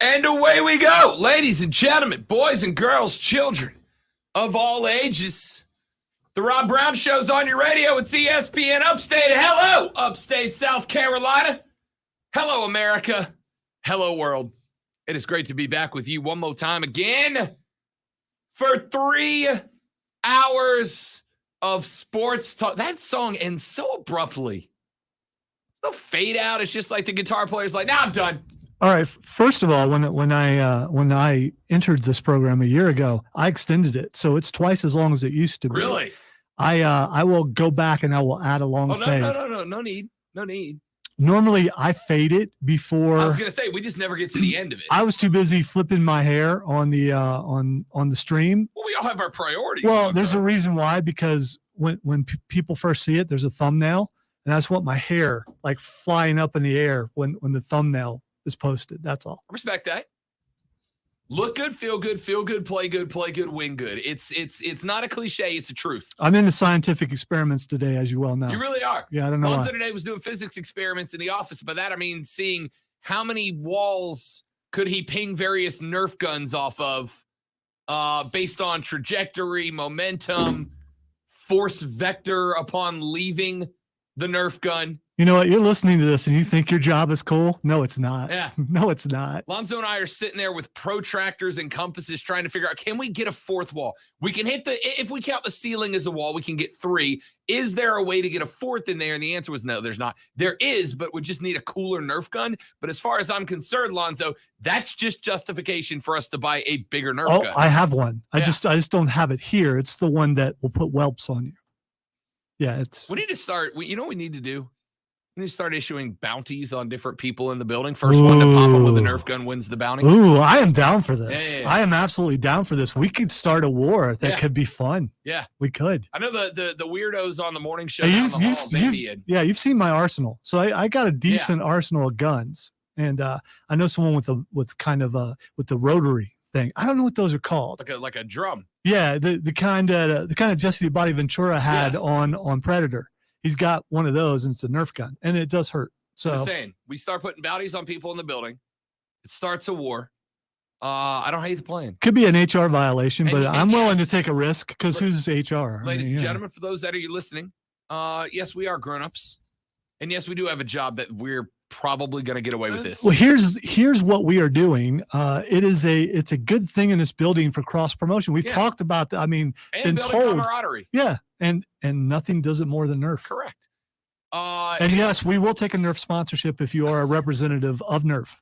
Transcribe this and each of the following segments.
And away we go, ladies and gentlemen, boys and girls, children of all ages. The Rob Brown Show's on your radio. It's ESPN Upstate. Hello, Upstate, South Carolina. Hello, America. Hello, world. It is great to be back with you one more time again for 3 hours of sports talk. That song ends so abruptly. No fade out. It's just like the guitar player's like, nah, I'm done. All right. First of all, when I entered this program a year ago, I extended it, so it's twice as long as it used to be. Really? I will go back and I will add a long fade. No need. Normally, I fade it before. I was gonna say we just never get to the end of it. I was too busy flipping my hair on the on the stream. Well, we all have our priorities. Well, there's a reason why, because when people first see it, there's a thumbnail, and I just want my hair like flying up in the air when the thumbnail is posted. That's all. I respect that. Look good, feel good, play good, win good. It's not a cliche, it's a truth. I'm into scientific experiments today, as you well know. You really are. Yeah, I don't know. Lonzo today was doing physics experiments in the office. By that I mean seeing how many walls could he ping various Nerf guns off of based on trajectory, momentum, force vector upon leaving the Nerf gun. You know what? You're listening to this and you think your job is cool. No, it's not. Yeah. No, it's not. Lonzo and I are sitting there with protractors and compasses trying to figure out, can we get a fourth wall? We can hit if we count the ceiling as a wall, we can get 3. Is there a way to get a 4th in there? And the answer was no, there's not. There is, but we just need a cooler Nerf gun. But as far as I'm concerned, Lonzo, that's just justification for us to buy a bigger Nerf gun. I have one. I just don't have it here. It's the one that will put whelps on you. Yeah, we need to start. You know what we need to do? We need to start issuing bounties on different people in the building. First one to pop up with a Nerf gun wins the bounty. Ooh, I am down for this. Yeah. I am absolutely down for this. We could start a war that could be fun. Yeah, we could. I know the weirdos on the morning show. You've seen my arsenal, so I got a decent arsenal of guns, and I know someone with the rotary thing. I don't know what those are called. Like a drum. Yeah, the kind of Jesse the Body Ventura had on Predator. He's got one of those, and it's a Nerf gun, and it does hurt. So I'm saying we start putting bounties on people in the building. It starts a war. I don't hate the plan. Could be an HR violation, but I'm willing to take a risk because who's HR? Ladies and gentlemen, for those that are listening, yes, we are grown-ups, and yes, we do have a job that we're probably going to get away with this. Well, here's what we are doing. It's a good thing in this building for cross promotion. We've talked about that. I mean, and been told camaraderie. Yeah, and nothing does it more than Nerf. Correct. And yes, we will take a Nerf sponsorship if you are a representative of Nerf.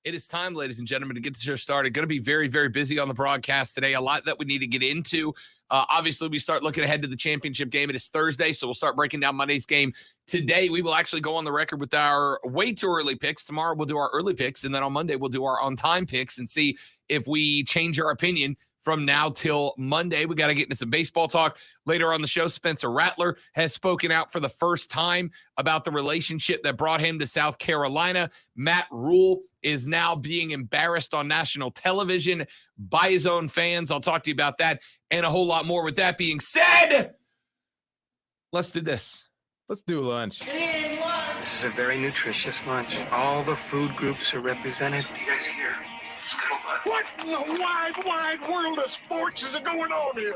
It is time, ladies and gentlemen, to get the show started. Going to be very, very busy on the broadcast today. A lot that we need to get into. Obviously, we start looking ahead to the championship game. It is Thursday, so we'll start breaking down Monday's game. Today, we will actually go on the record with our way too early picks. Tomorrow, we'll do our early picks, and then on Monday, we'll do our on-time picks and see if we change our opinion from now till Monday. We got to get into some baseball talk. Later on the show, Spencer Rattler has spoken out for the first time about the relationship that brought him to South Carolina. Matt Rule is now being embarrassed on national television by his own fans. I'll talk to you about that and a whole lot more. With that being said, let's do this. Let's do lunch. This is a very nutritious lunch. All the food groups are represented. You guys hear? What in the wide world of sports is going on here?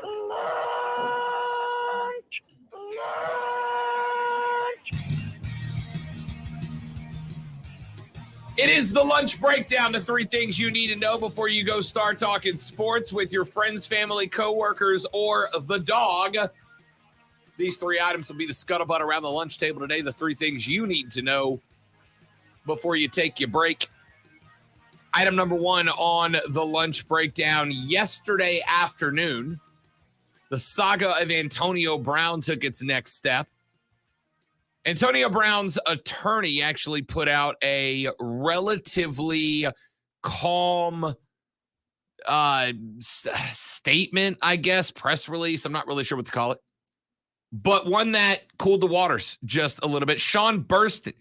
It is the lunch breakdown, the 3 things you need to know before you go start talking sports with your friends, family, coworkers, or the dog. These 3 items will be the scuttlebutt around the lunch table today, the 3 things you need to know before you take your break. Item number 1 on the lunch breakdown. Yesterday afternoon, the saga of Antonio Brown took its next step. Antonio Brown's attorney actually put out a relatively calm statement, I guess, press release. I'm not really sure what to call it, but one that cooled the waters just a little bit. Sean Burston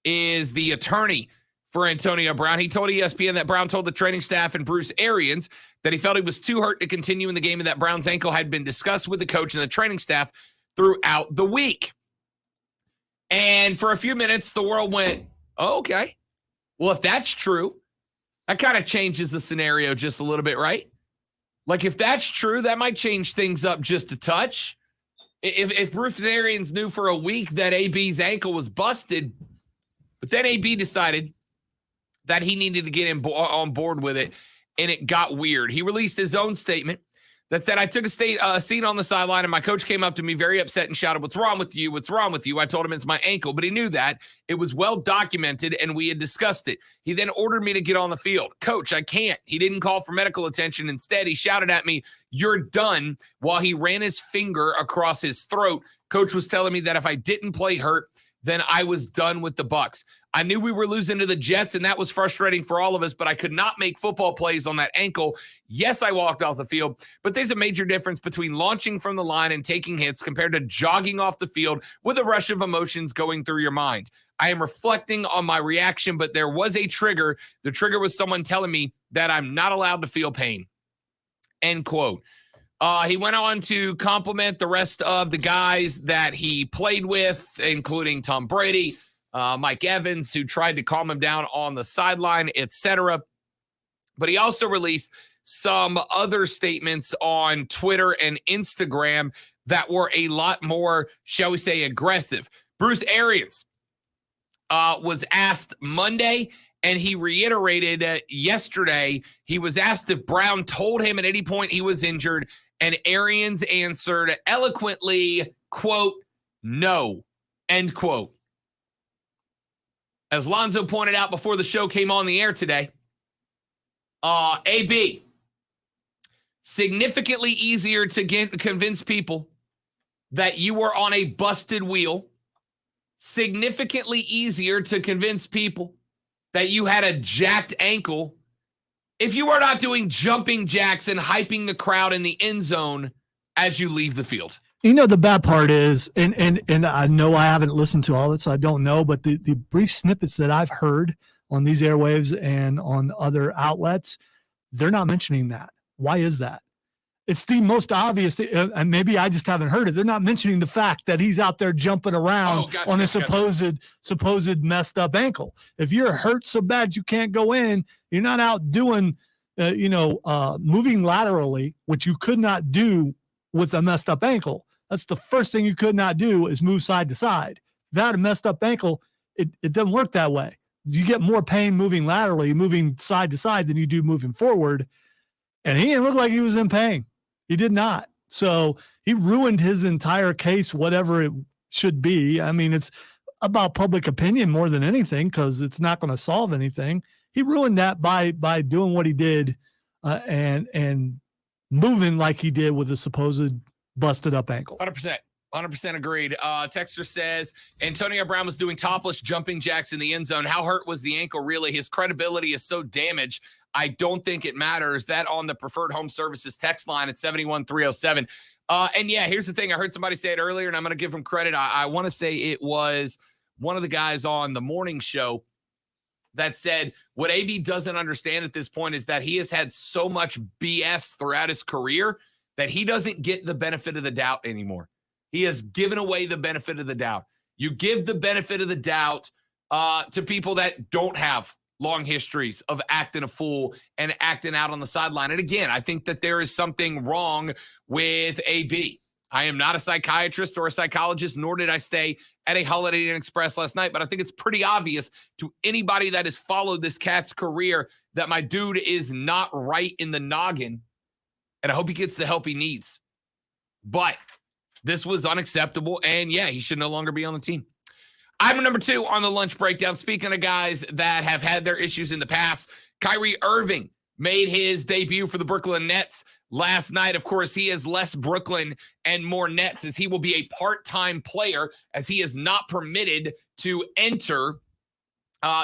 is the attorney for Antonio Brown. He told ESPN that Brown told the training staff and Bruce Arians that he felt he was too hurt to continue in the game and that Brown's ankle had been discussed with the coach and the training staff throughout the week. And for a few minutes, the world went, oh, okay. Well, if that's true, That kind of changes the scenario just a little bit, right? Like, if that's true, that might change things up just a touch. If Bruce Arians knew for a week that AB's ankle was busted, but then AB decided that he needed to get on board with it, and it got weird. He released his own statement that said, I took a seat on the sideline, and my coach came up to me very upset and shouted, "What's wrong with you? What's wrong with you?" I told him it's my ankle, but he knew that. It was well documented, and we had discussed it. He then ordered me to get on the field. "Coach, I can't." He didn't call for medical attention. Instead, he shouted at me, "You're done," while he ran his finger across his throat. Coach was telling me that if I didn't play hurt, then I was done with the Bucs. I knew we were losing to the Jets, and that was frustrating for all of us, but I could not make football plays on that ankle. Yes, I walked off the field, but there's a major difference between launching from the line and taking hits compared to jogging off the field with a rush of emotions going through your mind. I am reflecting on my reaction, but there was a trigger. The trigger was someone telling me that I'm not allowed to feel pain. End quote. He went on to compliment the rest of the guys that he played with, including Tom Brady, Mike Evans, who tried to calm him down on the sideline, etc. But he also released some other statements on Twitter and Instagram that were a lot more, shall we say, aggressive. Bruce Arians was asked Monday, and he reiterated yesterday. He was asked if Brown told him at any point he was injured, and Arians answered eloquently, quote, "No," end quote. As Lonzo pointed out before the show came on the air today, AB, significantly easier to convince people that you were on a busted wheel, significantly easier to convince people that you had a jacked ankle if you are not doing jumping jacks and hyping the crowd in the end zone as you leave the field. You know, the bad part is, and I know I haven't listened to all of it, so I don't know, but the brief snippets that I've heard on these airwaves and on other outlets, they're not mentioning that. Why is that? It's the most obvious, and maybe I just haven't heard it. They're not mentioning the fact that he's out there jumping around on a supposed messed up ankle. If you're hurt so bad you can't go in, you're not out doing, moving laterally, which you could not do with a messed up ankle. That's the first thing you could not do is move side to side. Without a messed up ankle, it doesn't work that way. You get more pain moving laterally, moving side to side than you do moving forward. And he didn't look like he was in pain. He did not. So he ruined his entire case, whatever it should be. I mean, it's about public opinion more than anything because it's not going to solve anything. He ruined that by doing what he did and moving like he did with a supposed busted up ankle. 100% agreed. Texter says Antonio Brown was doing topless jumping jacks in the end zone. How hurt was the ankle really? His credibility is so damaged. I don't think it matters. That on the Preferred Home Services text line at 71307. And yeah, here's the thing. I heard somebody say it earlier, and I'm going to give him credit. I want to say it was one of the guys on the morning show that said what AB doesn't understand at this point is that he has had so much BS throughout his career that he doesn't get the benefit of the doubt anymore. He has given away the benefit of the doubt. You give the benefit of the doubt to people that don't have long histories of acting a fool and acting out on the sideline. And again, I think that there is something wrong with AB. I am not a psychiatrist or a psychologist, nor did I stay at a Holiday Inn Express last night, but I think it's pretty obvious to anybody that has followed this cat's career that my dude is not right in the noggin, and I hope he gets the help he needs. But this was unacceptable, and yeah, he should no longer be on the team. Item number 2 on the lunch breakdown. Speaking of guys that have had their issues in the past, Kyrie Irving made his debut for the Brooklyn Nets last night. Of course, he is less Brooklyn and more Nets, as he will be a part-time player, as he is not permitted to enter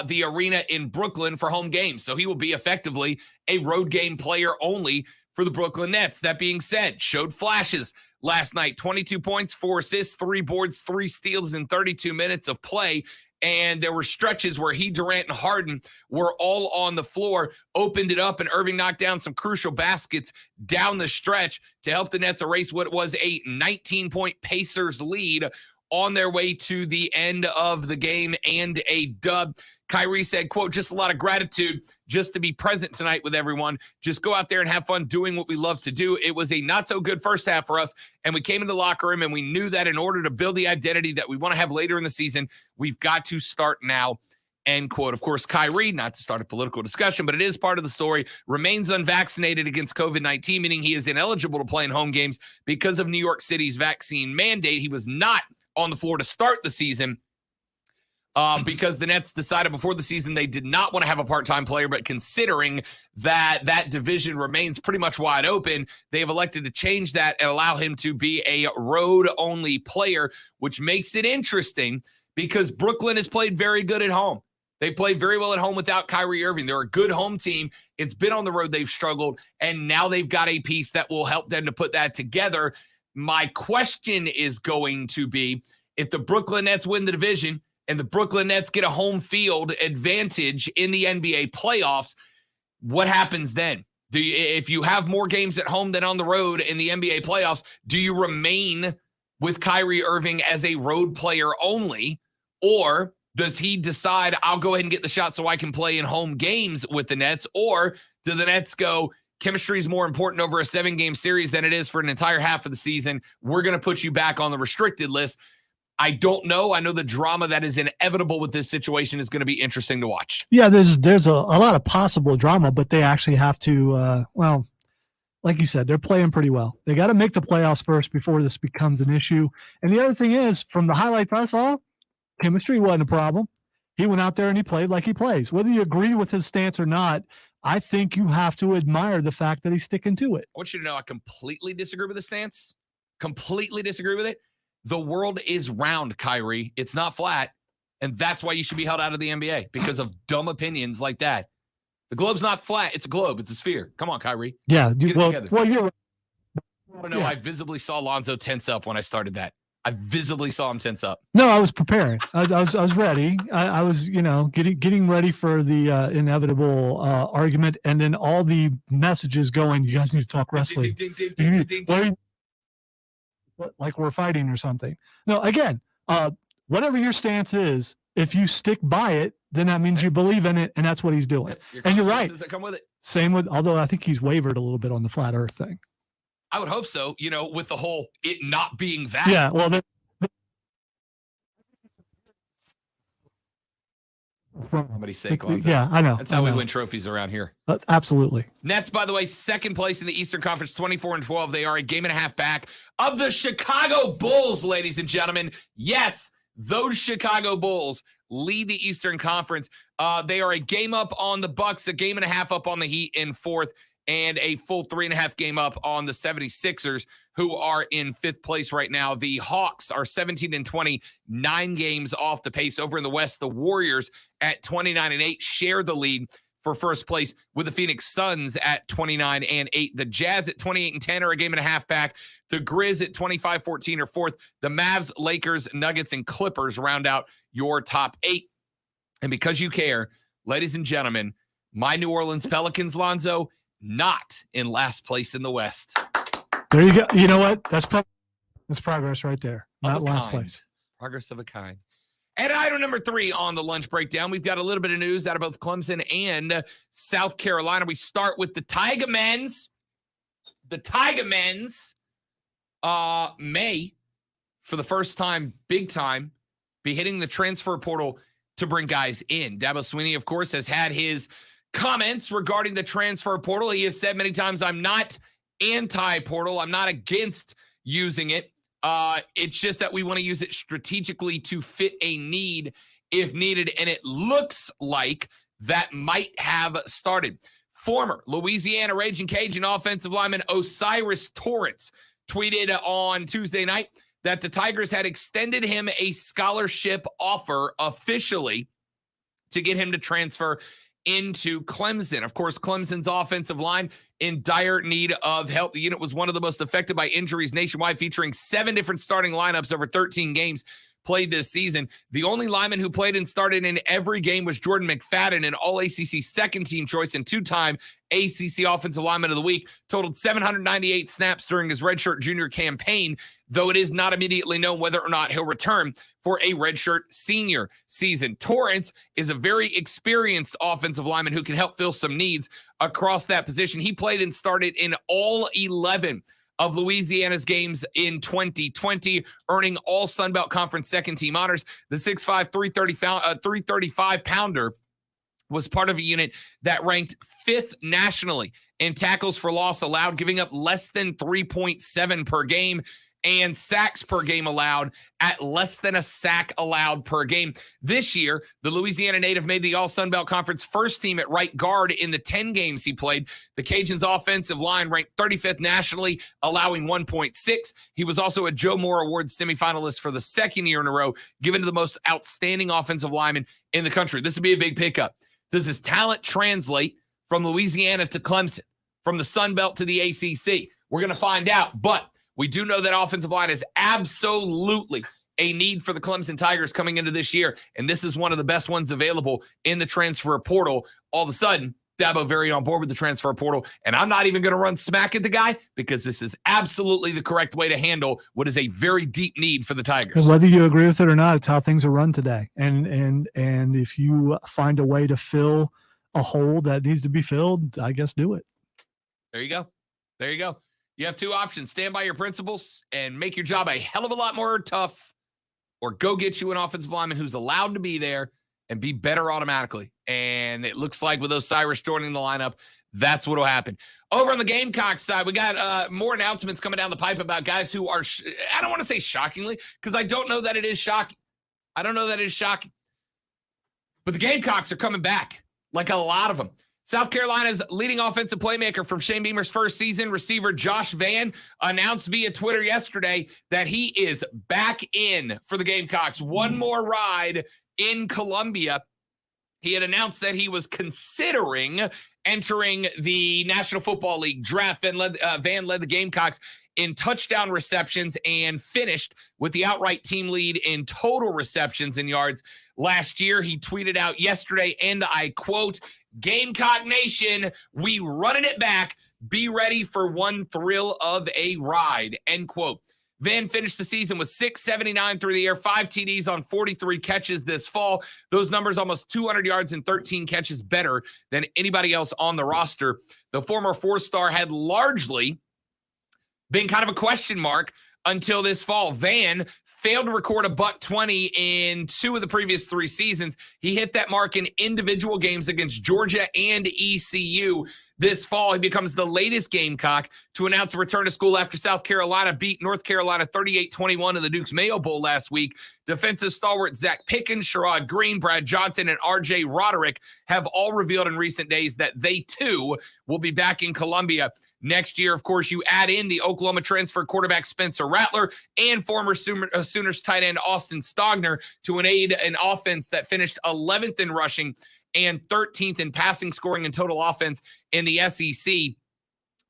the arena in Brooklyn for home games. So he will be effectively a road game player only for the Brooklyn Nets. That being said, showed flashes last night. 22 points, 4 assists, 3 boards, 3 steals in 32 minutes of play. And there were stretches where he, Durant, and Harden were all on the floor, opened it up, and Irving knocked down some crucial baskets down the stretch to help the Nets erase what was a 19-point Pacers lead on their way to the end of the game and a dub. Kyrie said, quote, just a lot of gratitude just to be present tonight with everyone. Just go out there and have fun doing what we love to do. It was a not so good first half for us, and we came into the locker room and we knew that in order to build the identity that we want to have later in the season, we've got to start now, end quote. Of course, Kyrie, not to start a political discussion, but it is part of the story, remains unvaccinated against COVID-19, meaning he is ineligible to play in home games because of New York City's vaccine mandate. He was not on the floor to start the season. Because the Nets decided before the season they did not want to have a part-time player, but considering that division remains pretty much wide open, they have elected to change that and allow him to be a road-only player, which makes it interesting because Brooklyn has played very good at home. They played very well at home without Kyrie Irving. They're a good home team. It's been on the road they've struggled, and now they've got a piece that will help them to put that together. My question is going to be, if the Brooklyn Nets win the division and the Brooklyn Nets get a home field advantage in the NBA playoffs, what happens then? If you have more games at home than on the road in the NBA playoffs, do you remain with Kyrie Irving as a road player only, or does he decide, I'll go ahead and get the shot so I can play in home games with the Nets, or do the Nets go, chemistry is more important over a 7-game series than it is for an entire half of the season. We're going to put you back on the restricted list. I don't know. I know the drama that is inevitable with this situation is going to be interesting to watch. Yeah, there's a lot of possible drama, but they actually have to, well, like you said, they're playing pretty well. They got to make the playoffs first before this becomes an issue. And the other thing is, from the highlights I saw, chemistry wasn't a problem. He went out there and he played like he plays. Whether you agree with his stance or not, I think you have to admire the fact that he's sticking to it. I want you to know I completely disagree with the stance. Completely disagree with it. The world is round, Kyrie. It's not flat. And that's why you should be held out of the NBA, because of dumb opinions like that. The globe's not flat. It's a globe. It's a sphere. Come on, Kyrie. Yeah. Well, you're right. No, I visibly saw Lonzo tense up when I started that. I visibly saw him tense up. No, I was preparing. I was ready. I was, getting ready for the inevitable argument, and then all the messages going, you guys need to talk wrestling. Like we're fighting or something. No, again, whatever your stance is, if you stick by it, then that means you believe in it, and that's what he's doing. And you're right. That come with it. Same with, although I think he's wavered a little bit on the flat earth thing. I would hope so, with the whole it not being that. Yeah, well, somebody's sake, Lonzo. Yeah, I know. That's how we win trophies around here. Absolutely. Nets, by the way, second place in the Eastern Conference, 24-12. They are a game and a half back of the Chicago Bulls, ladies and gentlemen. Yes, those Chicago Bulls lead the Eastern Conference. They are a game up on the Bucks, a game and a half up on the Heat in fourth, and a full 3.5 game up on the 76ers, who are in fifth place right now. The Hawks are 17-20, 9 games off the pace. Over in the West, the Warriors at 29-8 share the lead for first place with the Phoenix Suns at 29-8. The Jazz at 28-10 are a game and a half back. The Grizz at 25-14 are fourth. The Mavs, Lakers, Nuggets, and Clippers round out your top 8. And because you care, ladies and gentlemen, my New Orleans Pelicans, Lonzo, not in last place in the West. There you go. You know what? That's progress right there. Not last place. Progress of a kind. And item number 3 on the lunch breakdown, we've got a little bit of news out of both Clemson and South Carolina. We start with the Tiger Men's. The Tiger Men's may, for the first time, big time, be hitting the transfer portal to bring guys in. Dabo Swinney, of course, has had his comments regarding the transfer portal. He has said many times, I'm not anti-portal. I'm not against using it. It's just that we want to use it strategically to fit a need if needed. And it looks like that might have started. Former Louisiana Raging Cajun offensive lineman Osiris Torrance tweeted on Tuesday night that the Tigers had extended him a scholarship offer officially to get him to transfer into Clemson. Of course, Clemson's offensive line in dire need of help. The unit was one of the most affected by injuries nationwide, featuring 7 different starting lineups over 13 games. played this season. The only lineman who played and started in every game was Jordan McFadden, an All-ACC second-team choice and two-time ACC Offensive Lineman of the Week, totaled 798 snaps during his redshirt junior campaign, though it is not immediately known whether or not he'll return for a redshirt senior season. Torrance is a very experienced offensive lineman who can help fill some needs across that position. He played and started in all 11 of Louisiana's games in 2020, earning all Sun Belt Conference second-team honors. The 6'5", 335-pounder was part of a unit that ranked 5th nationally in tackles for loss allowed, giving up less than 3.7 per game, and sacks per game allowed at less than a sack allowed per game. This year, the Louisiana native made the All-Sun Belt Conference first team at right guard in the 10 games he played. The Cajuns' offensive line ranked 35th nationally, allowing 1.6. He was also a Joe Moore Award semifinalist for the second year in a row, given to the most outstanding offensive lineman in the country. This would be a big pickup. Does his talent translate from Louisiana to Clemson, from the Sun Belt to the ACC? We're going to find out, but we do know that offensive line is absolutely a need for the Clemson Tigers coming into this year, and this is one of the best ones available in the transfer portal. All of a sudden, Dabo very on board with the transfer portal, and I'm not even going to run smack at the guy because this is absolutely the correct way to handle what is a very deep need for the Tigers. And whether you agree with it or not, it's how things are run today. And if you find a way to fill a hole that needs to be filled, I guess do it. There you go. There you go. You have two options: stand by your principles and make your job a hell of a lot more tough, or go get you an offensive lineman who's allowed to be there and be better automatically. And it looks like with Osiris joining the lineup, that's what will happen. Over on the Gamecocks side, we got more announcements coming down the pipe about guys who are, I don't want to say shockingly, because I don't know that it is shocking. I don't know that it is shocking. But the Gamecocks are coming back, like a lot of them. South Carolina's leading offensive playmaker from Shane Beamer's first season, receiver Josh Vann, announced via Twitter yesterday that he is back in for the Gamecocks. One more ride in Columbia. He had announced that he was considering entering the National Football League draft. Vann led the Gamecocks in touchdown receptions and finished with the outright team lead in total receptions and yards last year. He tweeted out yesterday, and I quote, "Gamecock Nation, we running it back. Be ready for one thrill of a ride," end quote. Vann finished the season with 679 through the air, 5 TDs on 43 catches this fall. Those numbers almost 200 yards and 13 catches better than anybody else on the roster. The former 4-star had largely been kind of a question mark until this fall. Vann failed to record a $120 in 2 of the previous 3 seasons. He hit that mark in individual games against Georgia and ECU. This fall, he becomes the latest Gamecock to announce a return to school after South Carolina beat North Carolina 38-21 in the Duke's Mayo Bowl last week. Defensive stalwart Zach Pickens, Sherrod Green, Brad Johnson, and R.J. Roderick have all revealed in recent days that they, too, will be back in Columbia next year. Of course, you add in the Oklahoma transfer quarterback Spencer Rattler and former Sooners tight end Austin Stogner to aid an offense that finished 11th in rushing and 13th in passing, scoring, and total offense in the SEC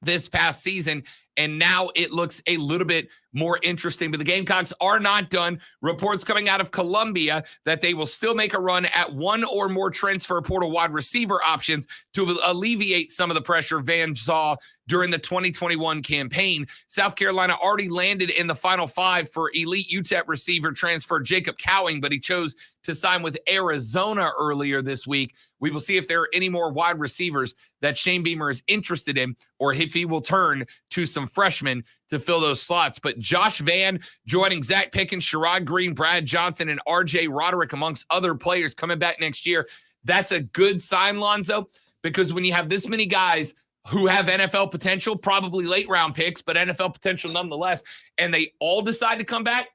this past season. And now it looks a little bit more interesting. But the Gamecocks are not done. Reports coming out of Columbia that they will still make a run at one or more transfer portal wide receiver options to alleviate some of the pressure Vann saw during the 2021 campaign. South Carolina already landed in the final 5 for elite UTEP receiver transfer Jacob Cowing, but he chose to sign with Arizona earlier this week. We will see if there are any more wide receivers that Shane Beamer is interested in, or if he will turn to some freshmen to fill those slots. But Josh Vann joining Zach Pickens, Sherrod Green, Brad Johnson, and R.J. Roderick, amongst other players coming back next year. That's a good sign, Lonzo, because when you have this many guys who have NFL potential, probably late round picks, but NFL potential nonetheless, and they all decide to come back,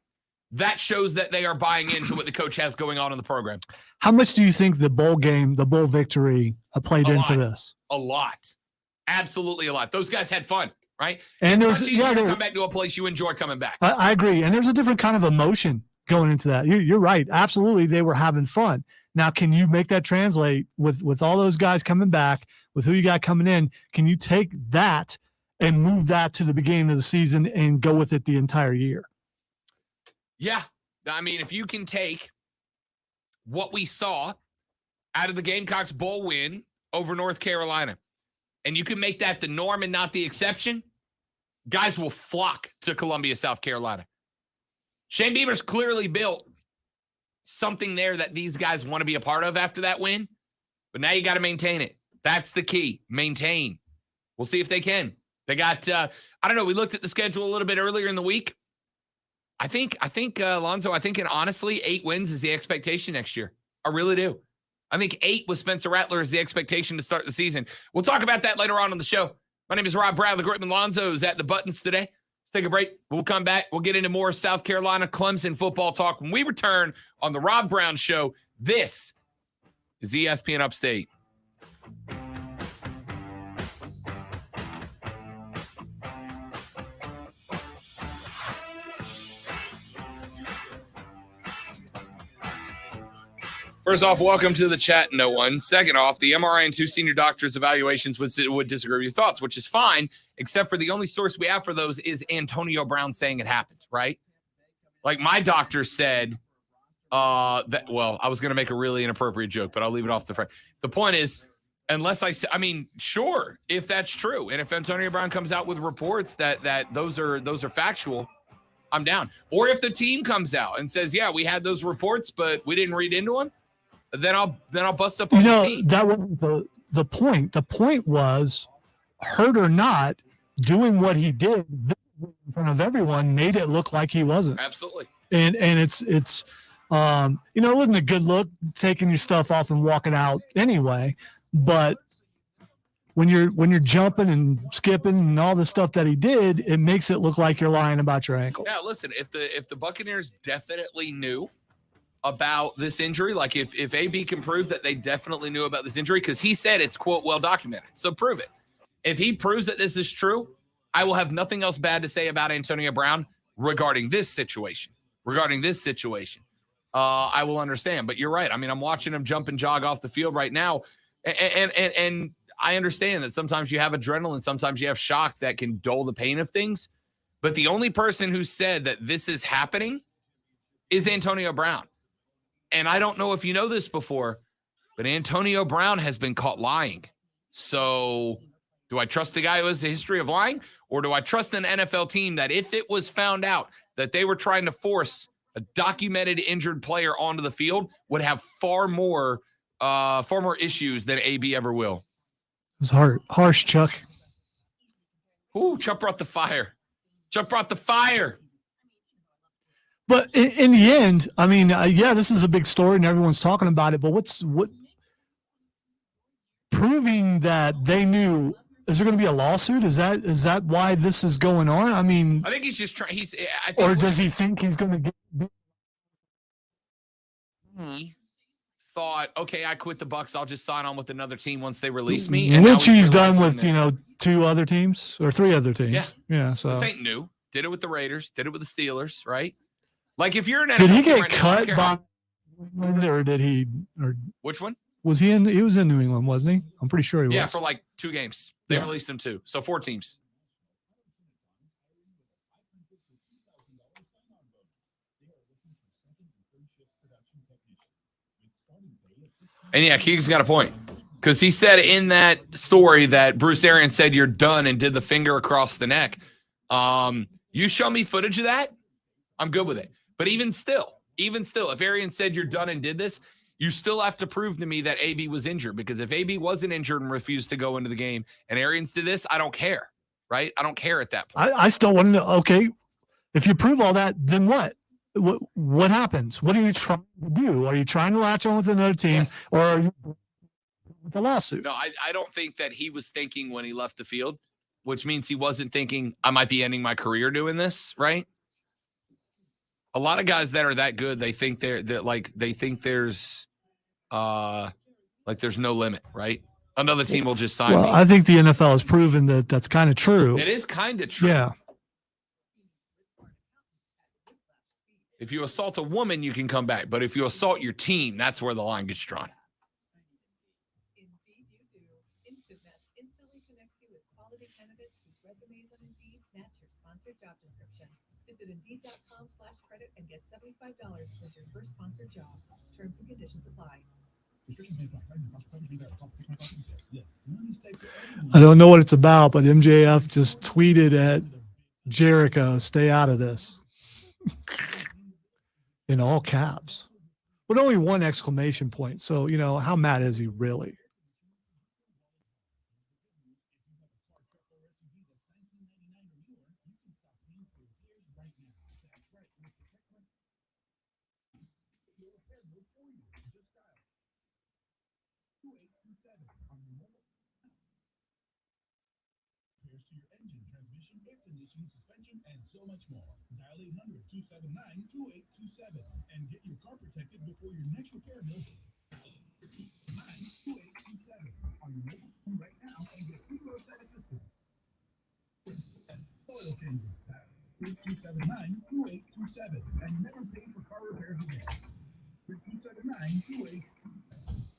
that shows that they are buying into what the coach has going on in the program. How much do you think the bowl game, the bowl victory played into this? A lot. Absolutely a lot. Those guys had fun, right? And it's much easier to come back to a place you enjoy coming back. I agree. And there's a different kind of emotion going into that. You're right. Absolutely. They were having fun. Now, can you make that translate with all those guys coming back, with who you got coming in? Can you take that and move that to the beginning of the season and go with it the entire year? Yeah. I mean, if you can take what we saw out of the Gamecocks bowl win over North Carolina, and you can make that the norm and not the exception, guys will flock to Columbia, South Carolina. Shane Beamer's clearly built something there that these guys want to be a part of after that win, but now you got to maintain it. That's the key. Maintain. We'll see if they can. They got, I don't know, we looked at the schedule a little bit earlier in the week. I think, Alonzo, and honestly, 8 wins is the expectation next year. I really do. I think 8 with Spencer Rattler is the expectation to start the season. We'll talk about that later on the show. My name is Rob Bradley. Grittman Lonzo's at the buttons today. Let's take a break. We'll come back. We'll get into more South Carolina Clemson football talk when we return on the Rob Brown Show. This is ESPN Upstate. First off, welcome to the chat, no one. Second off, the MRI and 2 senior doctors' evaluations would disagree with your thoughts, which is fine, except for the only source we have for those is Antonio Brown saying it happened, right? Like my doctor said that, well, I was going to make a really inappropriate joke, but I'll leave it off the front. The point is, unless I mean, sure, if that's true, and if Antonio Brown comes out with reports that those are factual, I'm down. Or if the team comes out and says, yeah, we had those reports, but we didn't read into them, then I'll bust up on the team. That wasn't the point. The point was, hurt or not, doing what he did in front of everyone made it look like he wasn't. Absolutely. And it's it wasn't a good look taking your stuff off and walking out anyway. But when you're jumping and skipping and all the stuff that he did, it makes it look like you're lying about your ankle. Yeah, listen, if the Buccaneers definitely knew about this injury, like if AB can prove that they definitely knew about this injury, because he said it's, quote, well documented. So prove it. If he proves that this is true, I will have nothing else bad to say about Antonio Brown regarding this situation. I will understand. But you're right. I mean, I'm watching him jump and jog off the field right now. And I understand that sometimes you have adrenaline, sometimes you have shock that can dull the pain of things. But the only person who said that this is happening is Antonio Brown. And I don't know if you know this before, but Antonio Brown has been caught lying. So do I trust the guy who has a history of lying? Or do I trust an NFL team that if it was found out that they were trying to force a documented injured player onto the field, would have far more issues than AB ever will? It's harsh, Chuck. Ooh, Chuck brought the fire. But in the end, I mean, this is a big story and everyone's talking about it. But what proving that they knew? Is there going to be a lawsuit? Is that why this is going on? I mean, I think he's just trying. Or does he think he's going to get? He thought, okay, I quit the Bucs. I'll just sign on with another team once they release me. Which he's done with 2 other teams or 3 other teams. Yeah. So this ain't new. Did it with the Raiders. Did it with the Steelers. Right. Like if you're an NFL did he team get right cut now, by, or did he? Or which one? Was he in? He was in New England, wasn't he? I'm pretty sure he was. Yeah, for like 2 games. They released him 2, so 4 teams. And yeah, Keegan's got a point, because he said in that story that Bruce Arians said you're done and did the finger across the neck. You show me footage of that, I'm good with it. But even still, if Arians said you're done and did this, you still have to prove to me that AB was injured, because if AB wasn't injured and refused to go into the game and Arians did this, I don't care, right? I don't care at that point. I still want to know, okay, if you prove all that, then what? What happens? What are you trying to do? Are you trying to latch on with another team, Yes. or are you with a lawsuit? No, I don't think that he was thinking when he left the field, which means he wasn't thinking, I might be ending my career doing this, right? A lot of guys that are that good, they think there's there's no limit, right? Another team will just sign me. I think the NFL has proven that that's kind of true. It is kind of true. Yeah. If you assault a woman, you can come back. But if you assault your team, that's where the line gets drawn. Indeed, you do. Instant Match instantly connects you with quality candidates whose resumes on Indeed match your sponsored job description. Visit Indeed.com/credit and get $75 as your first sponsored job. Terms and conditions apply. I don't know what it's about, but MJF just tweeted at Jericho, "Stay out of this," in all caps, but only one exclamation point. So, how mad is he really? Suspension, and so much more. Dial 800-279-2827 and get your car protected before your next repair bill. 2827 on your mobile phone right now and get free roadside assistance. Oil changes. 279-2827 and never pay for car repairs again. 279-2827.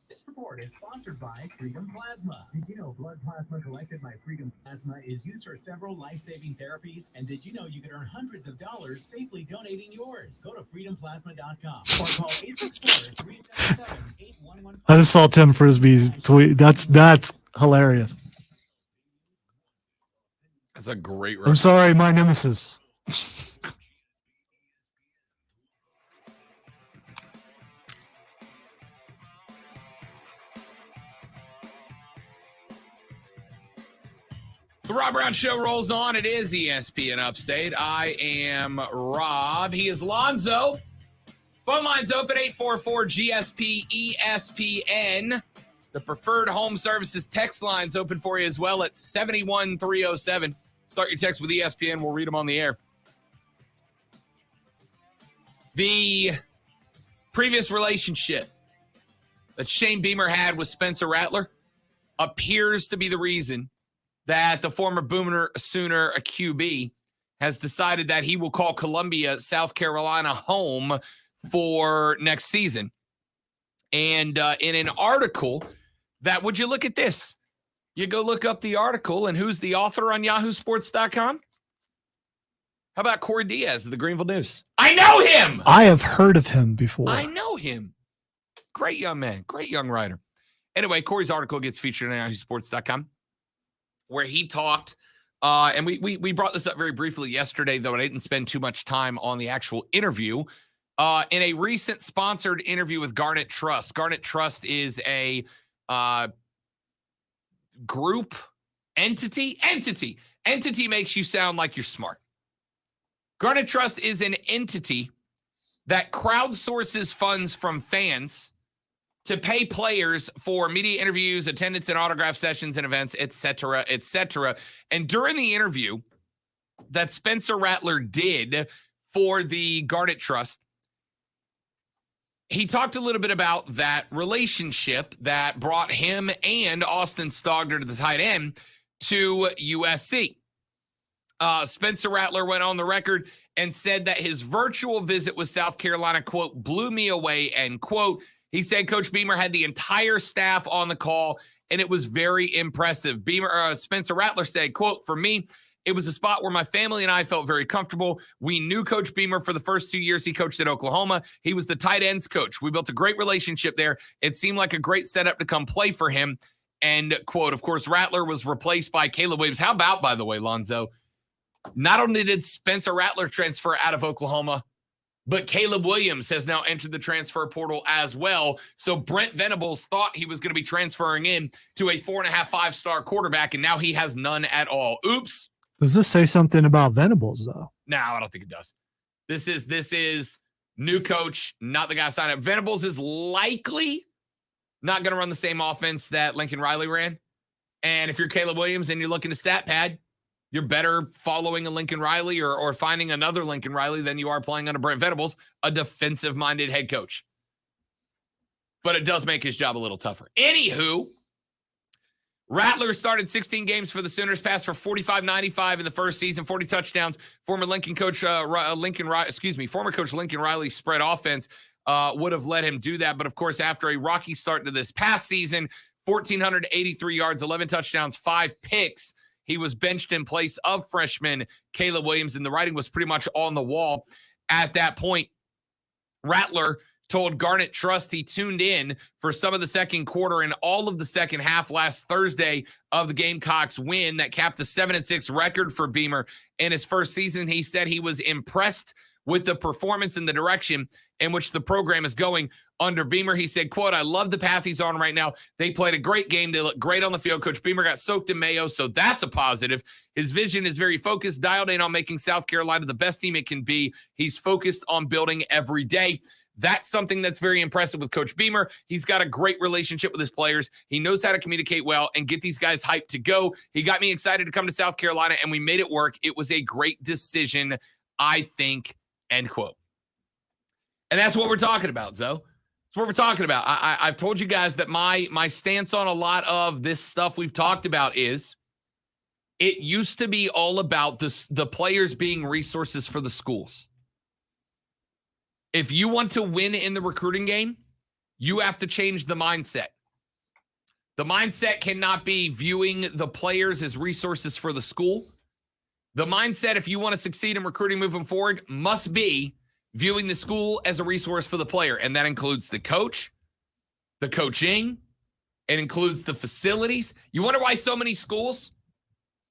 This report is sponsored by Freedom Plasma. Did you know blood plasma collected by Freedom Plasma is used for several life-saving therapies? And did you know you could earn hundreds of dollars safely donating yours? Go to freedomplasma.com or call 864-377-8115. I just saw Tim Frisbee's tweet. That's hilarious. That's a great I'm sorry, my nemesis. The Rob Brown Show rolls on. It is ESPN Upstate. I am Rob. He is Lonzo. Phone lines open, 844-GSP-ESPN. The preferred home services text lines open for you as well at 71307. Start your text with ESPN. We'll read them on the air. The previous relationship that Shane Beamer had with Spencer Rattler appears to be the reason that the former Boomer Sooner QB has decided that he will call Columbia, South Carolina home for next season. And in an article that, would you look at this? You go look up the article, and who's the author on yahoosports.com? How about Corey Diaz of the Greenville News? I know him! I have heard of him before. I know him. Great young man. Great young writer. Anyway, Corey's article gets featured on yahoosports.com, where he talked, and we brought this up very briefly yesterday, though I didn't spend too much time on the actual interview. In a recent sponsored interview with Garnet Trust. Garnet Trust is a group entity. Entity makes you sound like you're smart. Garnet Trust is an entity that crowdsources funds from fans to pay players for media interviews, attendance and autograph sessions and events, et cetera, et cetera. And during the interview that Spencer Rattler did for the Garnet Trust, he talked a little bit about that relationship that brought him and Austin Stogner, to the tight end, to USC. Spencer Rattler went on the record and said that his virtual visit with South Carolina, quote, blew me away, end quote. He said Coach Beamer had the entire staff on the call, and it was very impressive. Spencer Rattler said, quote, for me, it was a spot where my family and I felt very comfortable. We knew Coach Beamer for the first 2 years he coached at Oklahoma. He was the tight ends coach. We built a great relationship there. It seemed like a great setup to come play for him. And, quote, of course, Rattler was replaced by Caleb Williams. How about, by the way, Lonzo, not only did Spencer Rattler transfer out of Oklahoma, but Caleb Williams has now entered the transfer portal as well. So Brent Venables thought he was going to be transferring in to a 4.5, 5-star quarterback, and now he has none at all. Oops. Does this say something about Venables, though? No, I don't think it does. This is new coach, not the guy signed up. Venables is likely not going to run the same offense that Lincoln Riley ran. And if you're Caleb Williams and you're looking to stat pad, you're better following a Lincoln Riley or finding another Lincoln Riley than you are playing under Brent Venables, a defensive-minded head coach. But it does make his job a little tougher. Anywho, Rattler started 16 games for the Sooners, passed for 45-95 in the first season, 40 touchdowns. Former coach Lincoln Riley spread offense would have let him do that. But, of course, after a rocky start to this past season, 1,483 yards, 11 touchdowns, 5 picks. He was benched in place of freshman Caleb Williams, and the writing was pretty much on the wall at that point. Rattler told Garnet Trust he tuned in for some of the second quarter and all of the second half last Thursday of the Gamecocks win that capped a 7-6 record for Beamer in his first season. He said he was impressed with the performance and the direction in which the program is going under Beamer. He said, quote, "I love the path he's on right now. They played a great game. They look great on the field. Coach Beamer got soaked in mayo, so that's a positive. His vision is very focused, dialed in on making South Carolina the best team it can be. He's focused on building every day." That's something that's very impressive with Coach Beamer. He's got a great relationship with his players. He knows how to communicate well and get these guys hyped to go. He got me excited to come to South Carolina, and we made it work. It was a great decision, I think, end quote. And that's what we're talking about, Zoe. That's what we're talking about. I've told you guys that my stance on a lot of this stuff we've talked about is it used to be all about the players being resources for the schools. If you want to win in the recruiting game, you have to change the mindset. The mindset cannot be viewing the players as resources for the school. The mindset, if you want to succeed in recruiting moving forward, must be viewing the school as a resource for the player. And that includes the coach, the coaching, it includes the facilities. You wonder why so many schools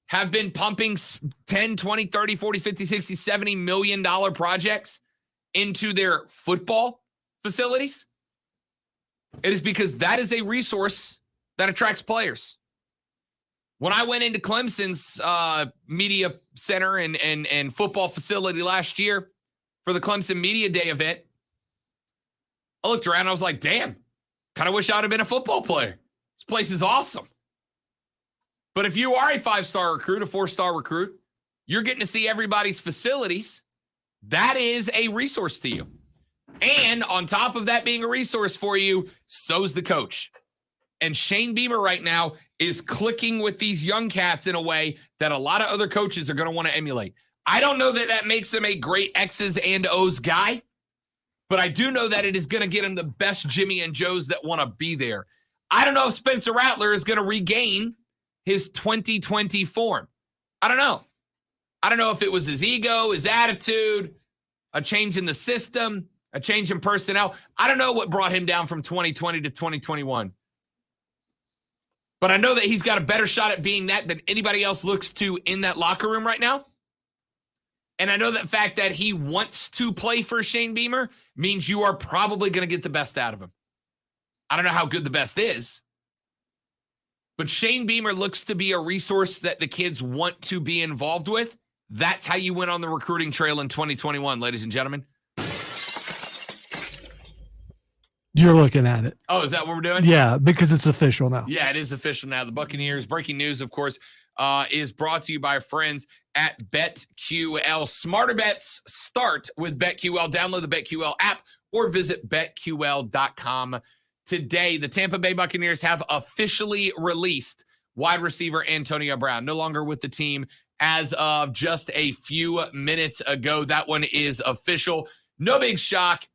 have been pumping 10, 20, 30, 40, 50, 60, $70 million projects into their football facilities? It is because that is a resource that attracts players. When I went into Clemson's media center and football facility last year for the Clemson Media Day event, I looked around and I was like, damn, kind of wish I would have been a football player. This place is awesome. But if you are a 5-star recruit, a 4-star recruit, you're getting to see everybody's facilities. That is a resource to you. And on top of that being a resource for you, so's the coach. And Shane Beamer right now is clicking with these young cats in a way that a lot of other coaches are going to want to emulate. I don't know that that makes him a great X's and O's guy, but I do know that it is going to get him the best Jimmy and Joes that want to be there. I don't know if Spencer Rattler is going to regain his 2020 form. I don't know. I don't know if it was his ego, his attitude, a change in the system, a change in personnel. I don't know what brought him down from 2020 to 2021. But I know that he's got a better shot at being that than anybody else looks to in that locker room right now. And I know that fact that he wants to play for Shane Beamer means you are probably going to get the best out of him. I don't know how good the best is. But Shane Beamer looks to be a resource that the kids want to be involved with. That's how you went on the recruiting trail in 2021, ladies and gentlemen. You're looking at it. Oh, is that what we're doing? Yeah, because it's official now. Yeah, it is official now. The Buccaneers breaking news, of course, is brought to you by our friends at BetQL. Smarter bets start with BetQL. Download the BetQL app or visit BetQL.com today. The Tampa Bay Buccaneers have officially released wide receiver Antonio Brown, no longer with the team as of just a few minutes ago. That one is official. No big shock.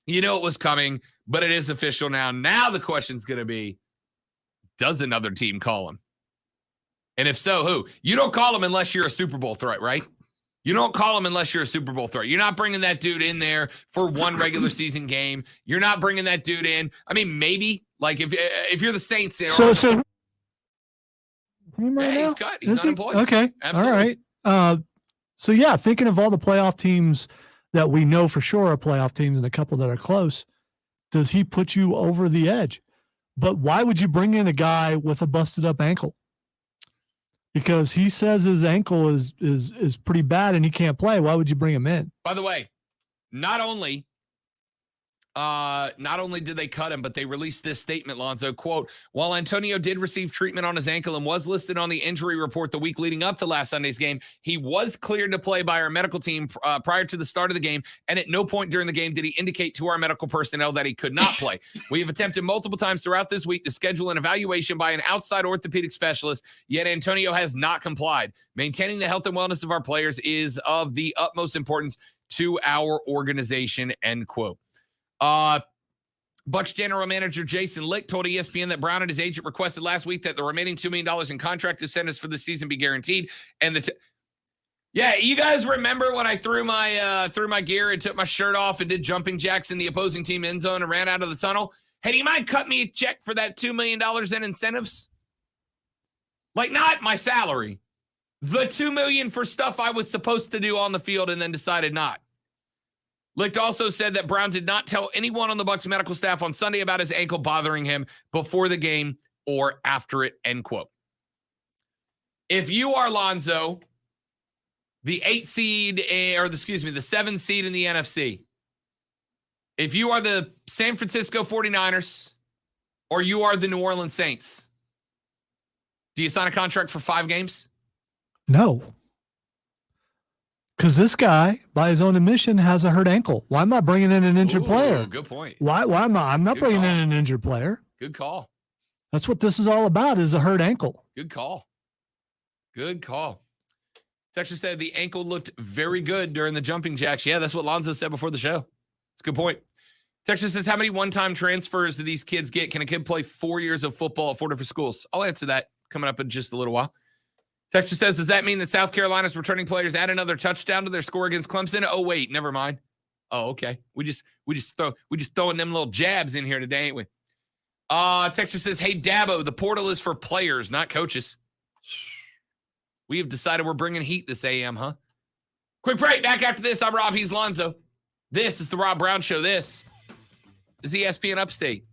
You know it was coming, but it is official now. Now the question's going to be, does another team call him? And if so, who? You don't call him unless you're a Super Bowl threat, right? You don't call him unless you're a Super Bowl threat. You're not bringing that dude in there for one regular season game. You're not bringing that dude in. I mean, maybe like if you're the Saints. So yeah, he's cut. He's unemployed. Okay. Absolutely. All right. So yeah, thinking of all the playoff teams that we know for sure are playoff teams and a couple that are close, does he put you over the edge? But why would you bring in a guy with a busted up ankle? Because he says his ankle is pretty bad and he can't play. Why would you bring him in? By the way, not only did they cut him, but they released this statement, Lonzo, quote, while Antonio did receive treatment on his ankle and was listed on the injury report the week leading up to last Sunday's game, he was cleared to play by our medical team prior to the start of the game, and at no point during the game did he indicate to our medical personnel that he could not play. We have attempted multiple times throughout this week to schedule an evaluation by an outside orthopedic specialist, yet Antonio has not complied. Maintaining the health and wellness of our players is of the utmost importance to our organization, end quote. Bucs general manager Jason Licht told ESPN that Brown and his agent requested last week that the remaining $2 million in contract incentives for the season be guaranteed. And yeah, you guys remember when I threw my gear and took my shirt off and did jumping jacks in the opposing team end zone and ran out of the tunnel? Hey, do you mind cut me a check for that $2 million in incentives? Like, not my salary. The $2 million for stuff I was supposed to do on the field and then decided not. Licht also said that Brown did not tell anyone on the Bucs medical staff on Sunday about his ankle bothering him before the game or after it, end quote. If you are Lonzo, the 7 seed in the NFC, if you are the San Francisco 49ers or you are the New Orleans Saints, do you sign a contract for 5 games? No. Because this guy, by his own admission, has a hurt ankle. Why am I bringing in an injured player? Good point. Why am I? I'm not bringing in an injured player. Good call. That's what this is all about, is a hurt ankle. Good call. Texture said the ankle looked very good during the jumping jacks. Yeah, that's what Lonzo said before the show. It's a good point. Texture says, how many one-time transfers do these kids get? Can a kid play 4 years of football at 4 different schools? I'll answer that coming up in just a little while. Texture says, does that mean that South Carolina's returning players add another touchdown to their score against Clemson? Oh, wait, never mind. Oh, okay. We just throwing them little jabs in here today, ain't we? Texture says, hey, Dabo, the portal is for players, not coaches. We have decided we're bringing heat this AM, huh? Quick break. Back after this. I'm Rob. He's Lonzo. This is the Rob Brown Show. This is ESPN Upstate.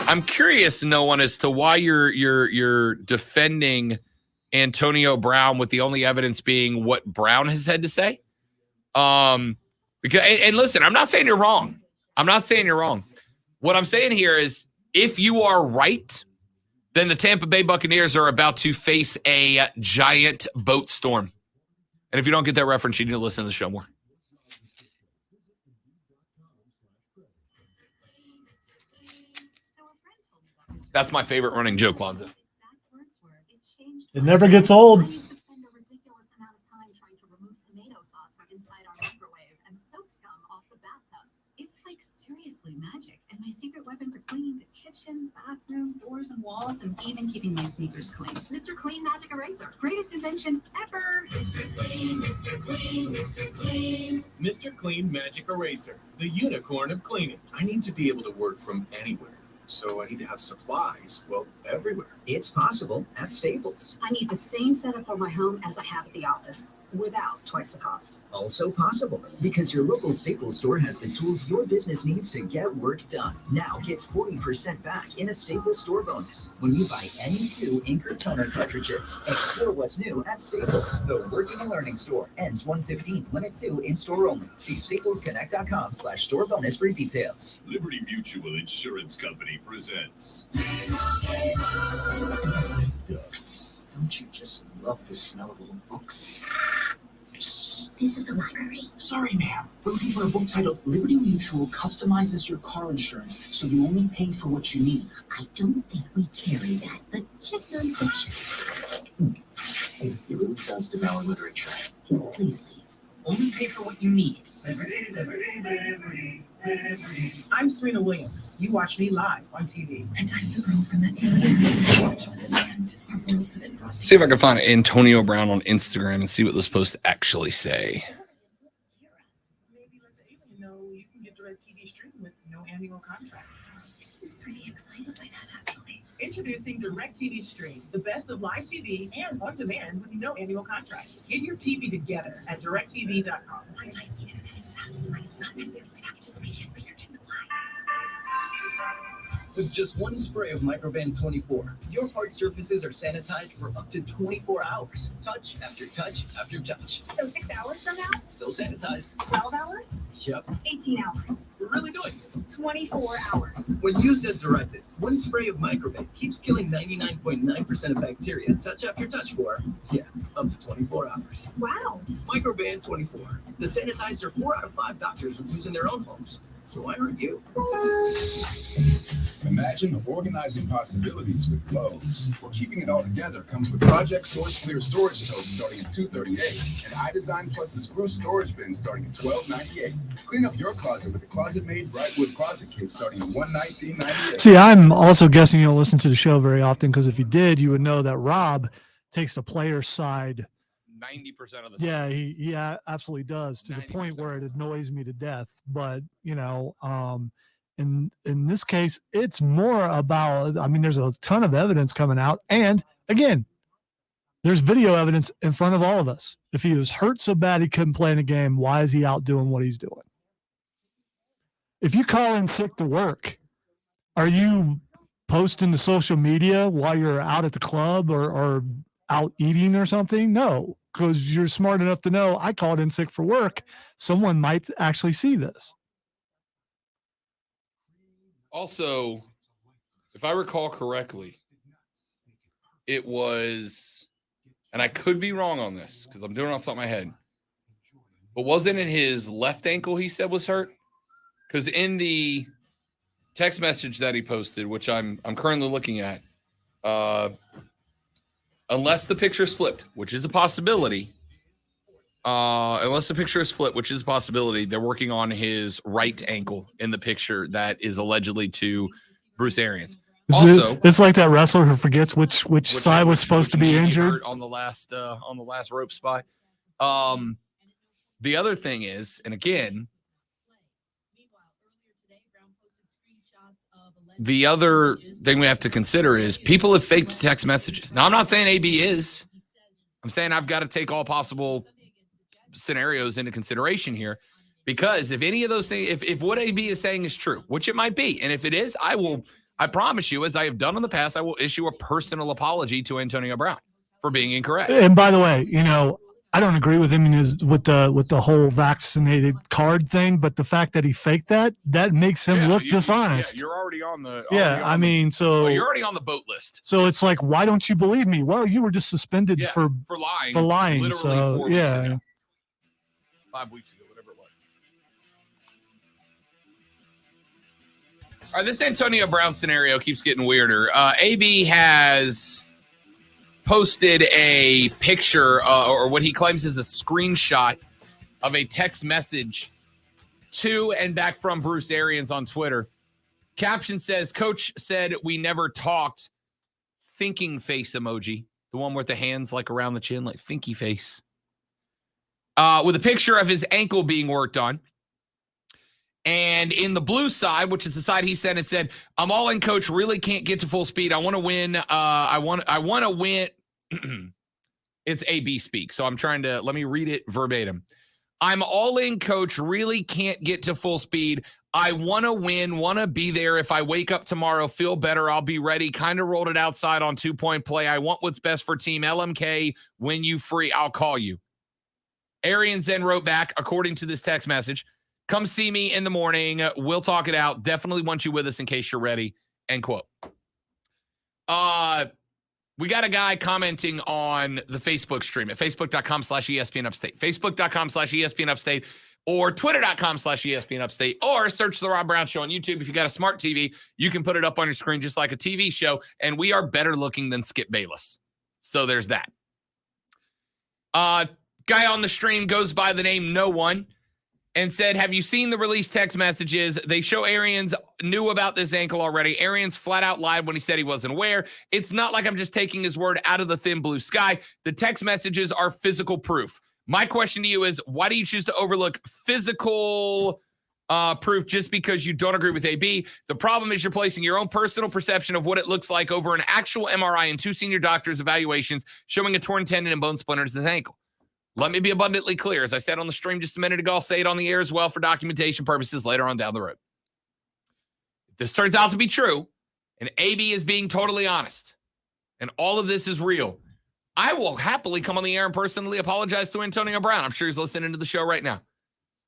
I'm curious, no one, as to why you're defending Antonio Brown with the only evidence being what Brown has had to say. Because and listen, I'm not saying you're wrong. What I'm saying here is, if you are right, then the Tampa Bay Buccaneers are about to face a giant boat storm. And if you don't get that reference, you need to listen to the show more. That's my favorite running joke, Lonzo. It never gets old. I used to spend a ridiculous amount of time trying to remove tomato sauce from inside our microwave and soap scum off the bathtub. It's like seriously magic, and my secret weapon for cleaning the kitchen, bathroom, doors, and walls, and even keeping my sneakers clean. Mr. Clean Magic Eraser. Greatest invention ever. Mr. Clean, Mr. Clean, Mr. Clean. Mr. Clean Magic Eraser, the unicorn of cleaning. I need to be able to work from anywhere. So I need to have supplies, well, everywhere. It's possible at Staples. I need the same setup for my home as I have at the office, without twice the cost. Also possible, because your local Staples store has the tools your business needs to get work done. Now get 40% back in a Staples store bonus when you buy any 2 ink or toner cartridges. Explore what's new at Staples, the working and learning store. Ends 1/15, limit 2 in-store only. See staplesconnect.com/store bonus for details. Liberty Mutual Insurance Company presents. Don't you just love the smell of old books? This is a library. Sorry, ma'am. We're looking for a book titled Liberty Mutual Customizes Your Car Insurance so you only pay for what you need. I don't think we carry that, but check nonfiction. It really does devour literature. Please leave. Only pay for what you need. Liberty, liberty, liberty, liberty. I'm Serena Williams. You watch me live on TV. And I'm the girl from that alien movie, Watch on Demand. Our worlds have been brought See if I can find Antonio Brown on Instagram and see what those posts actually say. Maybe let the alien know you can get direct TV streaming with no annual contract. He seems pretty excited by that, actually. Introducing Direct TV Stream, the best of live TV and on demand with no annual contract. Get your TV together at directtv.com. What high-speed internet and device content varies by package location. Restrictions apply. With just one spray of Microban 24, your hard surfaces are sanitized for up to 24 hours. Touch after touch after touch. So 6 hours from now? Still sanitized. 12 hours? Yep. 18 hours. We're really doing it. 24 hours. When used as directed, one spray of Microban keeps killing 99.9% of bacteria touch after touch for, up to 24 hours. Wow. Microban 24, the sanitizer 4 out of 5 doctors would use in their own homes. So why aren't you? Imagine organizing possibilities with Lowe's, where keeping it all together comes with Project Source Clear Storage Totes starting at $238, and iDesign Plus the Spruce Storage Bin starting at $12.98. Clean up your closet with the closet-made Brightwood Closet Kit starting at $119.98. See, I'm also guessing you don't listen to the show very often, because if you did, you would know that Rob takes the player's side 90% of the time. Yeah, he absolutely does, to the point where it annoys me to death. But, in this case, it's more about, there's a ton of evidence coming out. And again, there's video evidence in front of all of us. If he was hurt so bad he couldn't play in a game, why is he out doing what he's doing? If you call in sick to work, are you posting to social media while you're out at the club or out eating or something? No, because you're smart enough to know I called in sick for work. Someone might actually see this. Also, if I recall correctly, it was, and I could be wrong on this because I'm doing it off the top of my head, but wasn't it his left ankle he said was hurt? Because in the text message that he posted, which I'm currently looking at, unless the picture is flipped, which is a possibility, they're working on his right ankle in the picture that is allegedly to Bruce Arians. Also, it's like that wrestler who forgets which side was supposed to be injured on the last rope spy. The other thing is, and again, the other thing we have to consider is people have faked text messages. Now, I'm not saying AB is. I'm saying I've got to take all possible scenarios into consideration here, because if any of those things, if what AB is saying is true, which it might be, and if it is, I promise you, as I have done in the past, I will issue a personal apology to Antonio Brown for being incorrect. And by the way, I don't agree with him with the whole vaccinated card thing, but the fact that he faked that makes him look dishonest. You're already on the you're already on the boat list. So it's like, why don't you believe me? Well, you were just suspended for lying. Literally so 4 weeks ago. 5 weeks ago, whatever it was. All right, this Antonio Brown scenario keeps getting weirder. AB has posted a picture or what he claims is a screenshot of a text message to and back from Bruce Arians on Twitter. Caption says, "Coach said we never talked." Thinking face emoji. The one with the hands like around the chin, like thinky face. With a picture of his ankle being worked on. And in the blue side, which is the side he sent, it said, "I'm all in, coach. Really can't get to full speed. I want to win. I want to win." It's AB speak. So let me read it verbatim. "I'm all in, coach. Really can't get to full speed. I want to win, want to be there. If I wake up tomorrow, feel better, I'll be ready. Kind of rolled it outside on 2-point play. I want what's best for team LMK. When you free, I'll call you." Arians then wrote back, according to this text message, "Come see me in the morning. We'll talk it out. Definitely want you with us in case you're ready." End quote. We got a guy commenting on the Facebook stream at facebook.com/ESPN Upstate, facebook.com/ESPN Upstate, or twitter.com/ESPN Upstate, or search The Rob Brown Show on YouTube. If you got a smart TV, you can put it up on your screen just like a TV show, and we are better looking than Skip Bayless. So there's that. Guy on the stream goes by the name No One and said, "Have you seen the release text messages? They show Arians knew about this ankle already. Arians flat out lied when he said he wasn't aware. It's not like I'm just taking his word out of the thin blue sky. The text messages are physical proof." My question to you is, why do you choose to overlook physical proof just because you don't agree with AB? The problem is you're placing your own personal perception of what it looks like over an actual MRI and 2 senior doctors' evaluations showing a torn tendon and bone splinters in his ankle. Let me be abundantly clear. As I said on the stream just a minute ago, I'll say it on the air as well for documentation purposes later on down the road. If this turns out to be true, and AB is being totally honest, and all of this is real, I will happily come on the air and personally apologize to Antonio Brown. I'm sure he's listening to the show right now.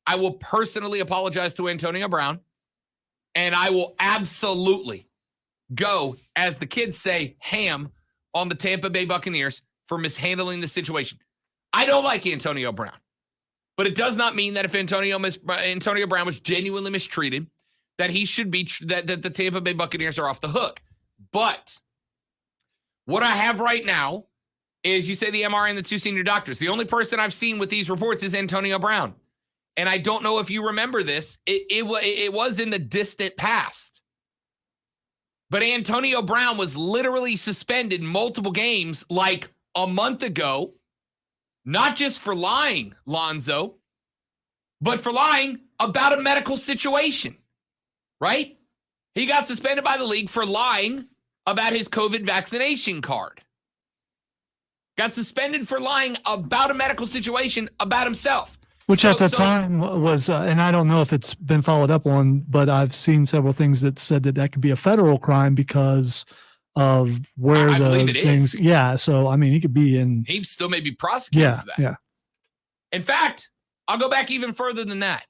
I will personally apologize to Antonio Brown, and I will absolutely go, as the kids say, ham on the Tampa Bay Buccaneers for mishandling the situation. I don't like Antonio Brown, but it does not mean that if Antonio Brown was genuinely mistreated, that he should be, that the Tampa Bay Buccaneers are off the hook. But what I have right now is, you say the MRI and the 2 senior doctors. The only person I've seen with these reports is Antonio Brown. And I don't know if you remember this. It was in the distant past. But Antonio Brown was literally suspended multiple games like a month ago, not just for lying, Lonzo, but for lying about a medical situation, right? He got suspended by the league for lying about his COVID vaccination card. Got suspended for lying about a medical situation about himself. Which at the time was, and I don't know if it's been followed up on, but I've seen several things that said that could be a federal crime because of where the things. Is. Yeah. So, I mean, he could be in. He still may be prosecuted for that. Yeah. In fact, I'll go back even further than that.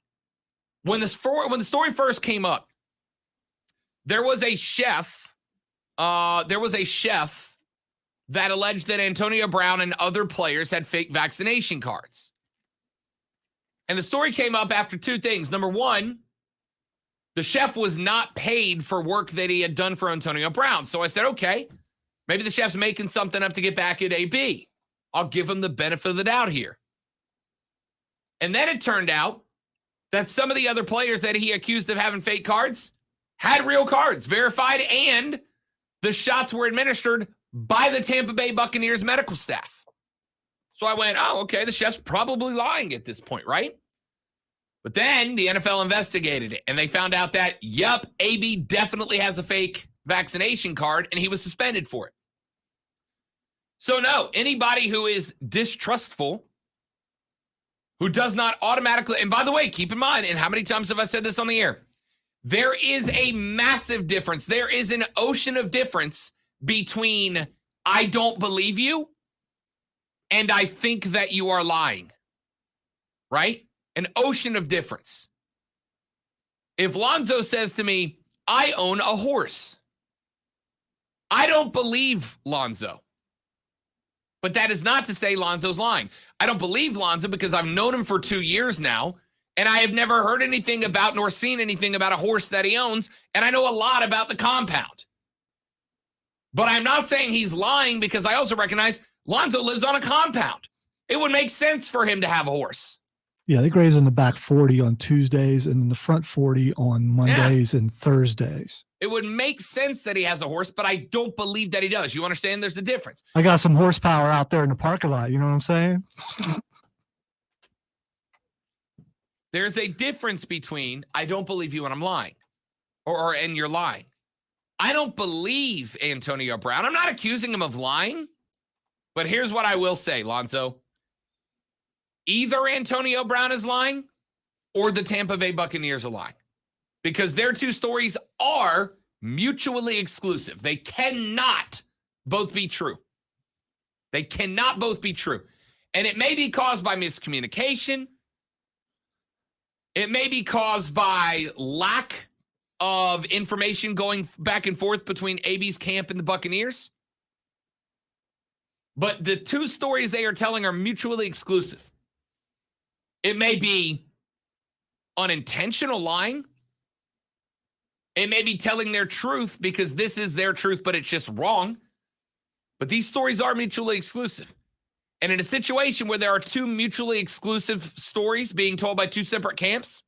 When the story first came up, there was a chef. That alleged that Antonio Brown and other players had fake vaccination cards. And the story came up after 2 things. Number one, the chef was not paid for work that he had done for Antonio Brown. So I said, okay, maybe the chef's making something up to get back at AB. I'll give him the benefit of the doubt here. And then it turned out that some of the other players that he accused of having fake cards had real cards, verified, and the shots were administered by the Tampa Bay Buccaneers medical staff. So I went, oh, okay, the chef's probably lying at this point, right? But then the NFL investigated it, and they found out that, yep, AB definitely has a fake vaccination card, and he was suspended for it. So no, anybody who is distrustful, who does not automatically, and by the way, keep in mind, and how many times have I said this on the air? There is a massive difference. There is an ocean of difference between I don't believe you and I think that you are lying, right? An ocean of difference. If Lonzo says to me, I own a horse, I don't believe Lonzo. But that is not to say Lonzo's lying. I don't believe Lonzo because I've known him for 2 years now, and I have never heard anything about nor seen anything about a horse that he owns, and I know a lot about the compound. But I'm not saying he's lying because I also recognize Lonzo lives on a compound. It would make sense for him to have a horse. Yeah, they graze in the back 40 on Tuesdays and in the front 40 on Mondays and Thursdays. It would make sense that he has a horse, but I don't believe that he does. You understand there's a difference. I got some horsepower out there in the parking lot. You know what I'm saying? There's a difference between I don't believe you and I'm lying and you're lying. I don't believe Antonio Brown. I'm not accusing him of lying, but here's what I will say, Lonzo. Either Antonio Brown is lying or the Tampa Bay Buccaneers are lying because their 2 stories are mutually exclusive. They cannot both be true. They cannot both be true. And it may be caused by miscommunication. It may be caused by lack of information going back and forth between AB's camp and the Buccaneers. But the 2 stories they are telling are mutually exclusive. It may be unintentional lying. It may be telling their truth because this is their truth, but it's just wrong. But these stories are mutually exclusive. And in a situation where there are 2 mutually exclusive stories being told by 2 separate camps,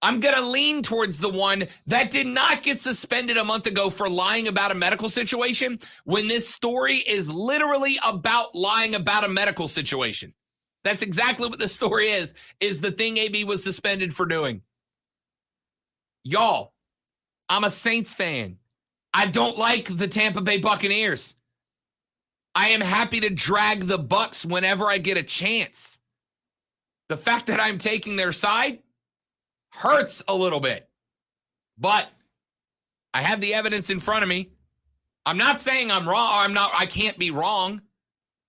I'm going to lean towards the one that did not get suspended a month ago for lying about a medical situation when this story is literally about lying about a medical situation. That's exactly what the story is the thing AB was suspended for doing. Y'all, I'm a Saints fan. I don't like the Tampa Bay Buccaneers. I am happy to drag the Bucs whenever I get a chance. The fact that I'm taking their side hurts a little bit, but I have the evidence in front of me. I'm not saying I'm wrong. I can't be wrong.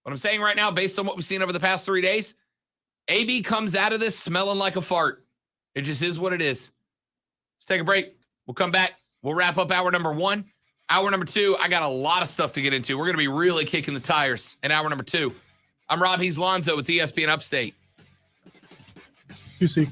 What I'm saying right now, based on what we've seen over the past 3 days, AB comes out of this smelling like a fart. It just is what it is. Let's take a break. We'll come back. We'll wrap up hour number 1. Hour number 2, I got a lot of stuff to get into. We're going to be really kicking the tires in hour number 2. I'm Rob. He's Lonzo. It's ESPN Upstate. You see.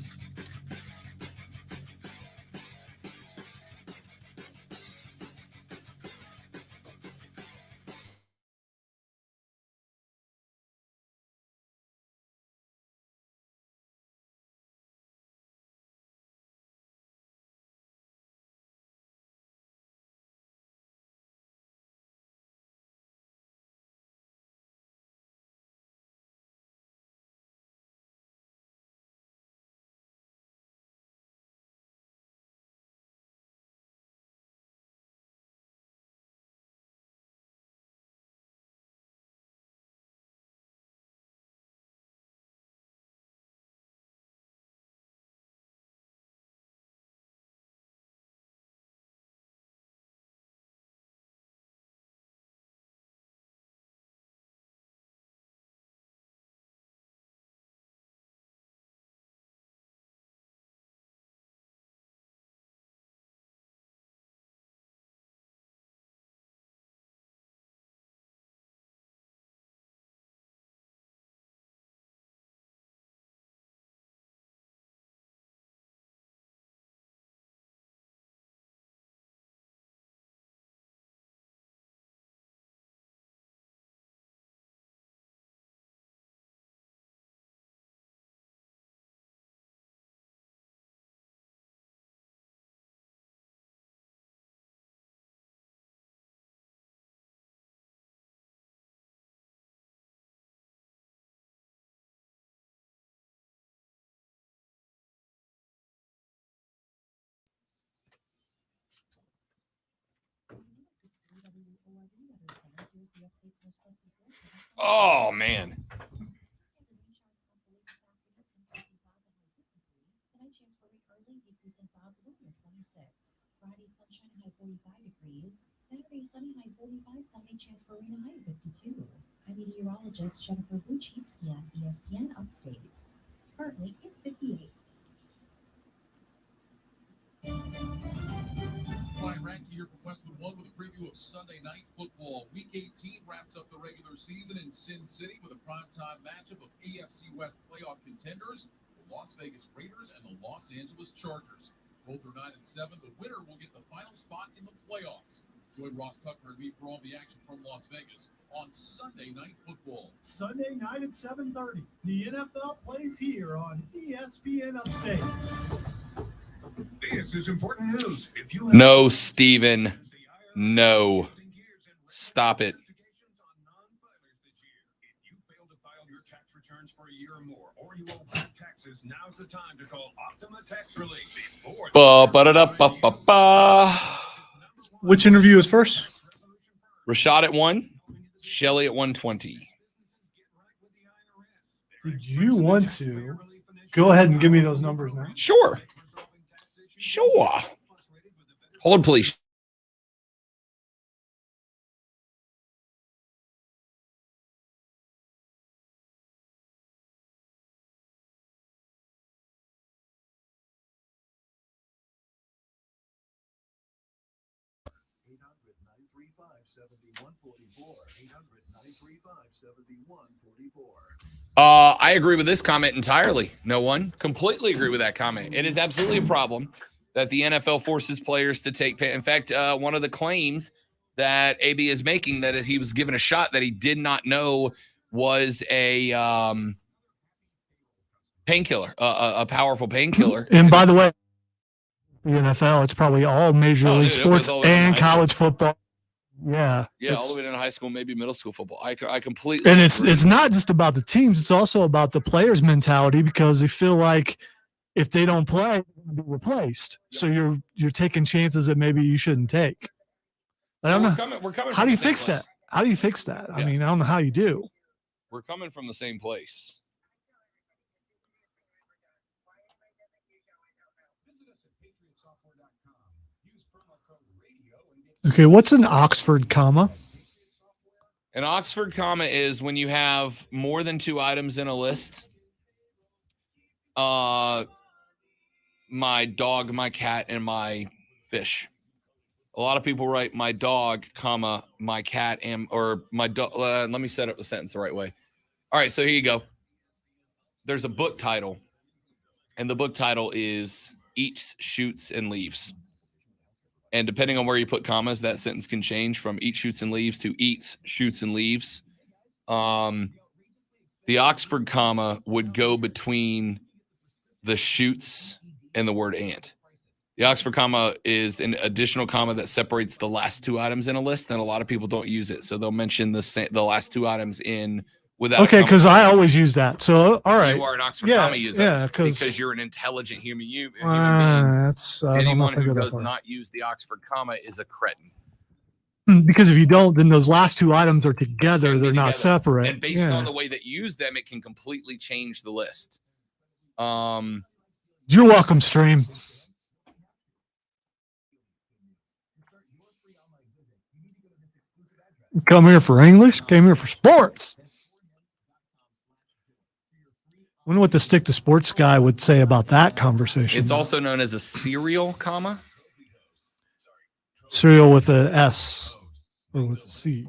Oh, man. Friday, sunshine, high 45 degrees. Saturday, sunny, high 45, Sunday, chance for rain, high 52. I'm meteorologist Jennifer Buchitsky at ESPN Upstate. Currently, it's 58. Ryan Radke here from Westwood One with a preview of Sunday Night Football. Week 18 wraps up the regular season in Sin City with a primetime matchup of AFC West playoff contenders, the Las Vegas Raiders and the Los Angeles Chargers. Both are 9-7. The winner will get the final spot in the playoffs. Join Ross Tucker and me for all the action from Las Vegas on Sunday Night Football. Sunday night at 7:30. The NFL plays here on ESPN Upstate. This is important news. If you No, Steven. No. Stop it. For a year or more, or you owe back taxes, now's the time to call Optima Tax Relief. Which interview is first? Rashad at 1, Shelly at 120. Did you want to go ahead and give me those numbers now? Sure. Hold, please. I agree with this comment entirely. No one. Completely agree with that comment. It is absolutely a problem that the NFL forces players to take pay. In fact, one of the claims that AB is making that is he was given a shot that he did not know was a painkiller, a powerful painkiller. And by the way, the NFL, it's probably all Major League Sports and college football. Yeah. Yeah, all the way down to high school, maybe middle school football. I completely And agree. it's not just about the teams, it's also about the players' mentality because they feel like if they don't play, they're going to be replaced. So you're taking chances that maybe you shouldn't take. I don't know. We're coming how from do you the same fix place. that? How do you fix that? Yeah. I mean, I don't know how you do. We're coming from the same place. Okay, what's an Oxford comma? An Oxford comma is when you have more than 2 items in a list. My dog, my cat, and my fish. A lot of people write my dog, comma, my cat, and or my dog. Let me set up the sentence the right way. All right, so here you go. There's a book title, and the book title is Eats, Shoots, and Leaves. And depending on where you put commas, that sentence can change from eats, shoots, and leaves to eats, shoots, and leaves. The Oxford comma would go between the shoots and the word and. The Oxford comma is an additional comma that separates the last 2 items in a list, and a lot of people don't use it. So they'll mention the last 2 items in without. Okay, because I always use that. So, all right. You are an Oxford comma user. Yeah, because you're an intelligent human being. That's Anyone who does not use the Oxford comma is a cretin. Because if you don't, then those last 2 items are together. They're not separate. And based on the way that you use them, it can completely change the list. You're welcome, stream. Come here for English, came here for sports. Wonder what the stick to sports guy would say about that conversation. It's also known as a serial comma. Cereal with a S or with a C.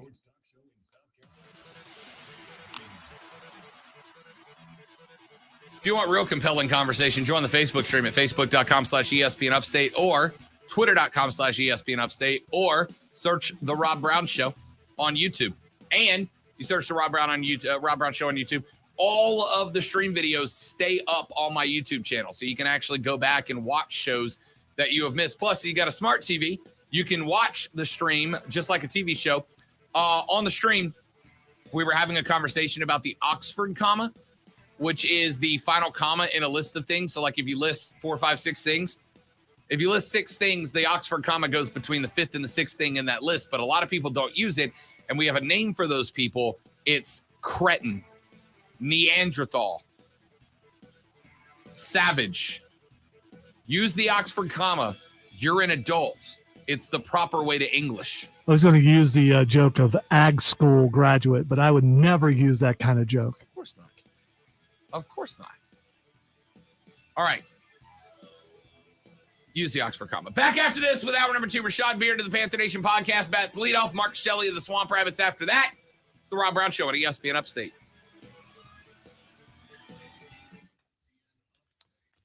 If you want real compelling conversation, join the Facebook stream at facebook.com/ESPN Upstate or twitter.com/ESPN Upstate or search The Rob Brown Show on YouTube. And you search The Rob Brown on YouTube, Rob Brown Show on YouTube. All of the stream videos stay up on my YouTube channel. So you can actually go back and watch shows that you have missed. Plus, you got a smart TV. You can watch the stream just like a TV show. On the stream, we were having a conversation about the Oxford comma, which is the final comma in a list of things. So like if you list 4, 5, 6 things, If you list 6 things, the Oxford comma goes between the 5th and the 6th thing in that list, but a lot of people don't use it, and we have a name for those people. It's cretin, Neanderthal, savage. Use the Oxford comma. You're an adult. It's the proper way to English. I was going to use the joke of ag school graduate, but I would never use that kind of joke. Of course not. Of course not. All right. Use the Oxford comma. Back after this with hour number 2, Rashad Beard of the Panther Nation podcast. Bats leadoff. Mark Shelley of the Swamp Rabbits after that. It's the Rob Brown Show on ESPN Upstate.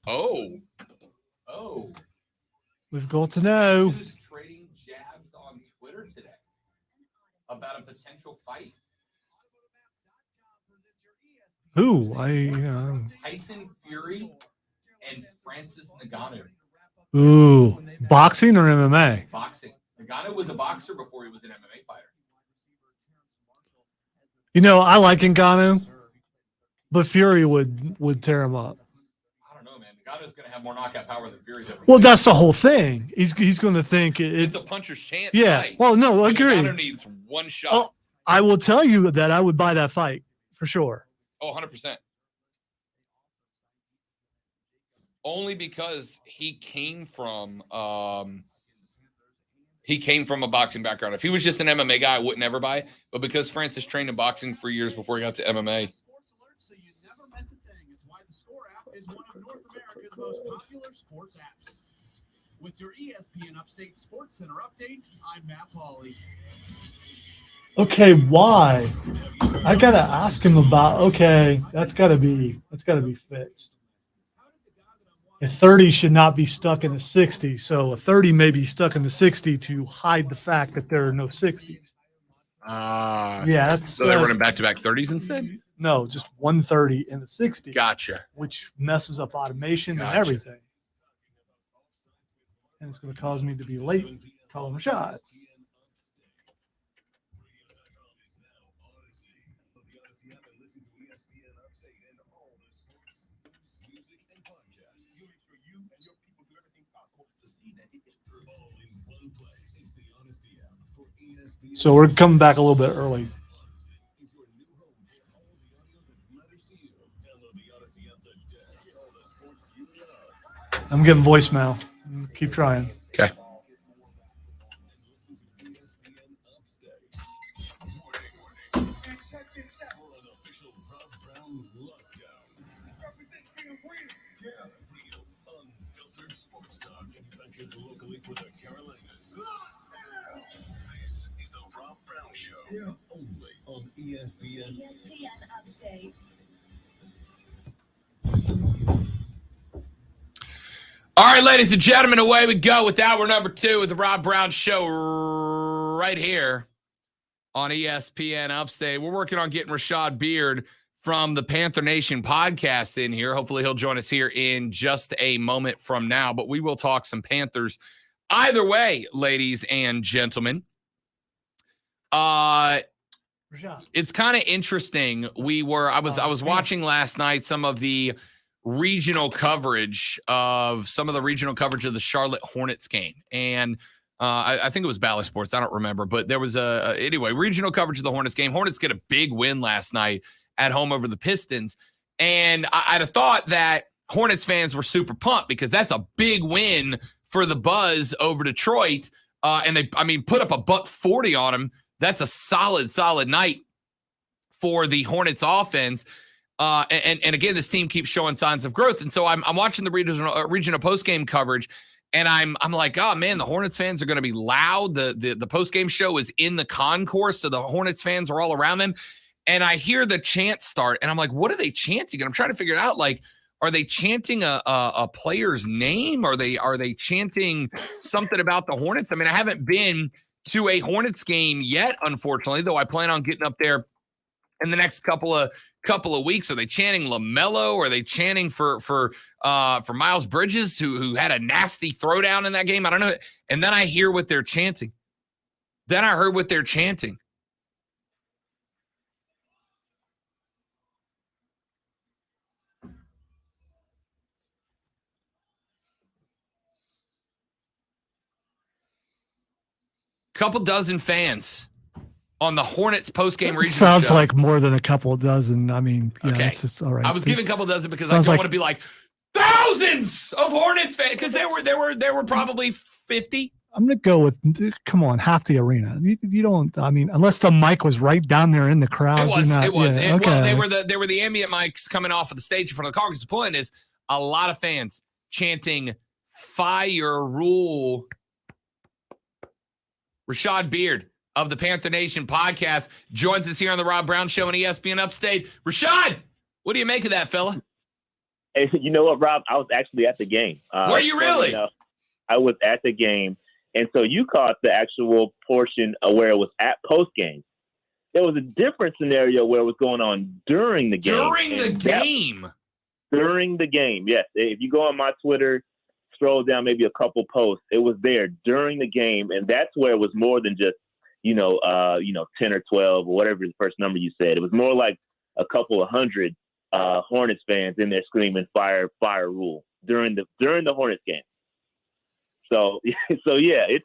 Oh. We've got to know. Who's trading jabs on Twitter today about a potential fight? Who? Tyson Fury and Francis Ngannou. Ooh, boxing or MMA? Boxing. Ngannou was a boxer before he was an MMA fighter. You know, I like Ngannou, but Fury would tear him up. I don't know, man. Ngannou's going to have more knockout power than Fury's ever. Well, that's the whole thing. He's going to think it's a puncher's chance. Yeah. Fight. Well, no, I And agree. Ngannou needs one shot. Oh, I will tell you that I would buy that fight for sure. Oh, 100%. Only because he came from a boxing background. If he was just an MMA guy, I wouldn't ever buy it. But because Francis trained in boxing for years before he got to MMA. So you never miss a thing. It's why the Score app is one of North America's most popular sports apps. With your ESPN Upstate Sportscenter update, I'm Matt Pauley. Okay, why? I gotta ask him about. Okay, that's gotta be fixed. A 30 should not be stuck in the 60. So a 30 may be stuck in the 60 to hide the fact that there are no 60s. Yeah, that's, so they're running back-to-back 30s instead? No, just 130 in the 60. Gotcha. Which messes up automation and everything. And it's going to cause me to be late calling Rashad. So we're coming back a little bit early. I'm getting voicemail. Keep trying. Okay. Only on ESPN. Upstate. All right, ladies and gentlemen, away we go with hour number 2 with the Rob Brown Show right here on ESPN Upstate. We're working on getting Rashad Beard from the Panther Nation podcast in here. Hopefully he'll join us here in just a moment from now, but we will talk some Panthers either way, ladies and gentlemen. It's kind of interesting. I was watching last night some of the regional coverage of the Charlotte Hornets game. And I think it was Bally Sports. I don't remember, but there was anyway, regional coverage of the Hornets game. Hornets get a big win last night at home over the Pistons. And I'd have thought that Hornets fans were super pumped because that's a big win for the Buzz over Detroit. And they put up a $140 on them. That's a solid night for the Hornets offense. And again, this team keeps showing signs of growth. And so I'm watching the regional post-game coverage, and I'm like, oh, man, the Hornets fans are going to be loud. The post-game show is in the concourse, so the Hornets fans are all around them. And I hear the chant start, and I'm like, what are they chanting? And I'm trying to figure it out, like, are they chanting a player's name? Are they chanting something about the Hornets? I mean, I haven't been to a Hornets game yet, unfortunately, though I plan on getting up there in the next couple of weeks. Are they chanting LaMelo? Are they chanting for Miles Bridges, who had a nasty throwdown in that game? I don't know. And then I hear what they're chanting. Then I heard what they're chanting. Couple dozen fans on the Hornets postgame regional Sounds show. like more than a couple dozen. I mean, Okay. it's just all right. I was giving a couple dozen because I Sounds don't like- want to be like thousands of Hornets fans, because there were probably 50. I'm going to go with, come on, half the arena. You don't, I mean, unless the mic was right down there in the crowd. It was. Yeah, And, okay. well, they were the ambient mics coming off of the stage in front of the car. Because the point is, a lot of fans chanting "Fire Rule." Rashad Beard of the Panther Nation podcast joins us here on the Rob Brown Show on ESPN Upstate. Rashad, what do you make of that, fella? Hey, you know what, Rob? I was actually at the game. Were you really? I was at the game. And so you caught the actual portion of where it was at post game. There was a different scenario where it was going on during the game. During the game, yes. If you go on my Twitter, scroll down maybe a couple posts, it was there during the game, and that's where it was more than just 10 or 12 or whatever the first number you said. It was more like a couple of hundred Hornets fans in there screaming "Fire Rule" during the Hornets game. So yeah, it's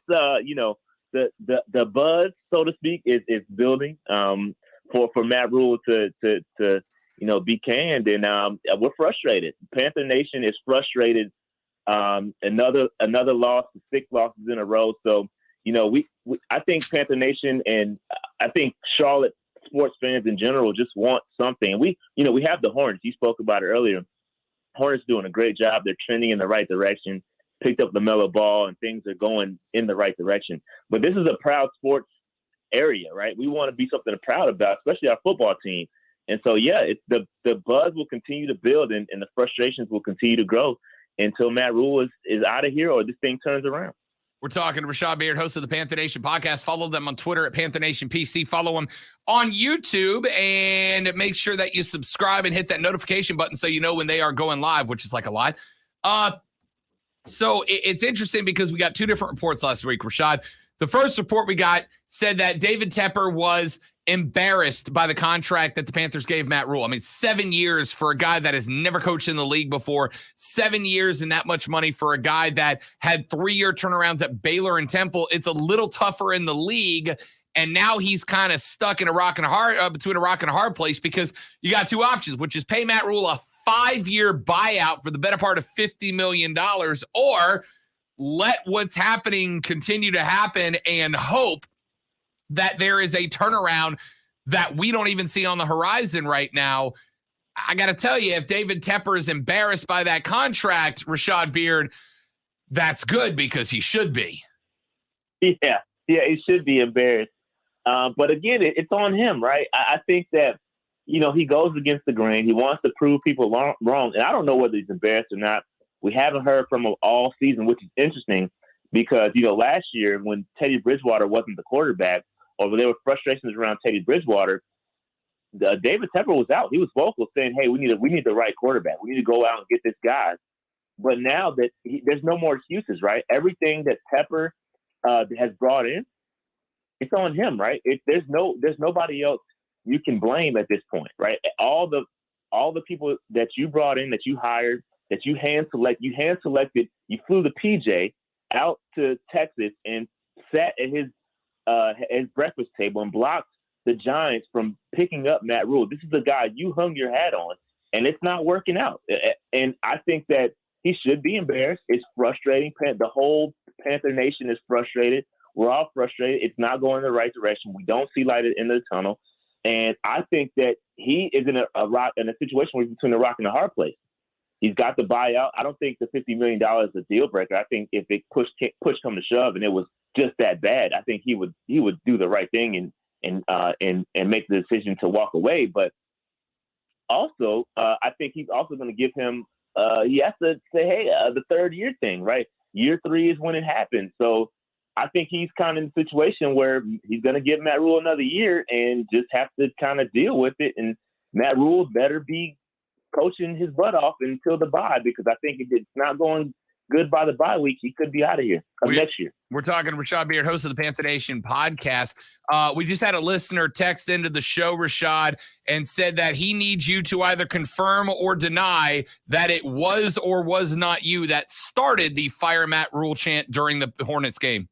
the buzz, so to speak, is building for Matt Rule to be canned, and we're frustrated. Panther Nation is frustrated. Another loss, 6 losses in a row. So I think Panther Nation and I think Charlotte sports fans in general just want something. We have the Hornets. You spoke about it earlier. Hornets doing a great job. They're trending in the right direction. Picked up LaMelo Ball, and things are going in the right direction. But this is a proud sports area, right? We want to be something proud about, especially our football team. And so, yeah, it's the buzz will continue to build, and the frustrations will continue to grow until Matt Rule is out of here or this thing turns around. We're talking to Rashad Beard, host of the Panther Nation podcast. Follow them on Twitter at Panther Nation PC. Follow them on YouTube, and make sure that you subscribe and hit that notification button so you know when they are going live, which is like a lot. So it's interesting because we got 2 different reports last week, Rashad. The first report we got said that David Tepper was embarrassed by the contract that the Panthers gave Matt Rule. I mean, 7 years for a guy that has never coached in the league before, 7 years and that much money for a guy that had 3-year turnarounds at Baylor and Temple. It's a little tougher in the league. And now he's kind of stuck in between a rock and a hard place, because you got 2 options, which is pay Matt Rule a 5-year buyout for the better part of $50 million, or let what's happening continue to happen and hope that there is a turnaround that we don't even see on the horizon right now. I got to tell you, if David Tepper is embarrassed by that contract, Rashad Beard, that's good, because he should be. Yeah, he should be embarrassed. But again, it's on him, right? I think that, he goes against the grain. He wants to prove people wrong. And I don't know whether he's embarrassed or not. We haven't heard from him all season, which is interesting because, last year when Teddy Bridgewater wasn't the quarterback, or there were frustrations around Teddy Bridgewater, David Tepper was out. He was vocal saying, hey, we need the right quarterback. We need to go out and get this guy. But now that there's no more excuses, right? Everything that Tepper has brought in, it's on him, right? There's nobody else you can blame at this point, right? All the people that you brought in, that you hired, that you hand selected, you flew the PJ out to Texas and sat at his breakfast table and blocked the Giants from picking up Matt Rule. This is the guy you hung your hat on, and it's not working out. And I think that he should be embarrassed. It's frustrating. The whole Panther Nation is frustrated. We're all frustrated. It's not going in the right direction. We don't see light at the end of the tunnel. And I think that he is in a situation where he's between a rock and a hard place. He's got the buyout. I don't think the $50 million is a deal breaker. I think if it push come to shove and it was just that bad, I think he would do the right thing and make the decision to walk away. But also, I think he's also going to give him. He has to say, hey, the 3rd year thing, right? Year 3 is when it happens. So I think he's kind of in a situation where he's going to give Matt Rule another year and just have to kind of deal with it. And Matt Rule better be coaching his butt off until the bye, because I think if it's not going good by the bye week, he could be out of here next year. We're talking to Rashad Beard, host of the Panther Nation podcast. We just had a listener text into the show, Rashad, and said that he needs you to either confirm or deny that it was or was not you that started the Fire Matt Rule chant during the Hornets game.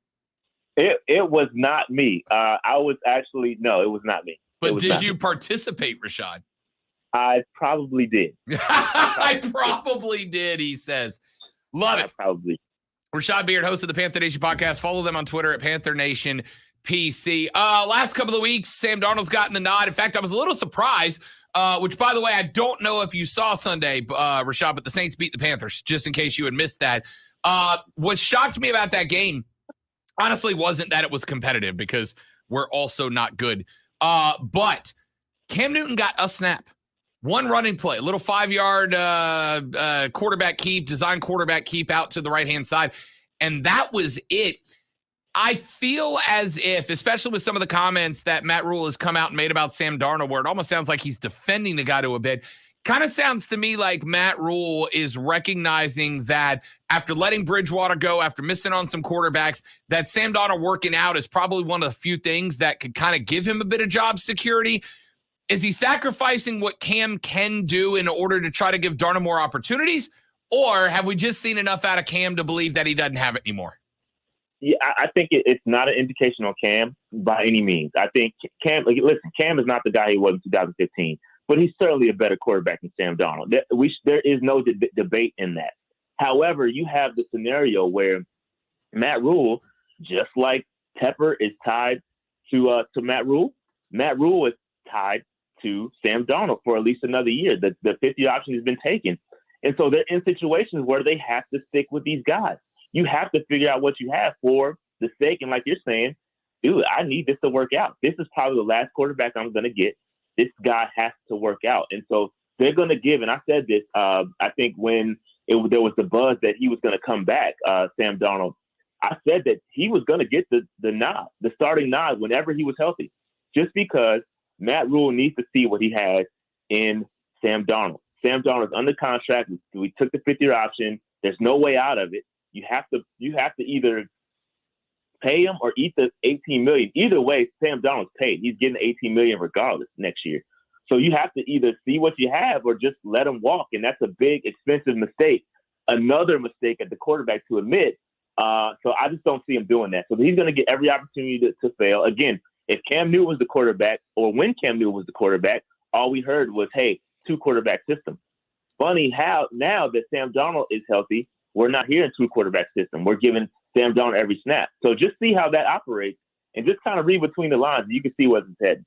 It was not me. I was actually no, it was not me. But did you participate, Rashad? I probably did. I probably did, he says. Love it. Probably. Rashad Beard, host of the Panther Nation podcast. Follow them on Twitter at Panther Nation PC. Last couple of weeks, Sam Darnold's gotten the nod. In fact, I was a little surprised, which, by the way, I don't know if you saw Sunday, Rashad, but the Saints beat the Panthers, just in case you had missed that. What shocked me about that game, honestly, wasn't that it was competitive, because we're also not good. But Cam Newton got a snap. One running play, a little 5-yard quarterback keep, design quarterback keep out to the right-hand side. And that was it. I feel as if, especially with some of the comments that Matt Rule has come out and made about Sam Darnold, where it almost sounds like he's defending the guy to a bit, kind of sounds to me like Matt Rule is recognizing that after letting Bridgewater go, after missing on some quarterbacks, that Sam Darnold working out is probably one of the few things that could kind of give him a bit of job security. Is he sacrificing what Cam can do in order to try to give Darnold more opportunities? Or have we just seen enough out of Cam to believe that he doesn't have it anymore? Yeah, I think it's not an indication on Cam by any means. I think Cam is not the guy he was in 2015, but he's certainly a better quarterback than Sam Darnold. There is no debate in that. However, you have the scenario where Matt Rule, just like Tepper is tied to Matt Rule is tied to Sam Darnold for at least another year. The 50 option has been taken. And so they're in situations where they have to stick with these guys. You have to figure out what you have for the sake. And like you're saying, dude, I need this to work out. This is probably the last quarterback I'm going to get. This guy has to work out. And so they're going to give, and I said this, I think when there was the buzz that he was going to come back, Sam Darnold, I said that he was going to get the nod, the starting nod whenever he was healthy, just because Matt Rule needs to see what he has in Sam Darnold. Sam Darnold is under contract. We took the 50-year option. There's no way out of it. You have to either pay him or eat the $18 million. Either way, Sam Darnold's paid. He's getting $18 million regardless next year. So you have to either see what you have or just let him walk, and that's a big, expensive mistake. Another mistake at the quarterback to admit. So I just don't see him doing that. So he's going to get every opportunity to fail. Again, if Cam Newton was the quarterback, or when Cam Newton was the quarterback, all we heard was, hey, 2-quarterback system. Funny how now that Sam Darnold is healthy, we're not hearing 2-quarterback system. We're giving Sam Darnold every snap. So just see how that operates and just kind of read between the lines. You can see what's heading.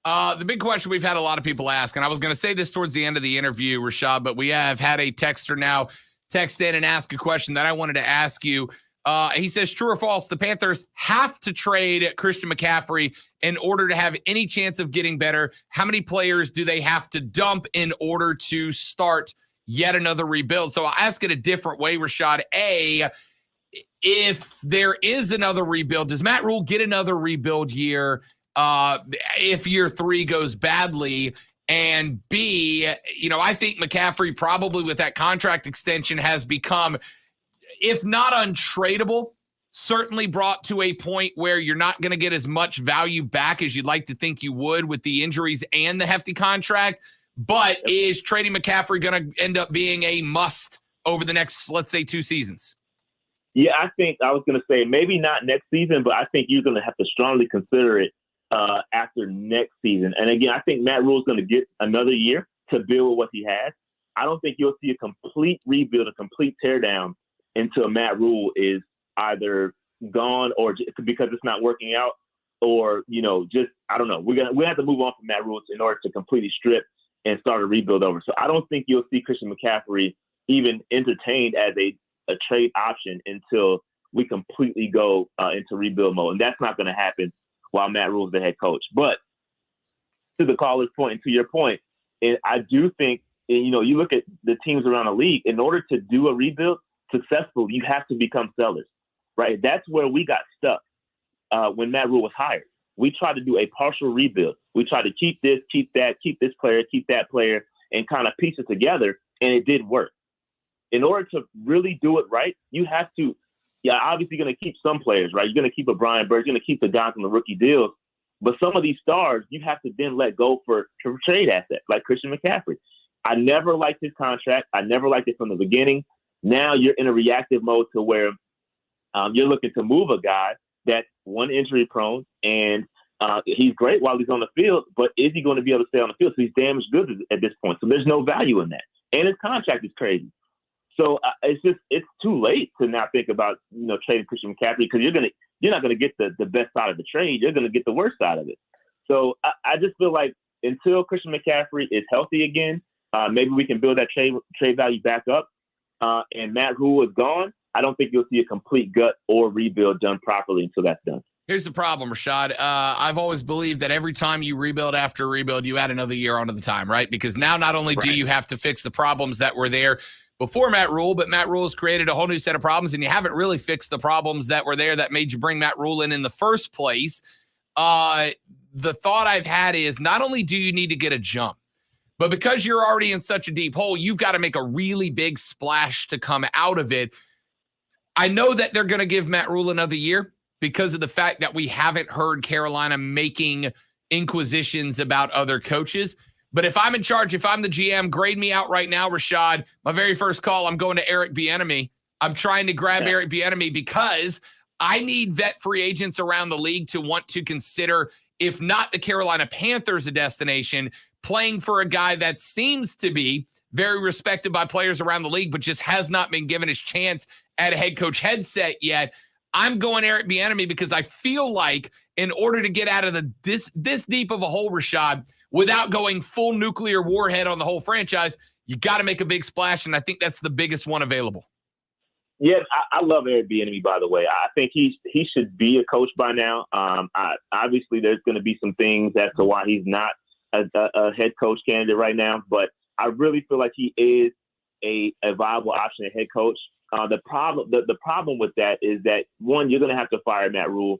The big question we've had a lot of people ask, and I was going to say this towards the end of the interview, Rashad, but we have had a texter now text in and ask a question that I wanted to ask you. He says, true or false, the Panthers have to trade Christian McCaffrey in order to have any chance of getting better. How many players do they have to dump in order to start yet another rebuild? So I'll ask it a different way, Rashad. A, if there is another rebuild, does Matt Rule get another rebuild year if year 3 goes badly? And B, I think McCaffrey probably with that contract extension has become, if not untradeable, certainly brought to a point where you're not going to get as much value back as you'd like to think you would with the injuries and the hefty contract. But is trading McCaffrey going to end up being a must over the next, let's say, 2 seasons? Yeah, I think I was going to say maybe not next season, but I think you're going to have to strongly consider it after next season. And again, I think Matt Rule's going to get another year to build with what he has. I don't think you'll see a complete rebuild, a complete teardown until Matt Rule is either gone or because it's not working out, or just I don't know. We have to move on from Matt Rule in order to completely strip and start a rebuild over. So I don't think you'll see Christian McCaffrey even entertained as a trade option until we completely go into rebuild mode, and that's not going to happen while Matt Rule's the head coach. But to the caller's point and to your point, and I do think you look at the teams around the league. In order to do a rebuild successfully, you have to become sellers, right? That's where we got stuck when Matt Rule was hired. We tried to do a partial rebuild. We tried to keep this, keep that, keep this player, keep that player, and kind of piece it together, and it didn't work. In order to really do it right, you have to, obviously going to keep some players, right? You're going to keep a Brian Burke, you're going to keep the guys on the rookie deals, but some of these stars, you have to then let go for trade assets, like Christian McCaffrey. I never liked his contract. I never liked it from the beginning. Now you're in a reactive mode to where you're looking to move a guy that's one injury prone, and he's great while he's on the field, but is he going to be able to stay on the field? So he's damaged goods at this point. So there's no value in that. And his contract is crazy. So it's too late to now think about, trading Christian McCaffrey, because you're not going to get the best side of the trade. You're going to get the worst side of it. So I just feel like until Christian McCaffrey is healthy again, maybe we can build that trade value back up. And Matt Rule is gone. I don't think you'll see a complete gut or rebuild done properly until that's done. Here's the problem, Rashad. I've always believed that every time you rebuild after rebuild, you add another year onto the time, right? Because now not only do you have to fix the problems that were there before Matt Rule, but Matt Rule has created a whole new set of problems, and you haven't really fixed the problems that were there that made you bring Matt Rule in the first place. The thought I've had is not only do you need to get a jump, but because you're already in such a deep hole, you've got to make a really big splash to come out of it. I know that they're going to give Matt Rule another year because of the fact that we haven't heard Carolina making inquisitions about other coaches. But if I'm in charge, if I'm the GM, grade me out right now, Rashad. My very first call, I'm going to Eric Bieniemy. I'm trying to grab Eric Bieniemy because I need vet free agents around the league to want to consider, if not the Carolina Panthers a destination, playing for a guy that seems to be very respected by players around the league, but just has not been given his chance at a head coach headset yet. I'm going Eric Bieniemy because I feel like in order to get out of this deep of a hole, Rashad, without going full nuclear warhead on the whole franchise, you got to make a big splash, and I think that's the biggest one available. Yeah, I love Eric Bieniemy, by the way. I think he should be a coach by now. Obviously, there's going to be some things as to why he's not a head coach candidate right now, but I really feel like he is a viable option at head coach. The problem with that is that, one, you're going to have to fire Matt Rule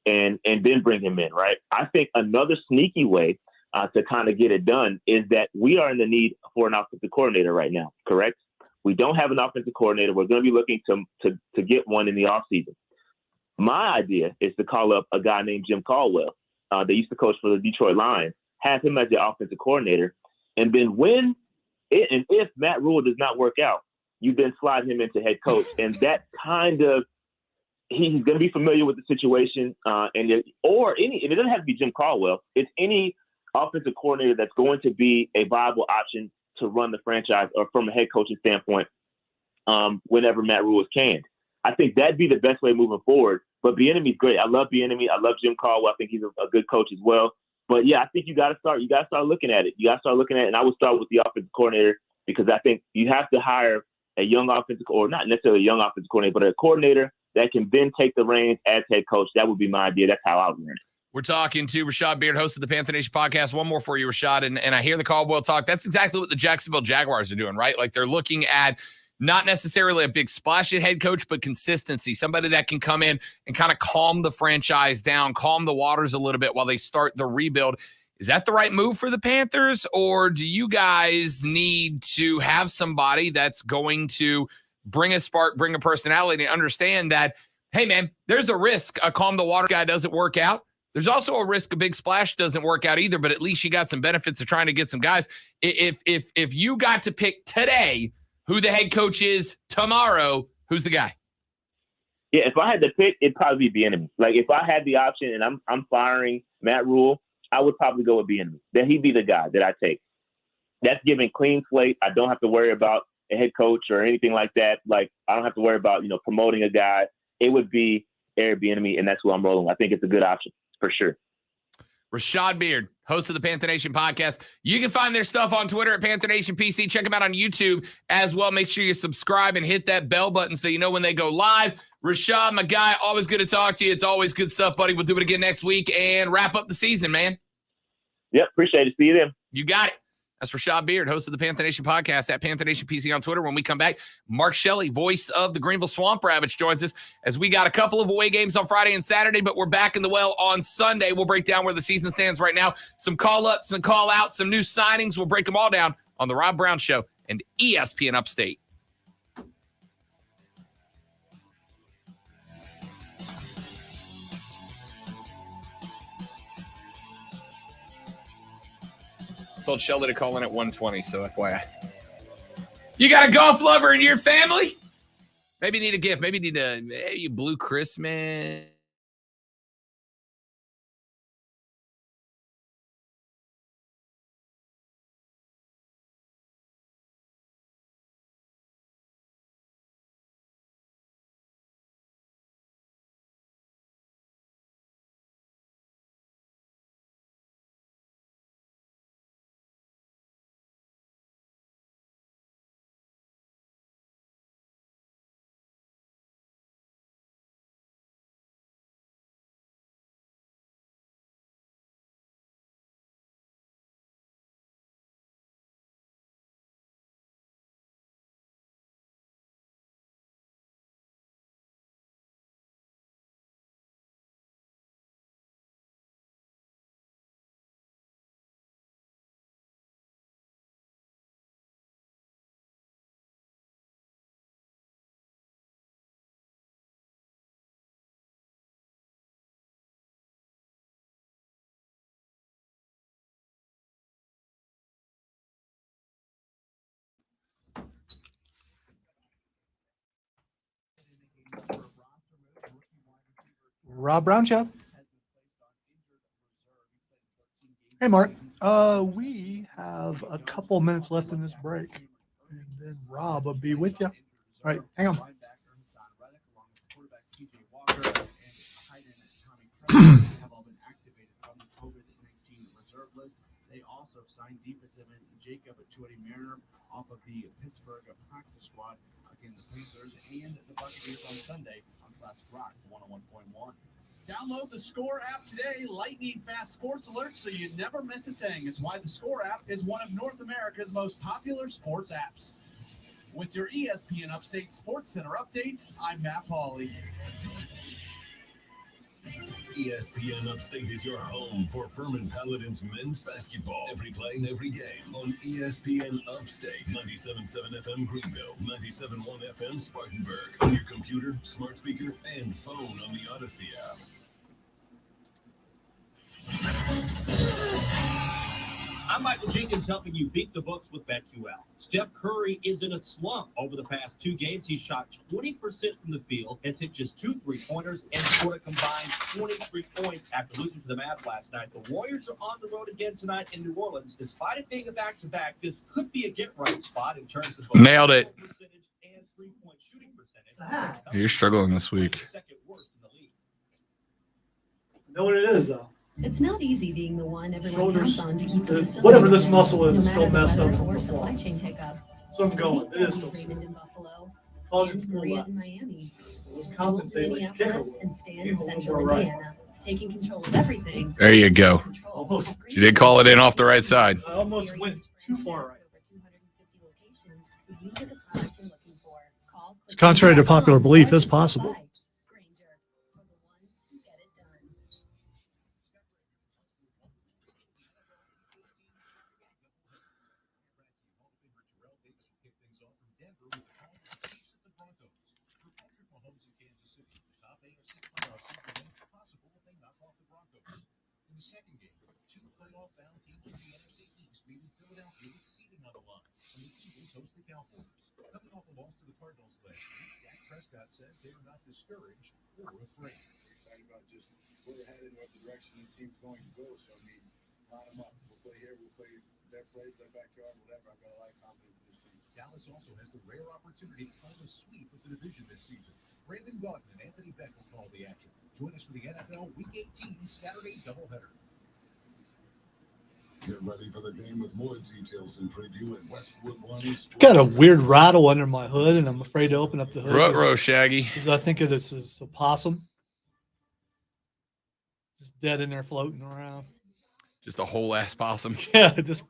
and then bring him in, right? I think another sneaky way to kind of get it done is that we are in the need for an offensive coordinator right now, correct? We don't have an offensive coordinator. We're going to be looking to get one in the offseason. My idea is to call up a guy named Jim Caldwell that used to coach for the Detroit Lions, have him as the offensive coordinator, and then if Matt Rule does not work out, you then slide him into head coach. And that kind of, he's going to be familiar with the situation. And it doesn't have to be Jim Caldwell. It's any offensive coordinator that's going to be a viable option to run the franchise or from a head coaching standpoint whenever Matt Rule is canned. I think that'd be the best way moving forward. But Bieniemy's great. I love Bieniemy. I love Jim Caldwell. I think he's a good coach as well. But yeah, I think you got to start looking at it. You got to start looking at it. And I would start with the offensive coordinator, because I think you have to hire a young offensive, or not necessarily a young offensive coordinator, but a coordinator that can then take the reins as head coach. That would be my idea. That's how I would run it. We're talking to Rashad Beard, host of the Panther Nation podcast. One more for you, Rashad. And I hear the Caldwell talk. That's exactly what the Jacksonville Jaguars are doing, right? Like, they're looking at not necessarily a big splash at head coach, but consistency. Somebody that can come in and kind of calm the franchise down, calm the waters a little bit while they start the rebuild. Is that the right move for the Panthers, or do you guys need to have somebody that's going to bring a spark, bring a personality, and understand that, hey, man, there's a risk a calm the water guy doesn't work out. There's also a risk a big splash doesn't work out either, but at least you got some benefits of trying to get some guys. If you got to pick today who the head coach is tomorrow, who's the guy? Yeah, if I had to pick, it'd probably be Bieniemy. Like, if I had the option and I'm firing Matt Rule, I would probably go with Bieniemy. That he'd be the guy that I take. That's giving clean slate. I don't have to worry about a head coach or anything like that. Like, I don't have to worry about, promoting a guy. It would be Eric Bieniemy, and that's who I'm rolling. I think it's a good option for sure. Rashad Beard, host of the Panther Nation podcast. You can find their stuff on Twitter at Panther Nation PC. Check them out on YouTube as well. Make sure you subscribe and hit that bell button so you know when they go live. Rashad, my guy, always good to talk to you. It's always good stuff, buddy. We'll do it again next week and wrap up the season, man. Yep, appreciate it. See you then. You got it. That's Rashad Beard, host of the Panther Nation podcast at Panther Nation PC on Twitter. When we come back, Mark Shelley, voice of the Greenville Swamp Rabbits, joins us as we got a couple of away games on Friday and Saturday, but we're back in the well on Sunday. We'll break down where the season stands right now, some call-ups, some call-outs, some new signings. We'll break them all down on The Rob Brown Show and ESPN Upstate. Told Shelly to call in at 1:20, so FYI. You got a golf lover in your family? Maybe you need a gift. Maybe you need a Blue Christmas. Rob Brown Show. Hey, Mark. We have a couple minutes left in this break, and then Rob will be with you. All right, hang on. Have all been activated from the COVID-19 reserve list. They also signed defensive end Jacob Mariner off of the Pittsburgh practice squad against the Panthers and the Buccaneers on Sunday on Classic Rock 101.1. Download the Score app today. Lightning fast sports alerts so you never miss a thing. It's why the Score app is one of North America's most popular sports apps. With your ESPN Upstate Sportscenter update, I'm Matt Pauley. ESPN Upstate is your home for Furman Paladins men's basketball. Every play, every game on ESPN Upstate. 97.7 FM Greenville, 97.1 FM Spartanburg. On your computer, smart speaker, and phone on the Odyssey app. I'm Michael Jenkins, helping you beat the books with BetQL. Steph Curry is in a slump. Over the past 2 games, he shot 20% from the field, has hit just 2 3-pointers, and scored a combined 23 points after losing to the Mavs last night. The Warriors are on the road again tonight in New Orleans. Despite it being a back-to-back, this could be a get-right spot in terms of both nailed it. Percentage and 3-point shooting percentage. You're struggling this week. Second worst in the league. You know what it is, though. It's not easy being the one everyone Shoulders, counts on to keep the facility whatever this running, muscle is, no is still matter the messed up weather from or before. supply chain hiccup. So I'm going. It is still Raymond in Buffalo, causing and more Maria left. in Miami, Wisconsin Jules in State like Minneapolis, kicker. and Stan Game in a little Central more right. Indiana, taking control of everything. There you go. Almost. She did call it in off the right side. I almost went too far right. So you get the product you're looking for. Call, click, Contrary to popular or belief, it's just stop possible. by. Granger, for the ones who get it done. In the second game, 2 playoff-bound teams from the NFC East meeting Philadelphia with seeding on the line, and the Eagles host the Cowboys. Coming off a loss to the Cardinals last week, Dak Prescott says they are not discouraged or afraid. We're excited about just where we're headed and what direction this team's going to go. So, I mean, line them up. We'll play here, we'll play that place, that backyard, whatever. I've got a lot of confidence in this team. Dallas also has the rare opportunity to call the sweep of the division this season. Brandon Gaudin and Anthony Beck will call the action. Join us for the NFL Week 18 Saturday doubleheader. Get ready for the game with more details and preview at Westwood One's. Got a weird rattle under my hood, and I'm afraid to open up the hood. Ruh-roh, Shaggy. Because I think it is a possum. Just dead in there floating around. Just a whole ass possum. Yeah, just.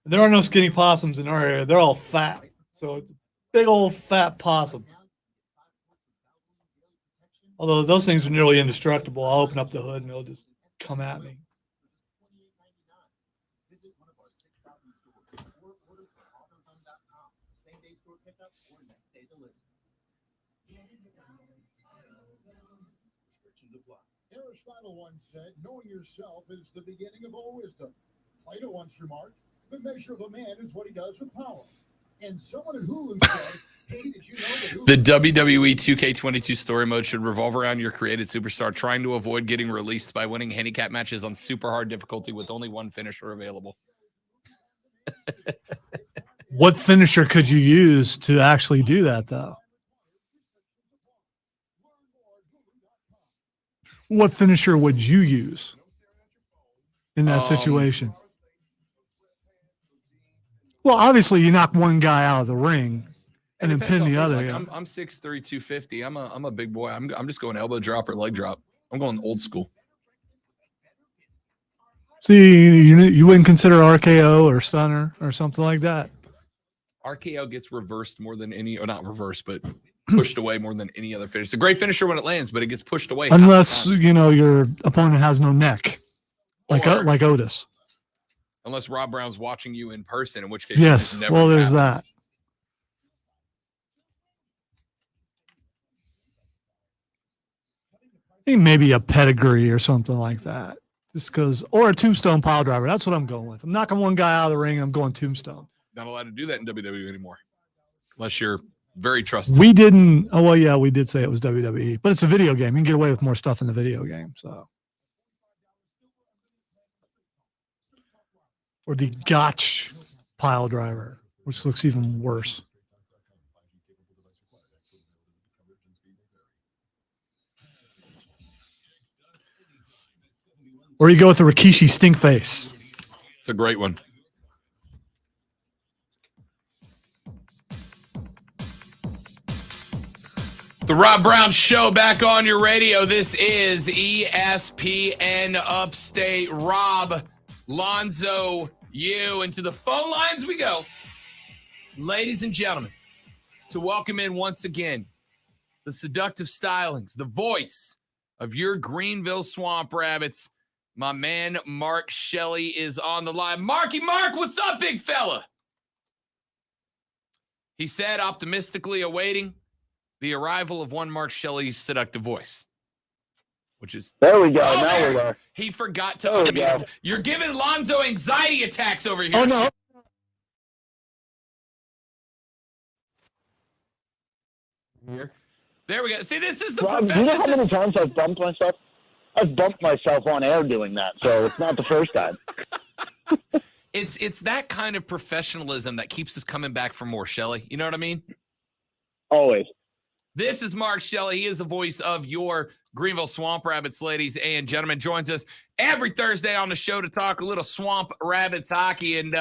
There are no skinny possums in our area. They're all fat. So it's a big old fat possum. Although those things are nearly indestructible, I'll open up the hood and they'll just come at me. Visit one of our 6,000 stores or order from AutoZone.com. Same-day store pickup or next-day delivery. Restrictions apply. Aristotle once said, knowing yourself is the beginning of all wisdom. Plato once remarked, the measure of a man is what he does with power. And someone at Hulu said, hey, did you know that The WWE 2K22 story mode should revolve around your created superstar trying to avoid getting released by winning handicap matches on super hard difficulty with only one finisher available. What finisher could you use to actually do that, though? What finisher would you use in that situation? Well, obviously, you knock one guy out of the ring and then pin the other. Like, I'm 6'3", 250. I'm a big boy. I'm just going elbow drop or leg drop. I'm going old school. See, you wouldn't consider RKO or stunner or something like that. RKO gets reversed more than any, or not reversed, but pushed away more than any other finisher. It's a great finisher when it lands, but it gets pushed away. Unless, your opponent has no neck, like Otis. Unless Rob Brown's watching you in person, in which case, Yes, never well, there's happens. that. I think maybe a pedigree or something like that. Just because, or a tombstone pile driver. That's what I'm going with. I'm knocking one guy out of the ring. I'm going tombstone. Not allowed to do that in WWE anymore, unless you're Very trusted. We didn't. Oh well, yeah, we did say it was WWE, but it's a video game. You can get away with more stuff in the video game. So, or the Gotch pile driver, which looks even worse. Or you go with the Rikishi stink face. It's a great one. The Rob Brown Show back on your radio. This is ESPN Upstate. Rob, Lonzo, you, and to the phone lines we go. Ladies and gentlemen, to welcome in once again the seductive stylings, the voice of your Greenville Swamp Rabbits. My man Mark Shelley is on the line. Mark, what's up, big fella? He said, optimistically awaiting the arrival of one Mark Shelley's seductive voice, which is there. We go. Now we are. He forgot to unmute. You're giving Lonzo anxiety attacks over here. Oh no. There we go. See, this is the Rob, do you know how many times I've bumped myself? I've bumped myself on air doing that, so it's not the first time. It's that kind of professionalism that keeps us coming back for more, Shelley. You know what I mean? Always. This is Mark Shelley. He is the voice of your Greenville Swamp Rabbits, ladies and gentlemen. Joins us every Thursday on the show to talk a little Swamp Rabbits hockey. And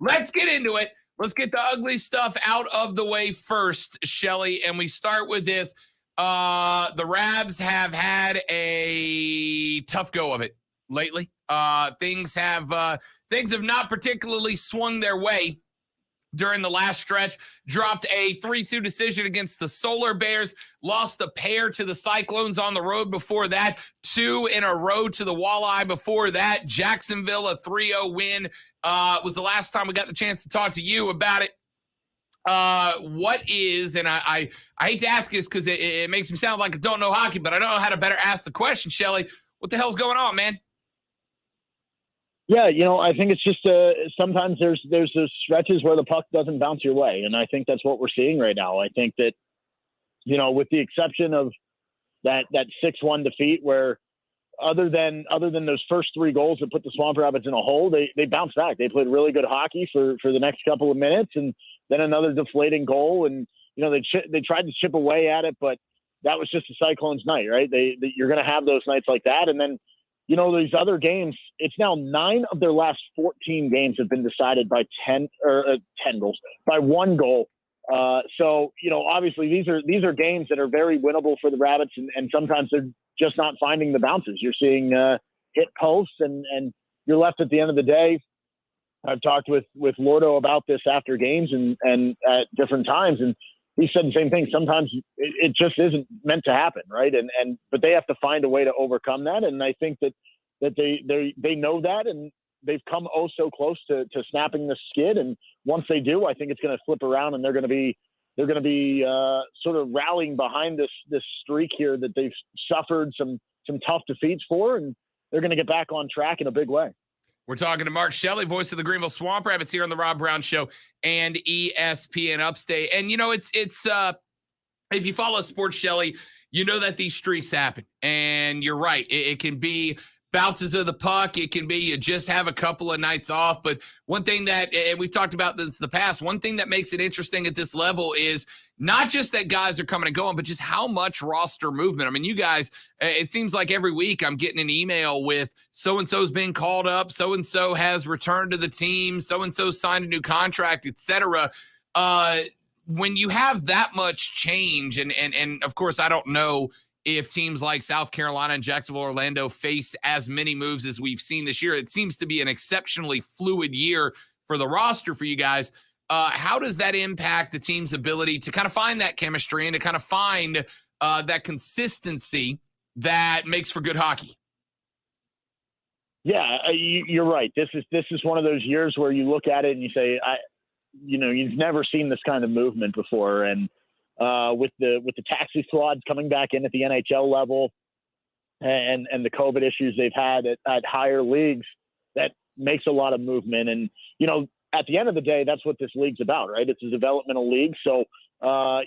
let's get into it. Let's get the ugly stuff out of the way first, Shelley. And we start with this. The Rabs have had a tough go of it lately. Things have not particularly swung their way during the last stretch. Dropped a 3-2 decision against the Solar Bears, lost a pair to the Cyclones on the road before that, 2 in a row to the Walleye before that. Jacksonville, a 3-0 win, was the last time we got the chance to talk to you about it. What is, and I hate to ask this because it makes me sound like I don't know hockey, but I don't know how to better ask the question, Shelley. What the hell's going on, man? Yeah, I think it's just sometimes there's those stretches where the puck doesn't bounce your way, and I think that's what we're seeing right now. I think that, with the exception of that 6-1 defeat, where other than those first 3 goals that put the Swamp Rabbits in a hole, they bounced back. They played really good hockey for the next couple of minutes, and then another deflating goal, and they tried to chip away at it, but that was just the Cyclones' night, right? You're going to have those nights like that, and then. These other games, it's now 9 of their last 14 games have been decided by 10 goals, by 1 goal. So, obviously these are games that are very winnable for the Rabbits, and sometimes they're just not finding the bounces. You're seeing hit posts, and you're left at the end of the day. I've talked with Lordo about this after games and at different times, and he said the same thing. Sometimes it just isn't meant to happen, right? But they have to find a way to overcome that. And I think that they know that, and they've come so close to snapping the skid. And once they do, I think it's going to flip around, and they're going to be sort of rallying behind this streak here that they've suffered some tough defeats for, and they're going to get back on track in a big way. We're talking to Mark Shelley, voice of the Greenville Swamp Rabbits, here on the Rob Brown Show and ESPN Upstate. And it's if you follow Sports Shelley, you know that these streaks happen. And you're right, it can be bounces of the puck. It can be you just have a couple of nights off. But one thing that, and we've talked about this in the past, one thing that makes it interesting at this level is not just that guys are coming and going, but just how much roster movement. I mean, you guys, it seems like every week I'm getting an email with so-and-so's been called up, so-and-so has returned to the team, so-and-so signed a new contract, etc. When you have that much change, and of course, I don't know if teams like South Carolina and Jacksonville, Orlando face as many moves as we've seen this year. It seems to be an exceptionally fluid year for the roster for you guys. How does that impact the team's ability to kind of find that chemistry and to kind of find that consistency that makes for good hockey? Yeah, you're right. This is one of those years where you look at it and you say, you've never seen this kind of movement before. And with the taxi squads coming back in at the NHL level and the COVID issues they've had at higher leagues, that makes a lot of movement. And, at the end of the day, that's what this league's about, right? It's a developmental league. So,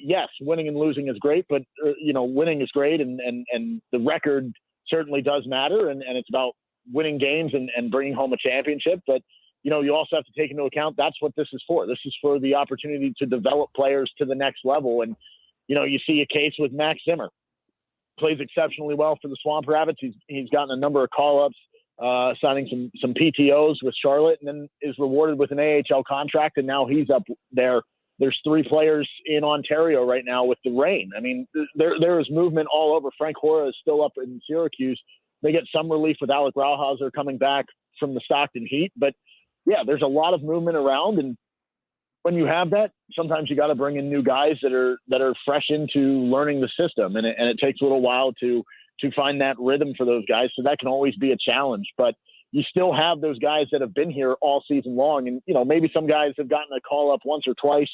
yes, winning and losing is great, but, winning is great, and the record certainly does matter, and it's about winning games and bringing home a championship. But, you also have to take into account that's what this is for. This is for the opportunity to develop players to the next level. And, you see a case with Max Zimmer. Plays exceptionally well for the Swamp Rabbits. He's gotten a number of call-ups, signing some PTOs with Charlotte, and then is rewarded with an AHL contract, and now he's up there. There's 3 players in Ontario right now with the Reign. I mean, there is movement all over. Frank Hora is still up in Syracuse. They get some relief with Alec Rauhauser coming back from the Stockton Heat. But, yeah, there's a lot of movement around, and when you have that, sometimes you got to bring in new guys that are fresh into learning the system, and it takes a little while to find that rhythm for those guys. So that can always be a challenge, but you still have those guys that have been here all season long. And, maybe some guys have gotten a call up once or twice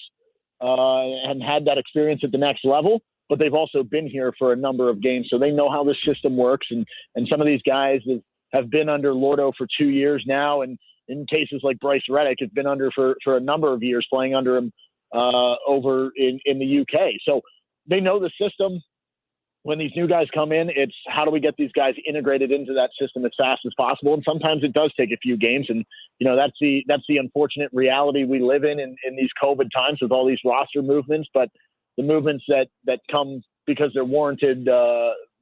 and had that experience at the next level, but they've also been here for a number of games. So they know how the system works. And some of these guys have been under Lordo for 2 years now. And in cases like Bryce Reddick, has been under for a number of years, playing under him over in the UK. So they know the system. When these new guys come in, it's how do we get these guys integrated into that system as fast as possible? And sometimes it does take a few games. And, that's the unfortunate reality we live in these COVID times with all these roster movements. But the movements that come because they're warranted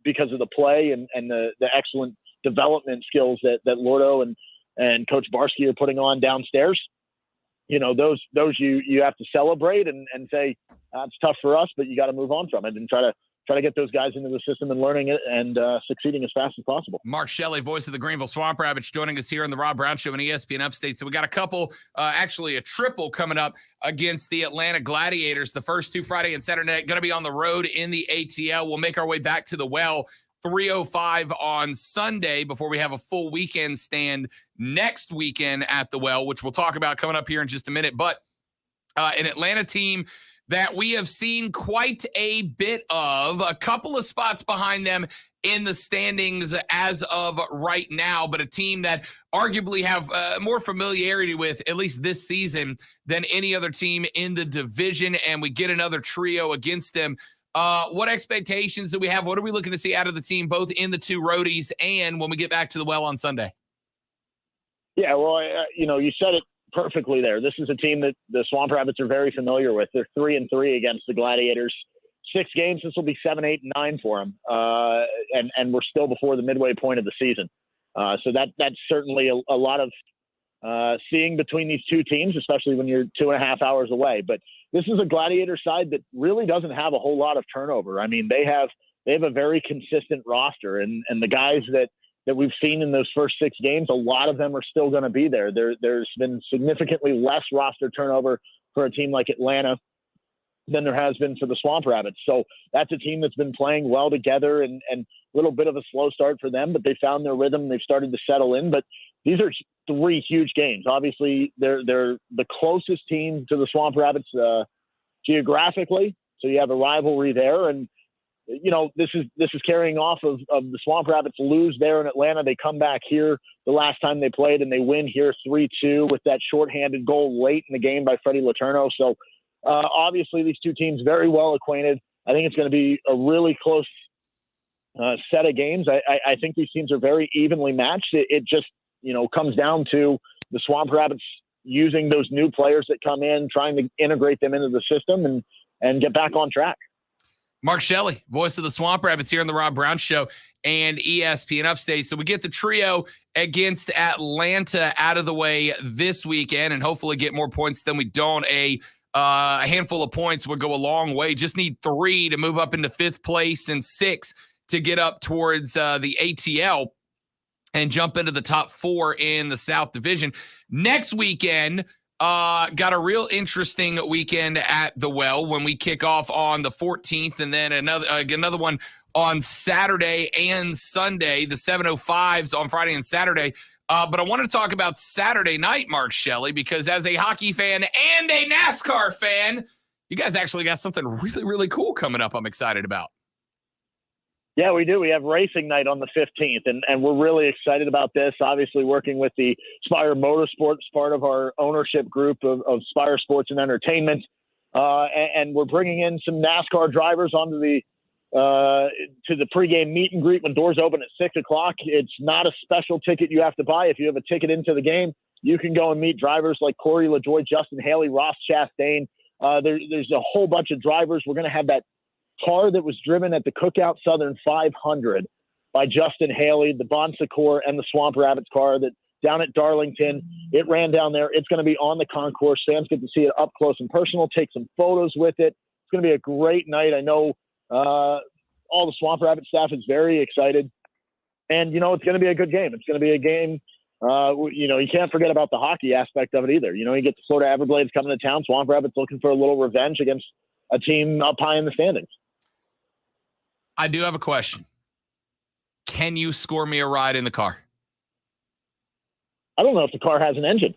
because of the play and the excellent development skills that Lordo and Coach Barsky are putting on downstairs, those you have to celebrate and say, it's tough for us, but you got to move on from it and try to get those guys into the system and learning it and succeeding as fast as possible. Mark Shelley, voice of the Greenville Swamp Rabbits, joining us here on the Rob Brown Show on ESPN Upstate. So we got a couple, actually a triple coming up against the Atlanta Gladiators. The first 2 Friday and Saturday night, going to be on the road in the ATL. We'll make our way back to the Well, 3:05 on Sunday before we have a full weekend stand next weekend at the Well, which we'll talk about coming up here in just a minute. But an Atlanta team that we have seen quite a bit of, a couple of spots behind them in the standings as of right now, but a team that arguably have more familiarity with, at least this season, than any other team in the division, and we get another trio against them. What expectations do we have? What are we looking to see out of the team, both in the 2 roadies and when we get back to the Well on Sunday? Yeah, well, you said it perfectly there. This is a team that the Swamp Rabbits are very familiar with. They're 3-3 against the Gladiators. 6 games. This will be 7, 8, and 9 for them. And we're still before the midway point of the season. So that's certainly a lot of seeing between these 2 teams, especially when you're 2.5 hours away. But this is a Gladiator side that really doesn't have a whole lot of turnover. I mean, they have a very consistent roster, and the guys that we've seen in those first 6 games, a lot of them are still going to be there. There's been significantly less roster turnover for a team like Atlanta than there has been for the Swamp Rabbits. So that's a team that's been playing well together, and a little bit of a slow start for them, but they found their rhythm. They've started to settle in. But these are 3 huge games. Obviously, they're the closest team to the Swamp Rabbits geographically. So you have a rivalry there, and this is carrying off of the Swamp Rabbits lose there in Atlanta. They come back here the last time they played, and they win here 3-2 with that shorthanded goal late in the game by Freddie Letourneau. So obviously these 2 teams very well acquainted. I think it's going to be a really close set of games. I think these teams are very evenly matched. It just comes down to the Swamp Rabbits using those new players that come in, trying to integrate them into the system and get back on track. Mark Shelley, voice of the Swamp Rabbits here on the Rob Brown Show and ESPN Upstate. So we get the trio against Atlanta out of the way this weekend and hopefully get more points than we don't. A handful of points would go a long way. Just need 3 to move up into 5th place and 6 to get up towards the ATL and jump into the top 4 in the South Division. Next weekend, got a real interesting weekend at the Well when we kick off on the 14th, and then another one on Saturday and Sunday, the 7:05s on Friday and Saturday. But I want to talk about Saturday night, Mark Shelley, because as a hockey fan and a NASCAR fan, you guys actually got something really, really cool coming up I'm excited about. Yeah, we do. We have racing night on the 15th, and we're really excited about this. Obviously, working with the Spire Motorsports, part of our ownership group of Spire Sports and Entertainment, and we're bringing in some NASCAR drivers onto the to the pregame meet and greet when doors open at 6:00. It's not a special ticket you have to buy. If you have a ticket into the game, you can go and meet drivers like Corey LaJoie, Justin Haley, Ross Chastain. There's a whole bunch of drivers. We're going to have that car that was driven at the Cookout Southern 500 by Justin Haley, the Bon Secours, and the Swamp Rabbits car that down at Darlington. It ran down there. It's going to be on the concourse. Fans get to see it up close and personal, take some photos with it. It's going to be a great night. I know all the Swamp Rabbit staff is very excited. And, it's going to be a good game. It's going to be a game, you can't forget about the hockey aspect of it either. You get the Florida Everblades coming to town. Swamp Rabbits looking for a little revenge against a team up high in the standings. I do have a question. Can you score me a ride in the car? I don't know if the car has an engine.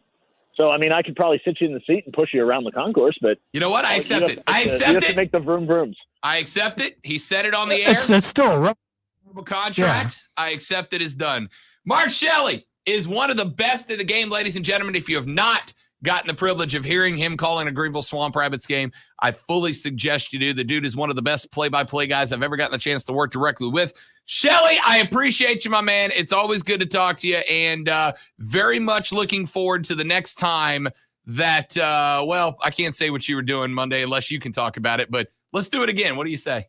So, I could probably sit you in the seat and push you around the concourse, but... You know what? I accept it. I accept it. You have to make the vroom vrooms. I accept it. He said it on the air. It's still a contract. Yeah. I accept it as done. Mark Shelley is one of the best in the game, ladies and gentlemen. If you have not gotten the privilege of hearing him calling a Greenville Swamp Rabbits game, I fully suggest you do. The dude is one of the best play-by-play guys I've ever gotten the chance to work directly with. Shelley, I appreciate you, my man. It's always good to talk to you, and very much looking forward to the next time that, I can't say what you were doing Monday unless you can talk about it, but let's do it again. What do you say?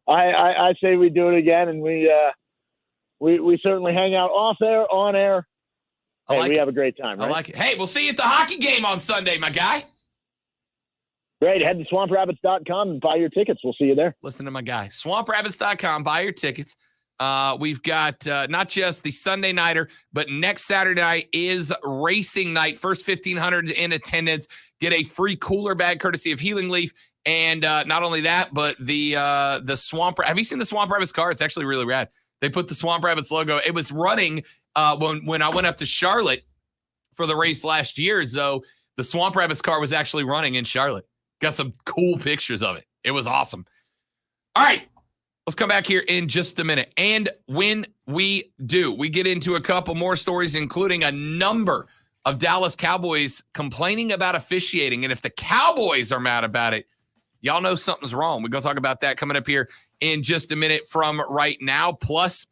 I say we do it again, and we certainly hang out off air, on air. Hey, we have a great time, right? I like it. Hey, we'll see you at the hockey game on Sunday, my guy. Great. Head to swamprabbits.com and buy your tickets. We'll see you there. Listen to my guy. Swamprabbits.com. Buy your tickets. We've got not just the Sunday nighter, but next Saturday night is racing night. First 1,500 in attendance get a free cooler bag courtesy of Healing Leaf. And not only that, but the Swamp. Have you seen the Swamp Rabbits car? It's actually really rad. They put the Swamp Rabbits logo. It was running when I went up to Charlotte for the race last year. So the Swamp Rabbits car was actually running in Charlotte. Got some cool pictures of it. It was awesome. All right. Let's come back here in just a minute. And when we do, we get into a couple more stories, including a number of Dallas Cowboys complaining about officiating. And if the Cowboys are mad about it, y'all know something's wrong. We're going to talk about that coming up here in just a minute from right now. Plus,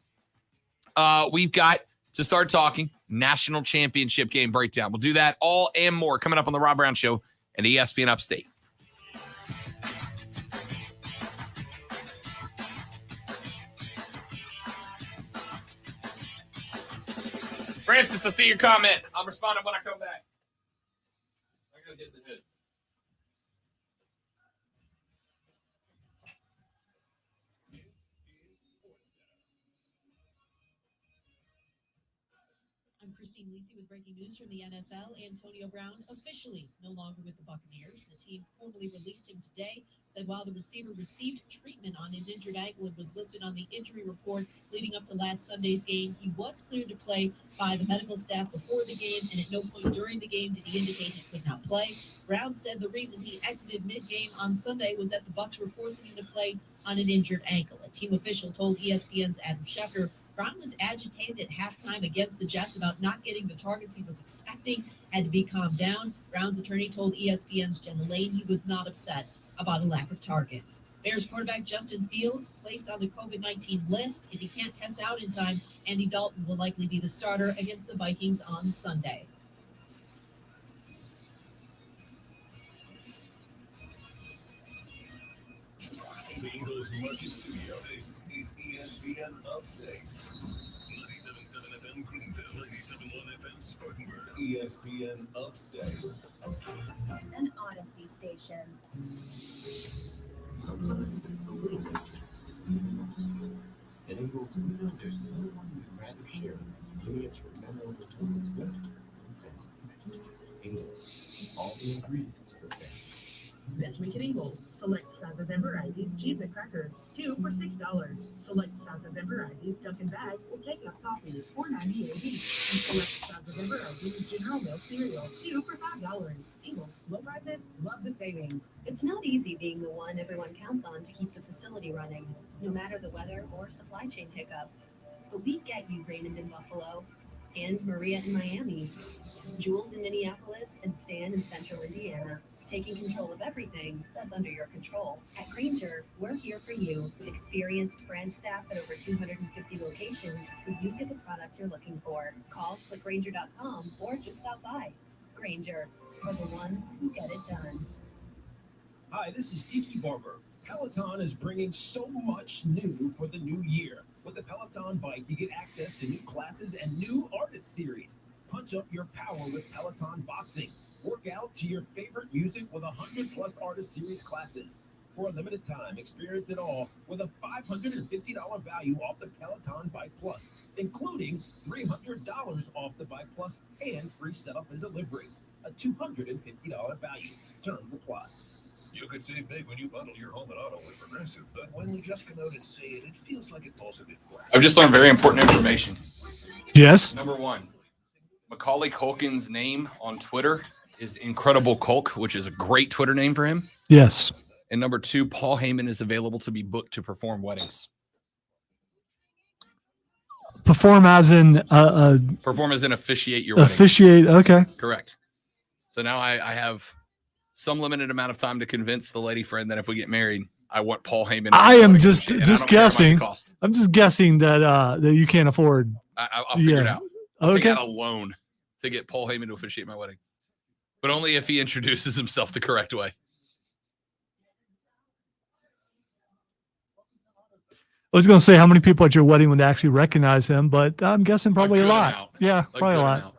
we've got to start talking national championship game breakdown. We'll do that all and more coming up on the Rob Brown Show and ESPN Upstate. Francis, I see your comment. I'll respond when I come back. I gotta get the hood. I'm Christine Lisi with breaking news from the NFL. Antonio Brown officially no longer with the Buccaneers. The team formally released him today, said while the receiver received treatment on his injured ankle and was listed on the injury report leading up to last Sunday's game, he was cleared to play by the medical staff before the game, and at no point during the game did he indicate he could not play. Brown said the reason he exited mid-game on Sunday was that the Bucs were forcing him to play on an injured ankle. A team official told ESPN's Adam Schefter Brown was agitated at halftime against the Jets about not getting the targets he was expecting, had to be calmed down. Brown's attorney told ESPN's Jenna Lane he was not upset about a lack of targets. Bears quarterback Justin Fields placed on the COVID-19 list. If he can't test out in time, Andy Dalton will likely be the starter against the Vikings on Sunday. The Eagles Market Studio. This is ESPN Upstate. 97.7 FM Greenville, 97.1 FM Spartanburg. ESPN Upstate. An Odyssey station. Sometimes it's the little things. At Eagles, we know there's no one we'd rather share than doing it to remember what's good. Eagles, all the ingredients are there. This week at Eagles, select sizes and varieties Cheez-It crackers, 2 for $6. Select sizes and varieties Dunkin' Bag or K-Cup coffee, $4.98 each. And select sizes and varieties General Mills cereal, 2 for $5. Eagles, low prices, love the savings. It's not easy being the one everyone counts on to keep the facility running, no matter the weather or supply chain hiccup. But we get you, Raymond in Buffalo, and Maria in Miami, Jules in Minneapolis, and Stan in Central Indiana, taking control of everything that's under your control. At Grainger, we're here for you with experienced branch staff at over 250 locations, so you get the product you're looking for. Call clickgrainger.com or just stop by. Grainger, for the ones who get it done. Hi, this is Tiki Barber. Peloton is bringing so much new for the new year. With the Peloton bike, you get access to new classes and new artist series. Punch up your power with Peloton Boxing. Work out to your favorite music with 100+ artist series classes. For a limited time, experience it all with a $550 value off the Peloton Bike Plus, including $300 off the Bike Plus and free setup and delivery. A $250 value. Terms apply. You could save big when you bundle your home and auto with Progressive, but when we just come out and say it, it feels like it falls a bit flat. I've just learned very important information. Yes. Number one, Macaulay Culkin's name on Twitter is Incredible Culk, which is a great Twitter name for him. Yes. And number two, Paul Heyman is available to be booked to perform weddings. Perform as in Perform as in officiate your wedding. officiate. Okay. Correct. So now I have some limited amount of time to convince the lady friend that if we get married, I want Paul Heyman. I am just And I don't care how much it guessing. costs. I'm just guessing that that you can't afford. I'll figure it out. I'll take Okay. out a loan to get Paul Heyman to officiate my wedding, but only if he introduces himself the correct way. I was going to say how many people at your wedding would actually recognize him, but I'm guessing probably a good lot. amount. Yeah, A probably a good lot. amount.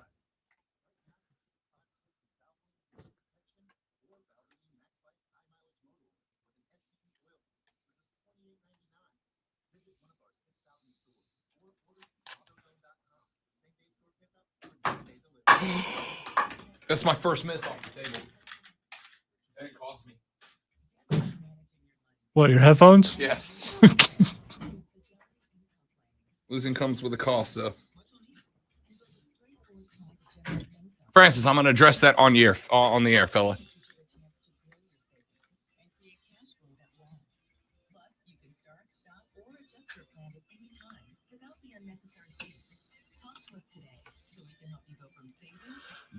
That's my first miss off the table. That didn't cost me. What, your headphones? Yes. Losing comes with a cost, so. Francis, I'm going to address that on the air, fella.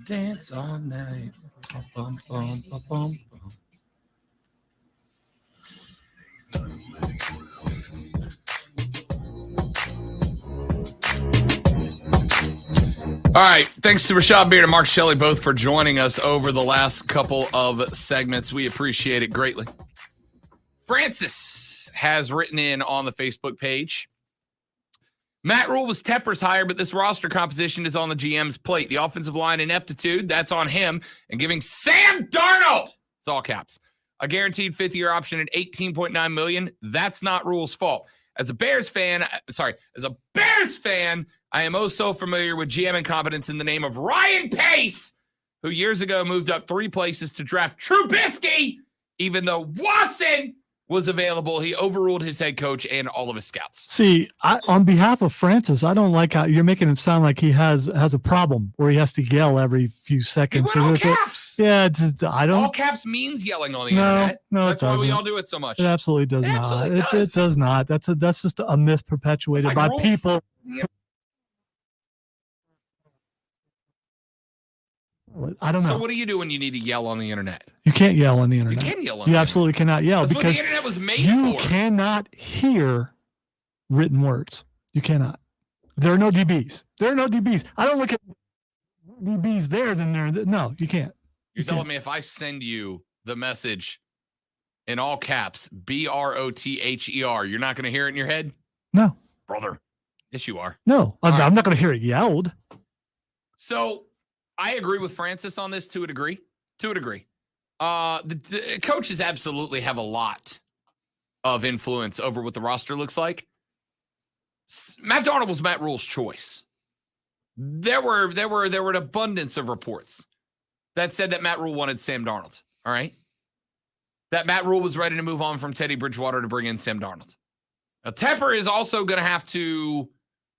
Dance all night. Bum, bum, bum, bum, bum. All right. Thanks to Rashad Beard and Mark Shelley both for joining us over the last couple of segments. We appreciate it greatly. Francis has written in on the Facebook page. Matt Rule was Tepper's hire, but this roster composition is on the GM's plate. The offensive line ineptitude, that's on him. And giving Sam Darnold, it's all caps, a guaranteed fifth-year option at $18.9 million, that's not Rule's fault. As a Bears fan, I am oh so familiar with GM incompetence in the name of Ryan Pace, who years ago moved up 3 places to draft Trubisky. Even though Watson was available, he overruled his head coach and all of his scouts. See, on behalf of Francis, I don't like how you're making it sound like he has a problem where he has to yell every few seconds. All caps. I don't. All caps means yelling on the internet. No, That's it why doesn't. we all do it so much. It absolutely does not. It does not. That's just a myth perpetuated It's by like people. I don't know. So what do you do when you need to yell on the internet? You can't yell on the internet. can yell on You the absolutely cannot yell That's what the because internet was made you for. cannot hear written words. You cannot. There are no DBs. There are no DBs. I don't look at DBs there. Then there. No, you can't. You're telling me if I send you the message in all caps, BROTHER, you're not going to hear it in your head? No. Brother. Yes, you are. No, I'm not going to hear it yelled. So I agree with Francis on this to a degree. The coaches absolutely have a lot of influence over what the roster looks like. Matt Darnold was Matt Rule's choice. There were an abundance of reports that said that Matt Rule wanted Sam Darnold. All right. that Matt Rule was ready to move on from Teddy Bridgewater to bring in Sam Darnold. Now, Tepper is also going to have to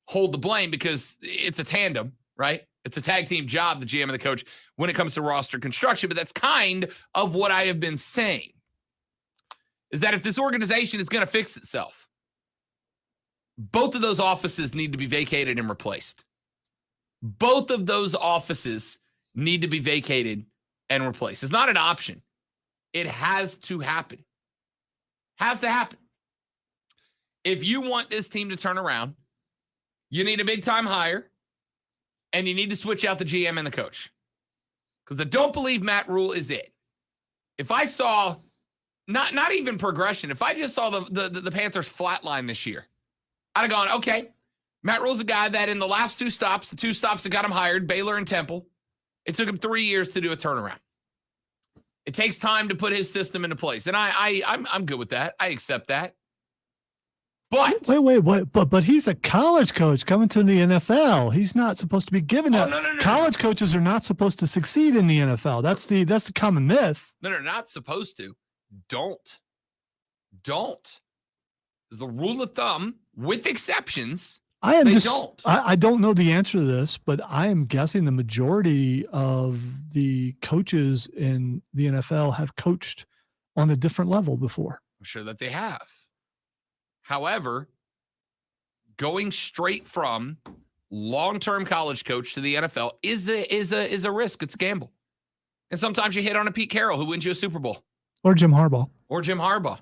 hold the blame because it's a tandem, right? It's a tag team job, the GM and the coach, when it comes to roster construction. But that's kind of what I have been saying, is that if this organization is going to fix itself, both of those offices need to be vacated and replaced. Both of those offices need to be vacated and replaced. It's not an option. It has to happen. Has to happen. If you want this team to turn around, you need a big-time hire, and you need to switch out the GM and the coach. Because I don't believe Matt Rule is it. If I saw, not even progression, if I just saw the Panthers flatline this year, I'd have gone, okay, Matt Rule's a guy that in the last two stops, the two stops that got him hired, Baylor and Temple, it took him 3 years to do a turnaround. It takes time to put his system into place. And I'm good with that. I accept that. But wait. But he's a college coach coming to the NFL. He's not supposed to be given that. No. College coaches are not supposed to succeed in the NFL. That's the common myth. No, not supposed to. Don't. Is the rule of thumb, with exceptions. I don't. I don't know the answer to this, but I am guessing the majority of the coaches in the NFL have coached on a different level before. I'm sure that they have. However, going straight from long-term college coach to the NFL is a risk. It's a gamble. And sometimes you hit on a Pete Carroll who wins you a Super Bowl. Or Jim Harbaugh.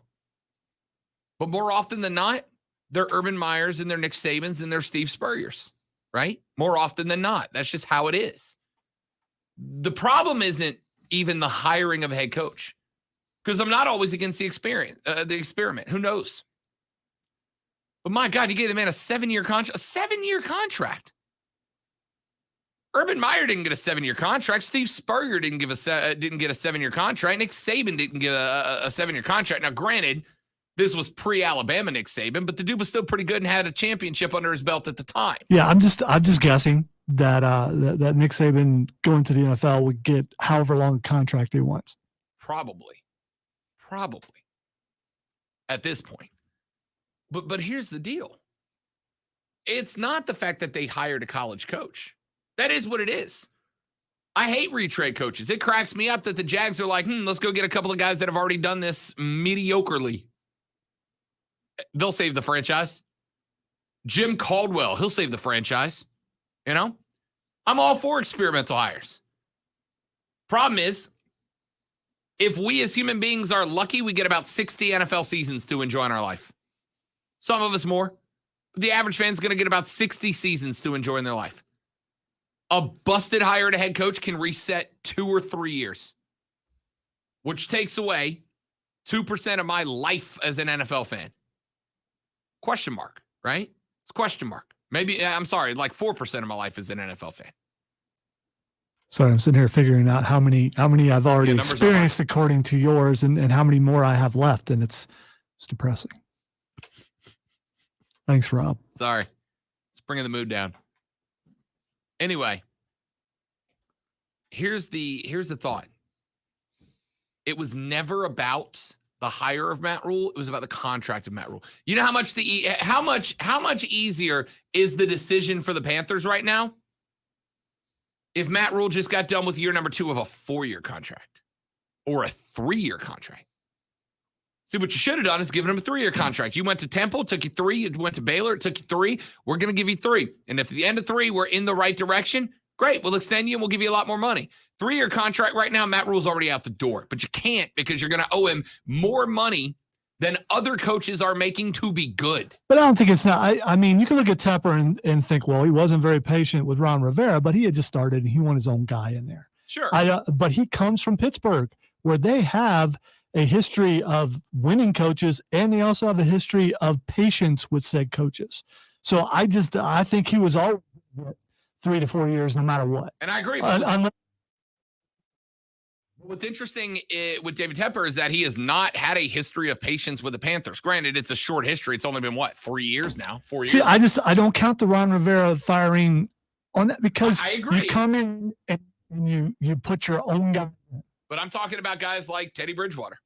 But more often than not, they're Urban Meyers and they're Nick Sabans and they're Steve Spurriers, right? More often than not. That's just how it is. The problem isn't even the hiring of a head coach, because I'm not always against the experiment. Who knows? But my God, you gave the man a 7-year contract. A 7-year contract. Urban Meyer didn't get a 7-year contract. Steve Spurrier didn't get a 7-year contract. Nick Saban didn't get a 7-year contract. Now, granted, this was pre-Alabama Nick Saban, but the dude was still pretty good and had a championship under his belt at the time. Yeah, I'm just guessing that that Nick Saban going to the NFL would get however long a contract he wants. Probably. At this point. But here's the deal. It's not the fact that they hired a college coach. That is what it is. I hate retrade coaches. It cracks me up that the Jags are like, let's go get a couple of guys that have already done this mediocrely. They'll save the franchise. Jim Caldwell, he'll save the franchise. You know? I'm all for experimental hires. Problem is, if we as human beings are lucky, we get about 60 NFL seasons to enjoy in our life. Some of us more. The average fan's going to get about 60 seasons to enjoy in their life. A busted hire to head coach can reset 2 or 3 years, which takes away 2% of my life as an NFL fan. Question mark, right? It's question mark. Maybe, I'm sorry, like 4% of my life as an NFL fan. Sorry, I'm sitting here figuring out how many I've already experienced according to yours and how many more I have left, and it's depressing. Thanks, Rob. Sorry. It's bringing the mood down. Anyway, here's the thought. It was never about the hire of Matt Rule. It was about the contract of Matt Rule. You know how much easier is the decision for the Panthers right now if Matt Rule just got done with year number 2 of a 4-year contract or a 3-year contract? See, what you should have done is given him a 3-year contract. You went to Temple, it took you 3. You went to Baylor, it took you 3. We're going to give you 3. And if at the end of 3, we're in the right direction, great. We'll extend you and we'll give you a lot more money. 3-year contract right now, Matt Rule's already out the door. But you can't, because you're going to owe him more money than other coaches are making to be good. But I don't think it's not. I mean, you can look at Tepper and think, well, he wasn't very patient with Ron Rivera, but he had just started and he wanted his own guy in there. Sure. But he comes from Pittsburgh, where they have a history of winning coaches, and they also have a history of patience with said coaches. So I think he was all 3 to 4 years, no matter what. And I agree. What's interesting with David Tepper is that he has not had a history of patience with the Panthers. Granted, it's a short history. It's only been, 3 years now? 4 years? See, I don't count the Ron Rivera firing on that, because I agree. You come in and you put your own guy. But I'm talking about guys like Teddy Bridgewater.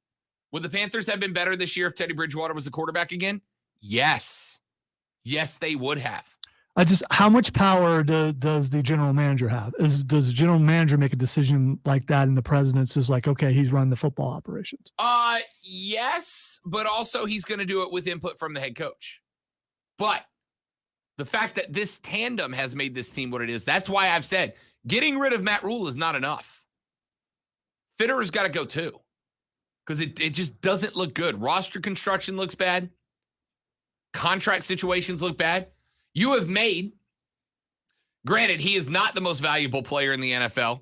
Would the Panthers have been better this year if Teddy Bridgewater was the quarterback again? Yes. Yes, they would have. How much power does the general manager have? Does the general manager make a decision like that and the president's just like, okay, he's running the football operations? Yes, but also he's going to do it with input from the head coach. But the fact that this tandem has made this team what it is, that's why I've said getting rid of Matt Rule is not enough. Fitterer's got to go too, because it just doesn't look good. Roster construction looks bad. Contract situations look bad. You have made, granted, he is not the most valuable player in the NFL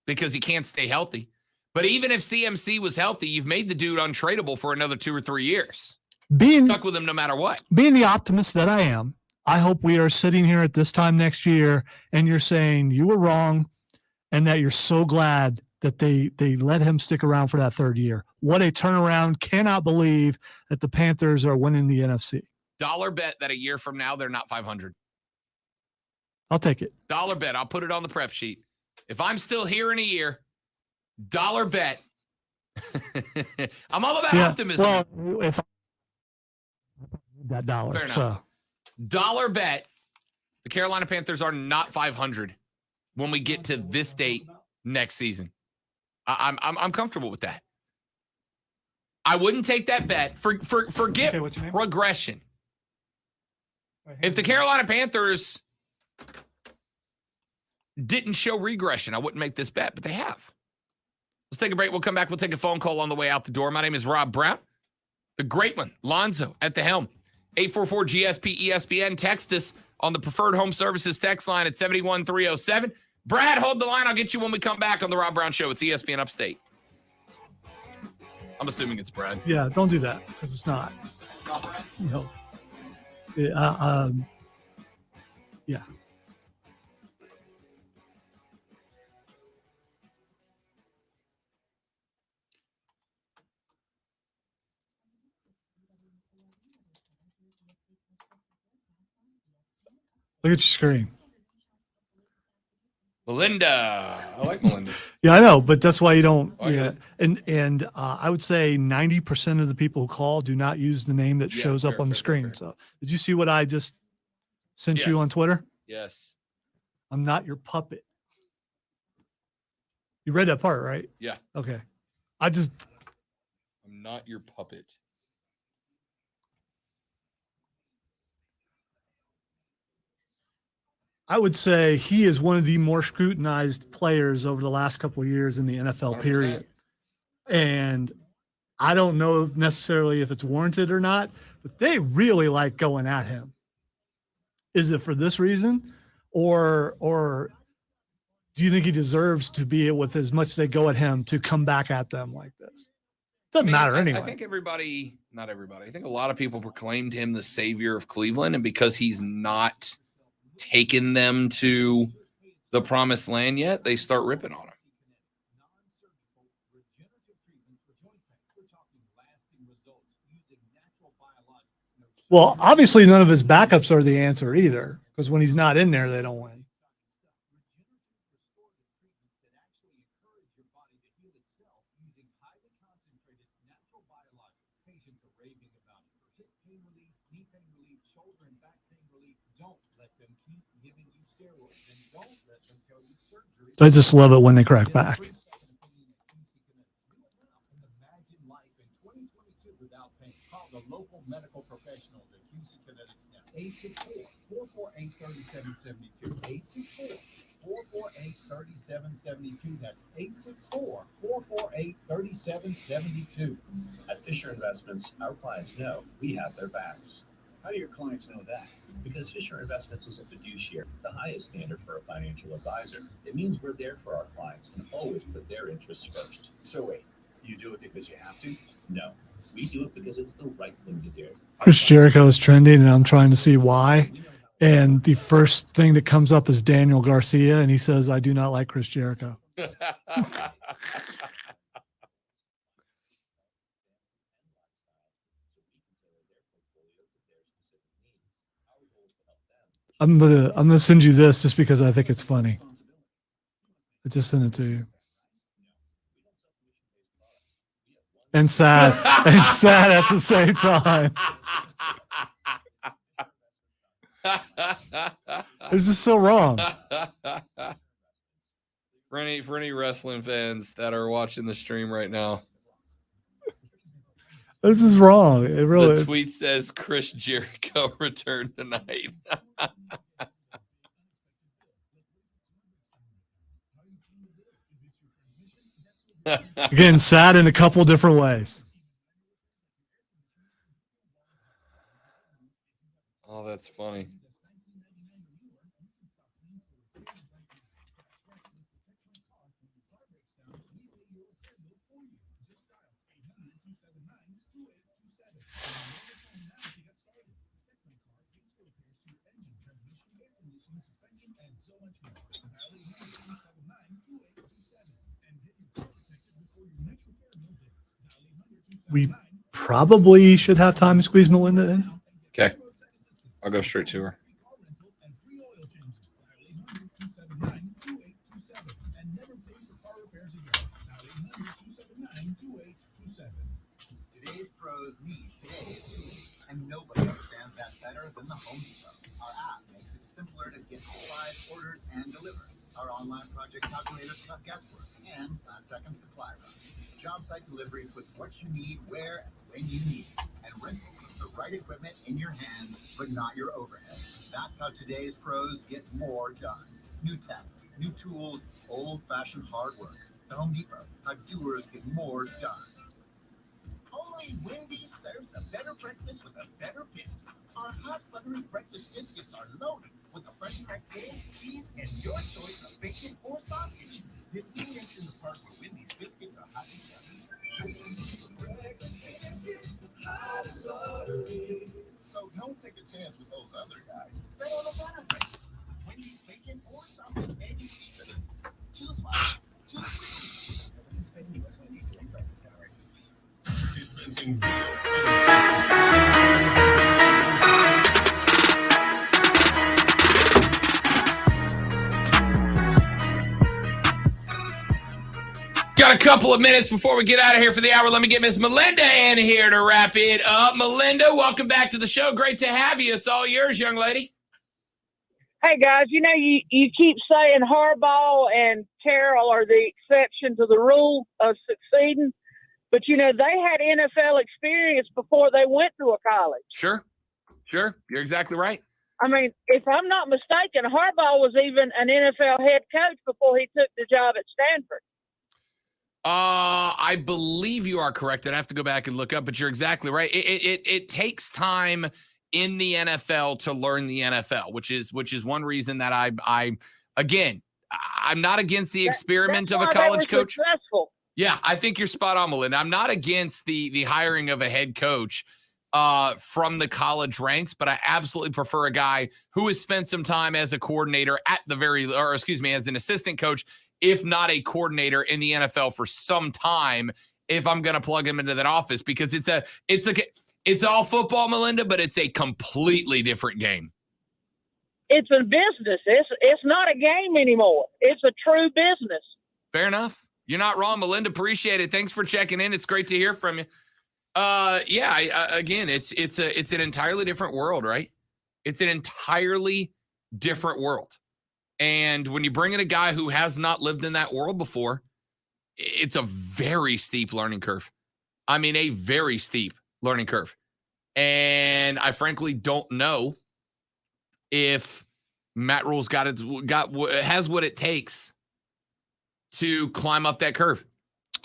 because he can't stay healthy. But even if CMC was healthy, you've made the dude untradeable for another 2 or 3 years. Stuck with him no matter what. Being the optimist that I am, I hope we are sitting here at this time next year and you're saying you were wrong and that you're so glad that they let him stick around for that 3rd year. What a turnaround. Cannot believe that the Panthers are winning the NFC. Dollar bet that a year from now, they're not 500. I'll take it. Dollar bet. I'll put it on the prep sheet. If I'm still here in a year, dollar bet. I'm all about optimism. Well, if that dollar. Fair enough. Dollar bet. The Carolina Panthers are not 500 when we get to this date next season. I'm comfortable with that. I wouldn't take that bet. Forget regression. If the Carolina Panthers didn't show regression, I wouldn't make this bet, but they have. Let's take a break. We'll come back. We'll take a phone call on the way out the door. My name is Rob Brown, the great one, Lonzo at the helm. 844-GSP-ESPN. Text us on the Preferred Home Services text line at 71307. Brad, hold the line. I'll get you when we come back on the Rob Brown Show. It's ESPN Upstate. I'm assuming it's Brad. Yeah, don't do that because it's not. No. Yeah. Look at your screen. Melinda. I like Melinda. Yeah, I know, but that's why you don't. Okay. And I would say 90% of the people who call do not use the name that shows up on the screen. Fair. So, did you see what I just sent you Yes. on Twitter? Yes. I'm not your puppet. You read that part, right? Yeah. Okay. I'm not your puppet. I would say he is one of the more scrutinized players over the last couple of years in the NFL, period. And I don't know necessarily if it's warranted or not, but they really like going at him. Is it for this reason? Or do you think he deserves to be with as much as they go at him to come back at them like this? Doesn't matter anyway. I think not everybody. I think a lot of people proclaimed him the savior of Cleveland, and because he's not taken them to the promised land yet, they start ripping on him. Well, obviously none of his backups are the answer either, because when he's not in there, they don't win. I just love it when they crack back. The local medical professionals at QC Kinetics now. 864-448-3772. 864-448-3772. That's 864-448-3772. At Fisher Investments, our clients know we have their backs. How do your clients know that? Because Fisher Investments is a fiduciary, the highest standard for a financial advisor. It means we're there for our clients and always put their interests first. So wait, you do it because you have to? No. We do it because it's the right thing to do. Chris Jericho is trending, and I'm trying to see why. And the first thing that comes up is Daniel Garcia, and he says, I do not like Chris Jericho. I'm gonna send you this just because I think it's funny. I just sent it to you. and sad at the same time. This is so wrong. For any wrestling fans that are watching the stream right now, this is wrong. It really. The tweet says Chris Jericho returned tonight. Again, sad in a couple different ways. Oh, that's funny. We probably should have time to squeeze Melinda in. Okay. I'll go straight to her. Today's pros need today's tools, and nobody understands that better than the Home Depot. Our app makes it simpler to get supplies ordered and delivered. Our online project calculators cut guesswork and last-second supply runs. Job site delivery puts what you need where and when you need it, and rental puts the right equipment in your hands, but not your overhead. That's how today's pros get more done. New tech, new tools, old-fashioned hard work. The Home Depot, how doers get more done. Only Wendy's serves a better breakfast with a better biscuit. Our hot buttery breakfast biscuits are loaded with a fresh cracked egg, cheese, and your choice of bacon or sausage. Did we mention the part where Wendy's biscuits are hot and yummy? So don't take a chance with those other guys. They're on a better breakfast. Wendy's bacon or sausage, egg, and cheese. Choose one. Choose one. Participating in U.S. Wendy's during breakfast hours. Dispensing Got a couple of minutes before we get out of here for the hour. Let me get Miss Melinda in here to wrap it up. Melinda, welcome back to the show. Great to have you. It's all yours, young lady. Hey, guys, you know, you keep saying Harbaugh and Carroll are the exception to the rule of succeeding, but, you know, they had NFL experience before they went to a college. Sure. You're exactly right. I mean, if I'm not mistaken, Harbaugh was even an NFL head coach before he took the job at Stanford. I believe you are correct. I'd have to go back and look up, but you're exactly right. It takes time in the NFL to learn the NFL, which is one reason that I'm not against the experiment of a college coach. Successful. Yeah, I think you're spot on, Melinda. I'm not against the hiring of a head coach from the college ranks, but I absolutely prefer a guy who has spent some time as a coordinator as an assistant coach, if not a coordinator in the NFL for some time, if I'm going to plug him into that office, because it's all football, Melinda, but it's a completely different game. It's a business. It's not a game anymore. It's a true business. Fair enough. You're not wrong, Melinda. Appreciate it. Thanks for checking in. It's great to hear from you. Again, it's an entirely different world, right? It's an entirely different world. And when you bring in a guy who has not lived in that world before, it's a very steep learning curve. I mean, a very steep learning curve. And I frankly don't know if Matt Rule's has what it takes to climb up that curve.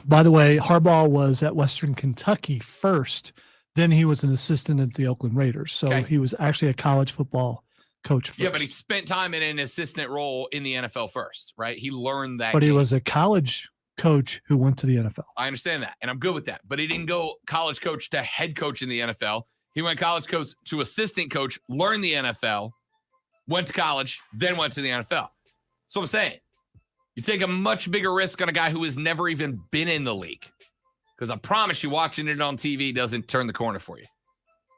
By the way, Harbaugh was at Western Kentucky first. Then he was an assistant at the Oakland Raiders. So he was actually a college football coach first. Yeah, but he spent time in an assistant role in the NFL first, right? He learned that. But he was a college coach who went to the NFL. I understand that, and I'm good with that. But he didn't go college coach to head coach in the NFL. He went college coach to assistant coach, learned the NFL, went to college, then went to the NFL. That's what I'm saying. You take a much bigger risk on a guy who has never even been in the league, because I promise you, watching it on TV doesn't turn the corner for you.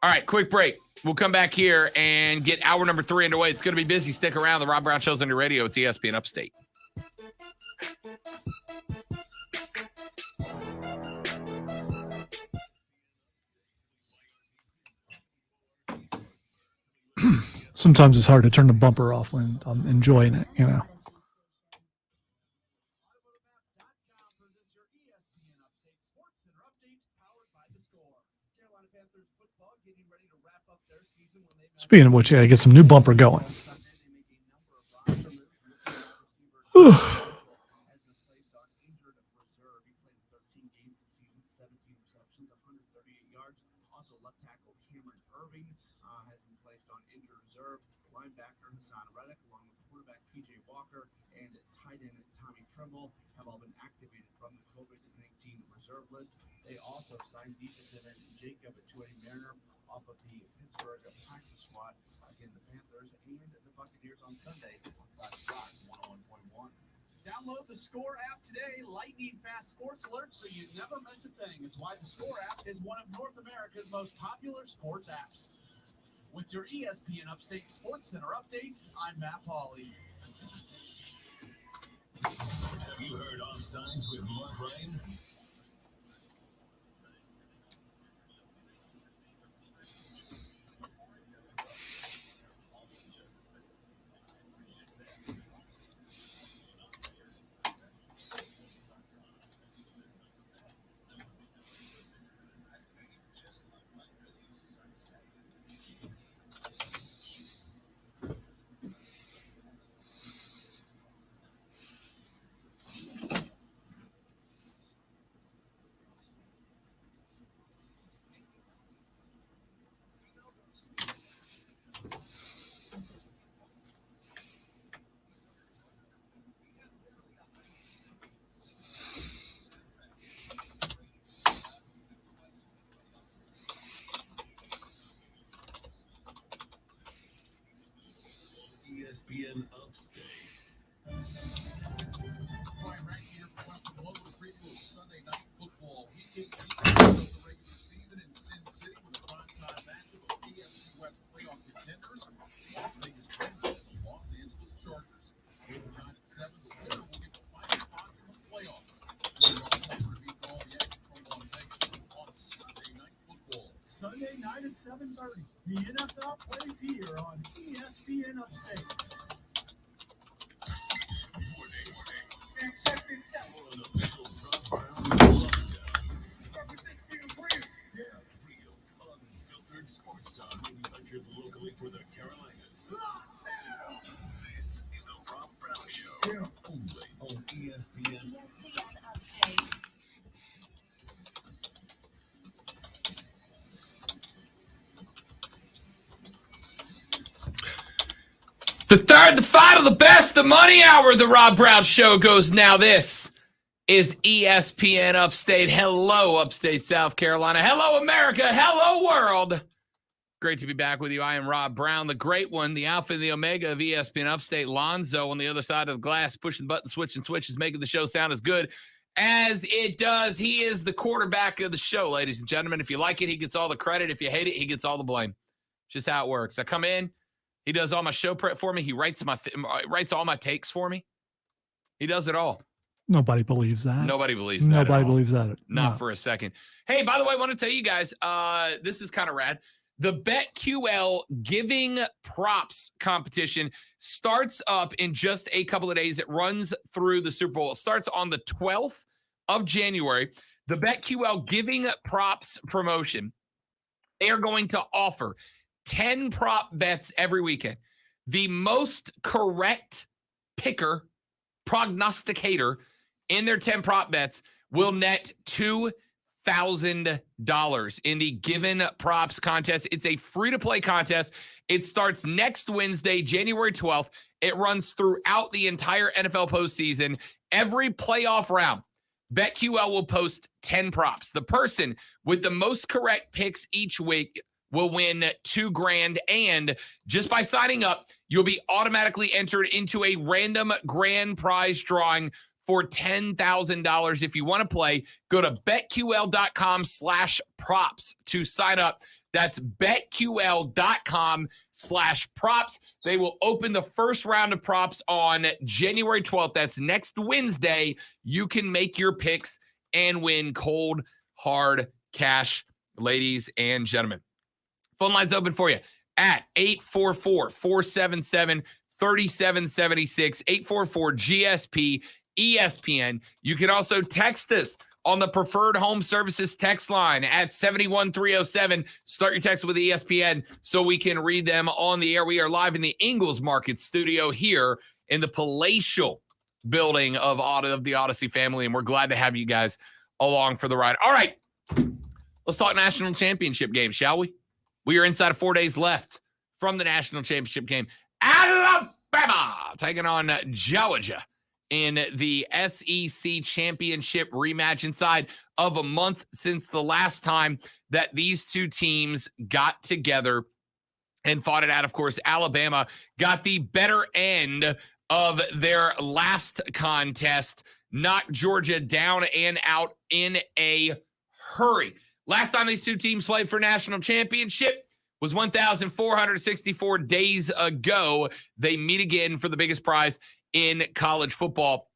All right, quick break. We'll come back here and get hour number 3 underway. It's going to be busy. Stick around. The Rob Brown Show's on your radio. It's ESPN Upstate. sometimes it's hard to turn the bumper off when I'm enjoying it, you know. Speaking of which, I gotta get some new bumper going. Irving has been placed on injured reserve. Linebacker Hassan Reddick, along with quarterback P.J. Walker and tight end Tommy Trimble, have all been activated from the COVID-19 reserve list. They also signed defensive end Jacob Mariner off of the Pittsburgh practice squad against the Panthers and the Buccaneers on Sunday. Class Rock 101.1. Download the Score app today. Lightning fast sports alerts so you never miss a thing. It's why the Score app is one of North America's most popular sports apps. With your ESPN Upstate Sportscenter update, I'm Matt Hawley. Have you heard Offsides with Mark Ryan? ESPN Upstate. Right here, question one with a preview of Sunday night football. Week 18 of the regular season in Sin City with a primetime matchup of AFC West playoff contenders, Las Vegas Raiders and the Los Angeles Chargers. With 9 and 7, the winner will get the final spot in the playoffs. We're all to beat all the action from Las Vegas on Sunday night football. Sunday night at 7:30. The NFL plays here on ESPN Upstate. And check this out. For an official Rob Brown lockdown. Real, unfiltered sports talk manufactured locally for the Carolinas. This is the Rob Brown Show. Only on ESPN. Upstate. The third, the final, the best, the money hour, the Rob Brown Show goes now. This is ESPN Upstate. Hello, Upstate, South Carolina. Hello, America. Hello, world. Great to be back with you. I am Rob Brown, the great one, the alpha and the omega of ESPN Upstate. Lonzo on the other side of the glass, pushing button, switching switches, making the show sound as good as it does. He is the quarterback of the show, ladies and gentlemen. If you like it, he gets all the credit. If you hate it, he gets all the blame. Just how it works. I come in. He does all my show prep for me. He writes all my takes for me. He does it all. Nobody believes that. Nobody believes that. Nobody believes that. Not for a second. Hey, by the way, I want to tell you guys, this is kind of rad. The BetQL Giving Props competition starts up in just a couple of days. It runs through the Super Bowl. It starts on the 12th of January. The BetQL Giving Props promotion, they are going to offer 10 prop bets every weekend. The most correct picker, prognosticator in their 10 prop bets will net $2,000 in the Given Props contest. It's a free-to-play contest. It starts next Wednesday, January 12th. It runs throughout the entire NFL postseason. Every playoff round, BetQL will post 10 props. The person with the most correct picks each week will win $2,000, and just by signing up, you'll be automatically entered into a random grand prize drawing for $10,000. If you want to play, go to betql.com/props to sign up. That's betql.com/props. They will open the first round of props on January 12th. That's next Wednesday. You can make your picks and win cold, hard cash, ladies and gentlemen. Phone line's open for you. at 844-477-3776, 844-GSP, ESPN. You can also text us on the Preferred Home Services text line at 71307. Start your text with ESPN so we can read them on the air. We are live in the Ingalls Market studio here in the palatial building of the Odyssey family, and we're glad to have you guys along for the ride. All right, let's talk national championship game, shall we? We are inside of 4 days left from the national championship game. Alabama taking on Georgia in the SEC championship rematch, inside of a month since the last time that these two teams got together and fought it out. Of course, Alabama got the better end of their last contest, knocked Georgia down and out in a hurry. Last time these two teams played for national championship was 1,464 days ago. They meet again for the biggest prize in college football.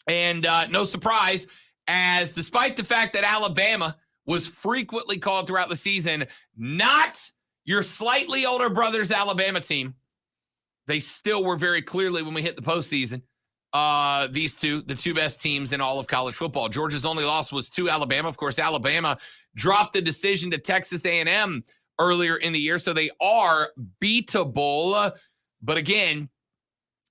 And no surprise, as despite the fact that Alabama was frequently called throughout the season not your slightly older brother's Alabama team, they still were very clearly, when we hit the postseason, these two, the two best teams in all of college football. Georgia's only loss was to Alabama. Of course, Alabama dropped the decision to Texas A&M earlier in the year, so they are beatable. But again,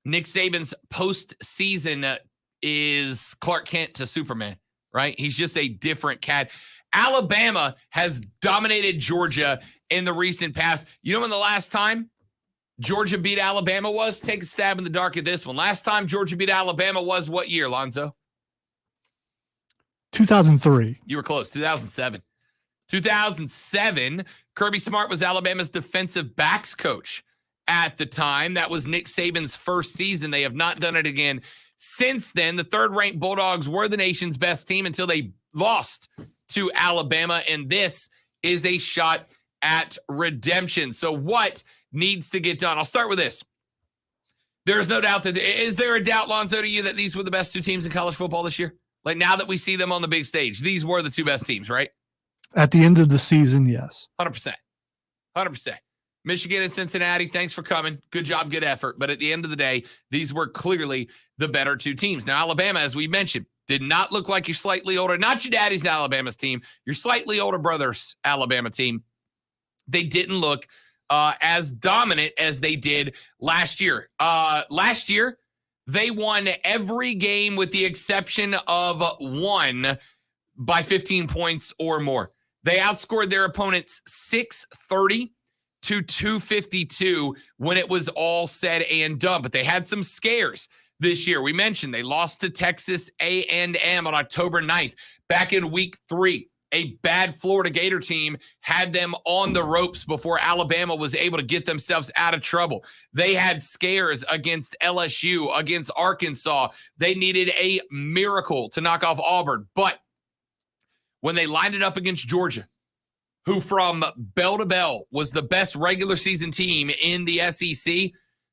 Nick Saban's postseason is Clark Kent to Superman, right? He's just a different cat. Alabama has dominated Georgia in the recent past. You know when the last time Georgia beat Alabama was? Take a stab in the dark at this one. Last time Georgia beat Alabama was what year, Lonzo? 2003. You were close. 2007. 2007, Kirby Smart was Alabama's defensive backs coach at the time. That was Nick Saban's first season. They have not done it again since then. The third-ranked Bulldogs were the nation's best team until they lost to Alabama, and this is a shot at redemption. So what needs to get done? I'll start with this. There's no doubt that, is there a doubt, Lonzo, to you that these were the best two teams in college football this year? Like, now that we see them on the big stage, these were the two best teams, right? At the end of the season, yes. 100%. 100%. Michigan and Cincinnati, thanks for coming. Good job, good effort. But at the end of the day, these were clearly the better two teams. Now, Alabama, as we mentioned, did not look like your slightly older, not your daddy's Alabama's team, your slightly older brother's Alabama team. They didn't look as dominant as they did last year. Last year, they won every game with the exception of one by 15 points or more. They outscored their opponents 630 to 252 when it was all said and done. But they had some scares this year. We mentioned they lost to Texas A&M on October 9th. Back in week 3, a bad Florida Gator team had them on the ropes before Alabama was able to get themselves out of trouble. They had scares against LSU, against Arkansas. They needed a miracle to knock off Auburn. But when they lined it up against Georgia, who from bell to bell was the best regular season team in the SEC,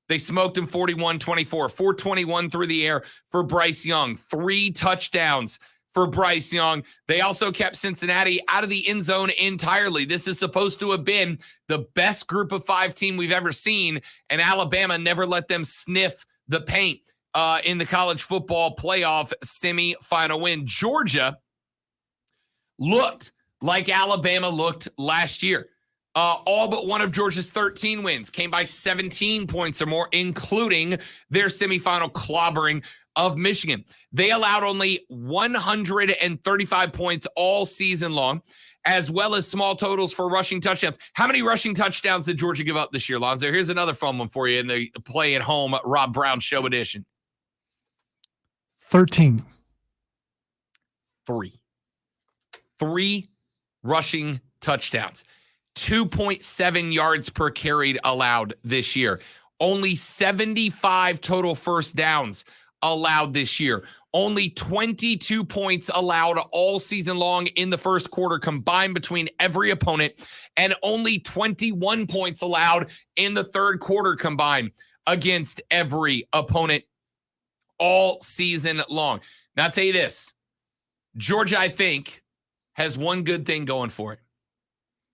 they smoked them 41-24, 421 through the air for Bryce Young, 3 touchdowns for Bryce Young. They also kept Cincinnati out of the end zone entirely. This is supposed to have been the best group of 5 team we've ever seen, and Alabama never let them sniff the paint in the college football playoff semifinal win. Georgia looked like Alabama looked last year. All but one of Georgia's 13 wins came by 17 points or more, including their semifinal clobbering of Michigan. They allowed only 135 points all season long, as well as small totals for rushing touchdowns. How many rushing touchdowns did Georgia give up this year, Lonzo? Here's another fun one for you in the Play at Home Rob Brown Show edition. 13. 3 rushing touchdowns. 2.7 yards per carry allowed this year. Only 75 total first downs allowed this year. Only 22 points allowed all season long in the first quarter combined between every opponent, and only 21 points allowed in the third quarter combined against every opponent all season long. Now, I'll tell you this. Georgia, I think, has one good thing going for it.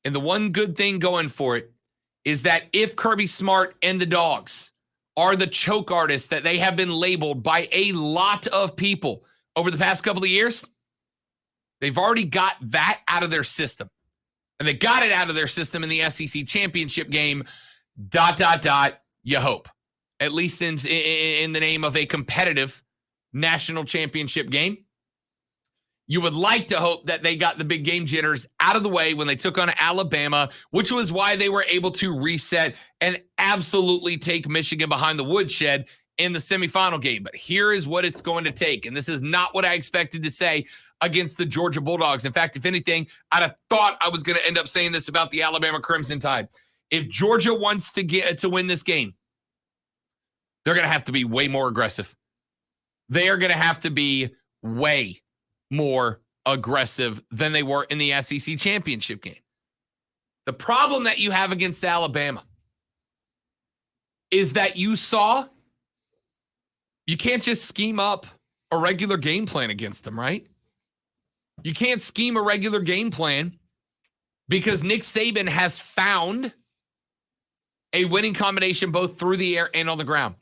And the one good thing going for it is that if Kirby Smart and the Dogs are the choke artists that they have been labeled by a lot of people over the past couple of years, they've already got that out of their system. And they got it out of their system in the SEC championship game, ... you hope. At least in the name of a competitive national championship game. You would like to hope that they got the big game jitters out of the way when they took on Alabama, which was why they were able to reset and absolutely take Michigan behind the woodshed in the semifinal game. But here is what it's going to take. And this is not what I expected to say against the Georgia Bulldogs. In fact, if anything, I'd have thought I was going to end up saying this about the Alabama Crimson Tide. If Georgia wants to win this game, they're going to have to be way more aggressive. They are going to have to be way more aggressive than they were in the SEC championship game. The problem that you have against Alabama is that you can't just scheme up a regular game plan against them, right? You can't scheme a regular game plan because Nick Saban has found a winning combination both through the air and on the ground.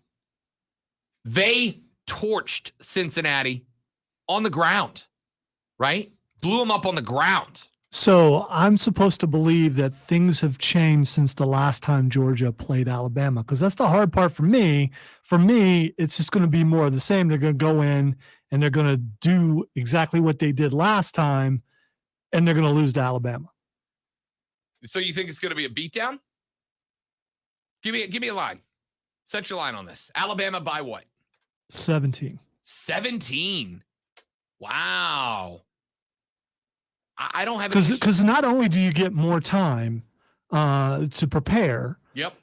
They torched Cincinnati on the ground, right? Blew them up on the ground. So I'm supposed to believe that things have changed since the last time Georgia played Alabama, because that's the hard part for me. For me, it's just going to be more of the same. They're going to go in and they're going to do exactly what they did last time, and they're going to lose to Alabama. So you think it's going to be a beatdown? Give me a line. Set your line on this. Alabama by what? 17. 17. Wow. I don't have because not only do you get more time to prepare. Yep.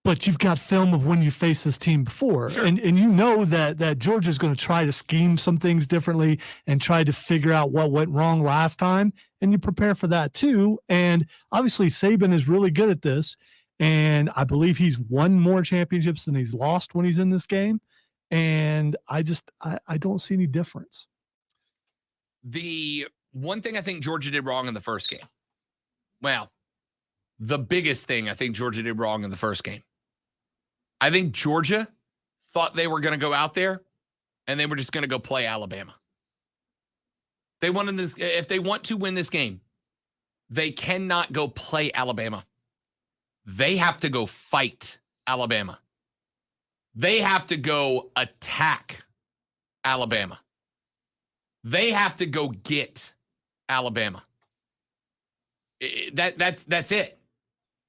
But you've got film of when you faced this team before. Sure. And you know that Georgia's going to try to scheme some things differently and try to figure out what went wrong last time. And you prepare for that too. And obviously Saban is really good at this. And I believe he's won more championships than he's lost when he's in this game. And I don't see any difference. The one thing I think Georgia did wrong in the first game. Well, the biggest thing I think Georgia did wrong in the first game. I think Georgia thought they were going to go out there and they were just going to go play Alabama. They wanted this. If they want to win this game, they cannot go play Alabama. They have to go fight Alabama. They have to go attack Alabama. They have to go get Alabama. That's it.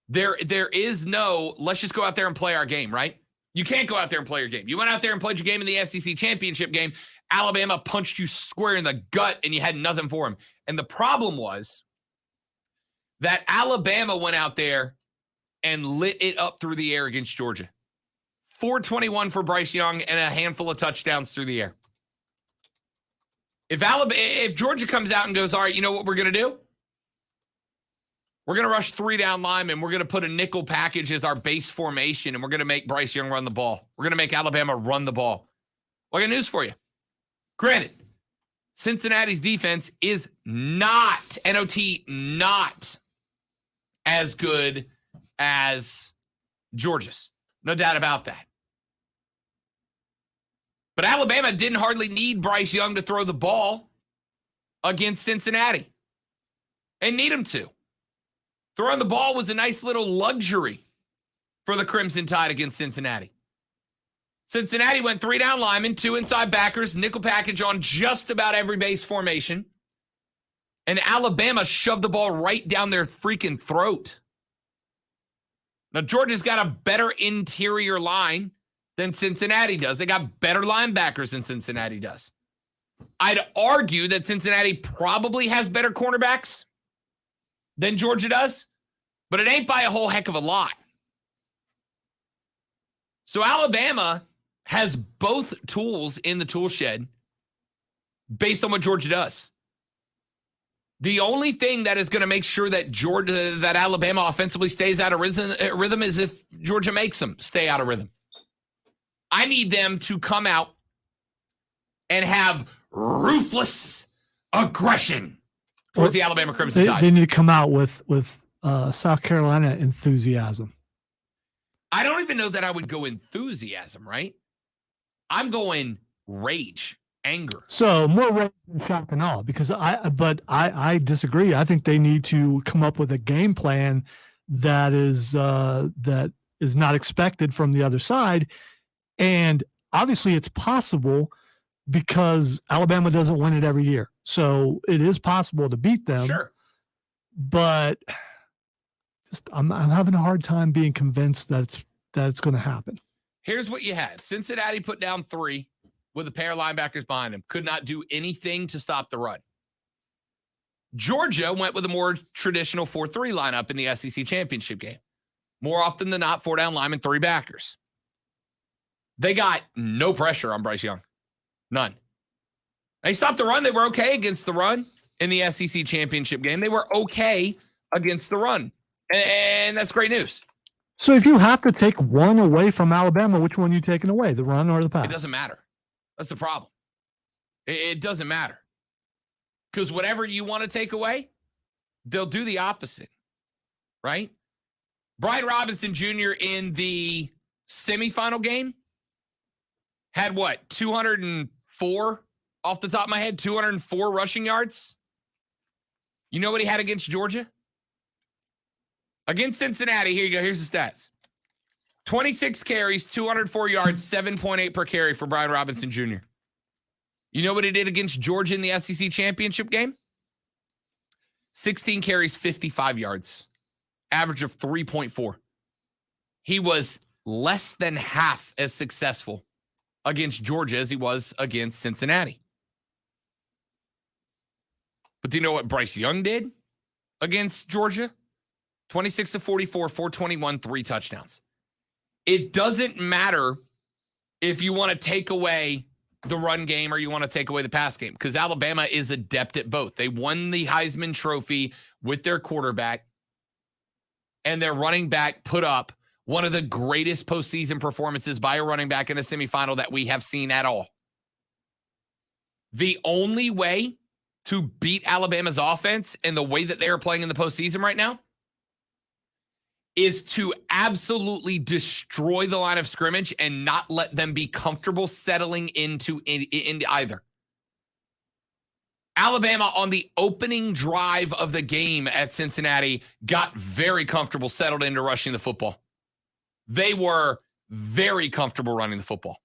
There is no, let's just go out there and play our game, right? You can't go out there and play your game. You went out there and played your game in the SEC championship game. Alabama punched you square in the gut and you had nothing for him. And the problem was that Alabama went out there and lit it up through the air against Georgia. 421 for Bryce Young and a handful of touchdowns through the air. If Georgia comes out and goes, all right, you know what we're going to do? We're going to rush 3 down linemen. We're going to put a nickel package as our base formation, and we're going to make Bryce Young run the ball. We're going to make Alabama run the ball. Well, I got news for you. Granted, Cincinnati's defense is not, N-O-T, not as good as Georgia's. No doubt about that. But Alabama didn't hardly need Bryce Young to throw the ball against Cincinnati. They need him to. Throwing the ball was a nice little luxury for the Crimson Tide against Cincinnati. Cincinnati went 3 down linemen, 2 inside backers, nickel package on just about every base formation. And Alabama shoved the ball right down their freaking throat. Now, Georgia's got a better interior line than Cincinnati does. They got better linebackers than Cincinnati does. I'd argue that Cincinnati probably has better cornerbacks than Georgia does, but it ain't by a whole heck of a lot. So Alabama has both tools in the tool shed based on what Georgia does. The only thing that is going to make sure that Alabama offensively stays out of rhythm is if Georgia makes them stay out of rhythm. I need them to come out and have ruthless aggression towards the Alabama Crimson Tide. They need to come out with South Carolina enthusiasm. I don't even know that I would go enthusiasm, right? I'm going rage, anger. So more rage than shock and awe, because I disagree. I think they need to come up with a game plan that is not expected from the other side. And obviously it's possible because Alabama doesn't win it every year. So it is possible to beat them. Sure. But just I'm having a hard time being convinced that it's going to happen. Here's what you had. Cincinnati put down 3 with a pair of linebackers behind him. Could not do anything to stop the run. Georgia went with a more traditional 4-3 lineup in the SEC championship game. More often than not, 4 down linemen, 3 backers. They got no pressure on Bryce Young. None. They stopped the run. They were okay against the run in the SEC championship game. They were okay against the run. And that's great news. So if you have to take one away from Alabama, which one are you taking away, the run or the pass? It doesn't matter. That's the problem. It doesn't matter. Because whatever you want to take away, they'll do the opposite, right? Brian Robinson Jr. in the semifinal game had what, 204 off the top of my head, 204 rushing yards? You know what he had against Georgia? Against Cincinnati, here you go. Here's the stats. 26 carries, 204 yards, 7.8 per carry for Brian Robinson Jr. You know what he did against Georgia in the SEC championship game? 16 carries, 55 yards, average of 3.4. He was less than half as successful against Georgia as he was against Cincinnati. But do you know what Bryce Young did against Georgia? 26 of 44, 421, 3 touchdowns. It doesn't matter if you want to take away the run game or you want to take away the pass game, because Alabama is adept at both. They won the Heisman Trophy with their quarterback, and their running back put up one of the greatest postseason performances by a running back in a semifinal that we have seen at all. The only way to beat Alabama's offense and the way that they are playing in the postseason right now is to absolutely destroy the line of scrimmage and not let them be comfortable settling into either. Alabama on the opening drive of the game at Cincinnati got very comfortable, settled into rushing the football. They were very comfortable running the football.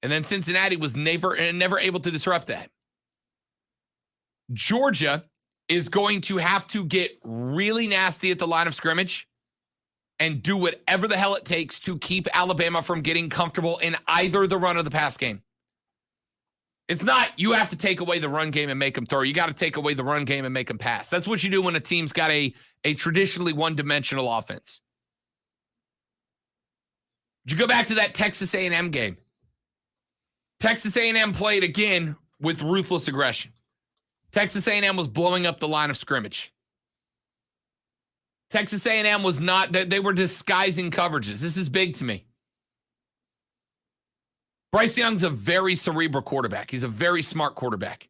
And then Cincinnati was never able to disrupt that. Georgia is going to have to get really nasty at the line of scrimmage and do whatever the hell it takes to keep Alabama from getting comfortable in either the run or the pass game. It's not you have to take away the run game and make them throw. You got to take away the run game and make them pass. That's what you do when a team's got a traditionally one-dimensional offense. Did you go back to that Texas A&M game? Texas A&M played again with ruthless aggression. Texas A&M was blowing up the line of scrimmage. Texas A&M was not, they were disguising coverages. This is big to me. Bryce Young's a very cerebral quarterback. He's a very smart quarterback.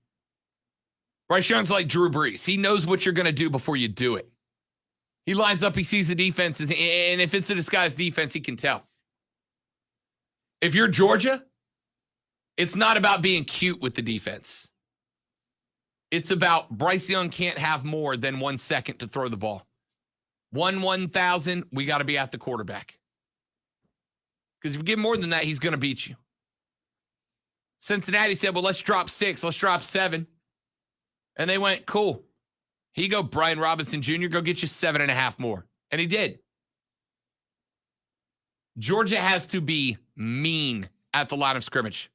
Bryce Young's like Drew Brees. He knows what you're going to do before you do it. He lines up, he sees the defense, and if it's a disguised defense, he can tell. If you're Georgia, it's not about being cute with the defense. It's about Bryce Young can't have more than 1 second to throw the ball. 1,000, we got to be at the quarterback. Because if you give more than that, he's going to beat you. Cincinnati said, well, let's drop 6. Let's drop 7. And they went, cool. Here you go, Brian Robinson Jr. Go get you 7.5 more. And he did. Georgia has to be mean at the line of scrimmage.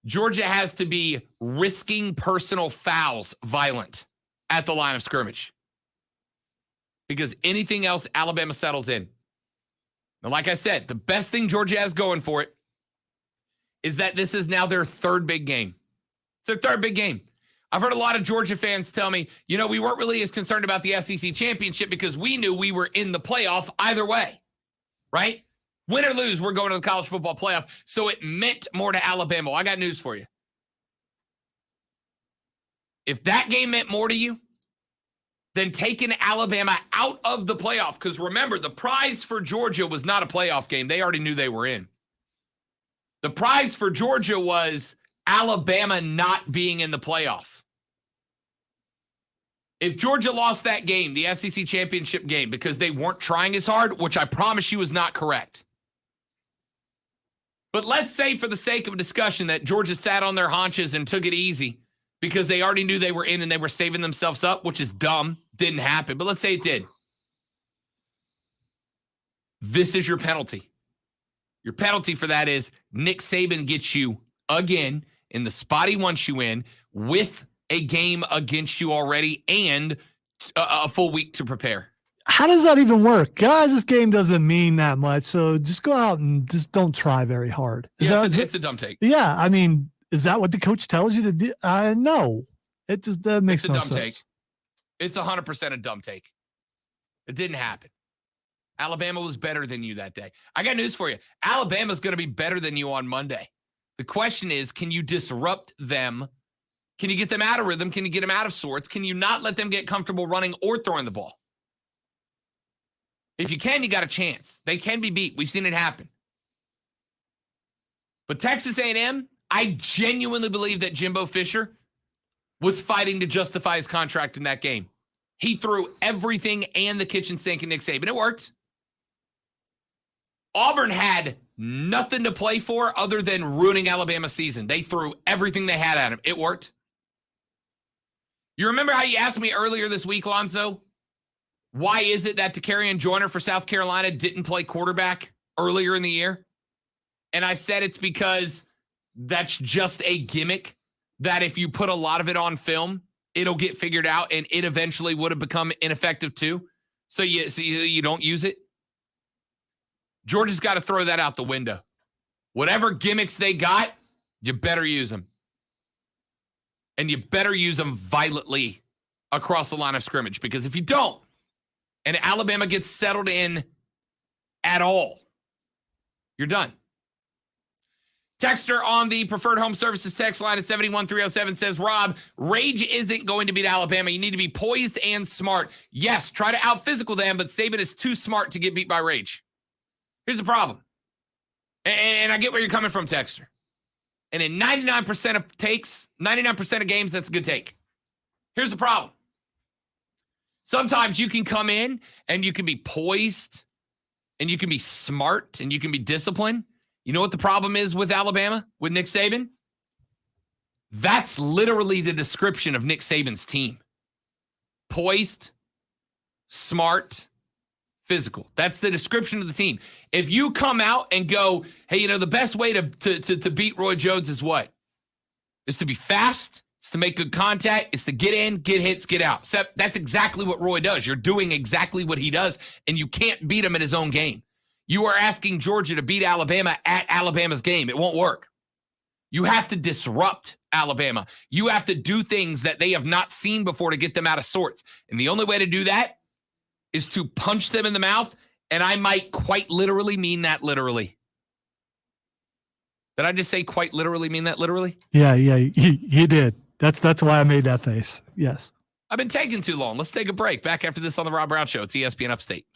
Georgia has to be risking personal fouls violent at the line of scrimmage. Because anything else, Alabama settles in. Now, like I said, the best thing Georgia has going for it is that this is now their 3rd big game. It's their 3rd big game. I've heard a lot of Georgia fans tell me, we weren't really as concerned about the SEC championship because we knew we were in the playoff either way, right? Win or lose, we're going to the college football playoff, so it meant more to Alabama. Well, I got news for you. If that game meant more to you, than taking Alabama out of the playoff. Because remember, the prize for Georgia was not a playoff game. They already knew they were in. The prize for Georgia was Alabama not being in the playoff. If Georgia lost that game, the SEC championship game, because they weren't trying as hard, which I promise you is not correct. But let's say for the sake of a discussion that Georgia sat on their haunches and took it easy because they already knew they were in and they were saving themselves up, which is dumb. Didn't happen. But let's say it did. This is your penalty. Your penalty for that is Nick Saban gets you again in the spot he wants you in with a game against you already and a full week to prepare. How does that even work? Guys, this game doesn't mean that much, so just go out and just don't try very hard. It's a dumb take. Yeah, I mean, is that what the coach tells you to do? No. It just makes no sense. It's a dumb take. It's 100% a dumb take. It didn't happen. Alabama was better than you that day. I got news for you. Alabama's going to be better than you on Monday. The question is, can you disrupt them? Can you get them out of rhythm? Can you get them out of sorts? Can you not let them get comfortable running or throwing the ball? If you can, you got a chance. They can be beat. We've seen it happen. But Texas A&M, I genuinely believe that Jimbo Fisher was fighting to justify his contract in that game. He threw everything and the kitchen sink at Nick Saban. It worked. Auburn had nothing to play for other than ruining Alabama's season. They threw everything they had at him. It worked. You remember how you asked me earlier this week, Lonzo? Why is it that Takarian Joyner for South Carolina didn't play quarterback earlier in the year? And I said it's because that's just a gimmick that if you put a lot of it on film, it'll get figured out and it eventually would have become ineffective too. So you don't use it. Georgia's got to throw that out the window. Whatever gimmicks they got, you better use them. And you better use them violently across the line of scrimmage, because if you don't, and Alabama gets settled in at all, you're done. Texter on the Preferred Home Services text line at 71307 says, Rob, rage isn't going to beat Alabama. You need to be poised and smart. Yes, try to out-physical them, but Saban is too smart to get beat by rage. Here's the problem. And I get where you're coming from, Texter. And in 99% of takes, 99% of games, that's a good take. Here's the problem. Sometimes you can come in and you can be poised and you can be smart and you can be disciplined. You know what the problem is with Alabama, with Nick Saban? That's literally the description of Nick Saban's team. Poised, smart, physical. That's the description of the team. If you come out and go, hey, the best way to beat Roy Jones is what? Is to be fast. It's to make good contact. It's to get in, get hits, get out. Except that's exactly what Roy does. You're doing exactly what he does, and you can't beat him in his own game. You are asking Georgia to beat Alabama at Alabama's game. It won't work. You have to disrupt Alabama. You have to do things that they have not seen before to get them out of sorts. And the only way to do that is to punch them in the mouth, and I might quite literally mean that literally. Did I just say quite literally mean that literally? Yeah, you did. That's why I made that face. Yes. I've been taking too long. Let's take a break. Back after this on the Rob Brown Show. It's ESPN Upstate.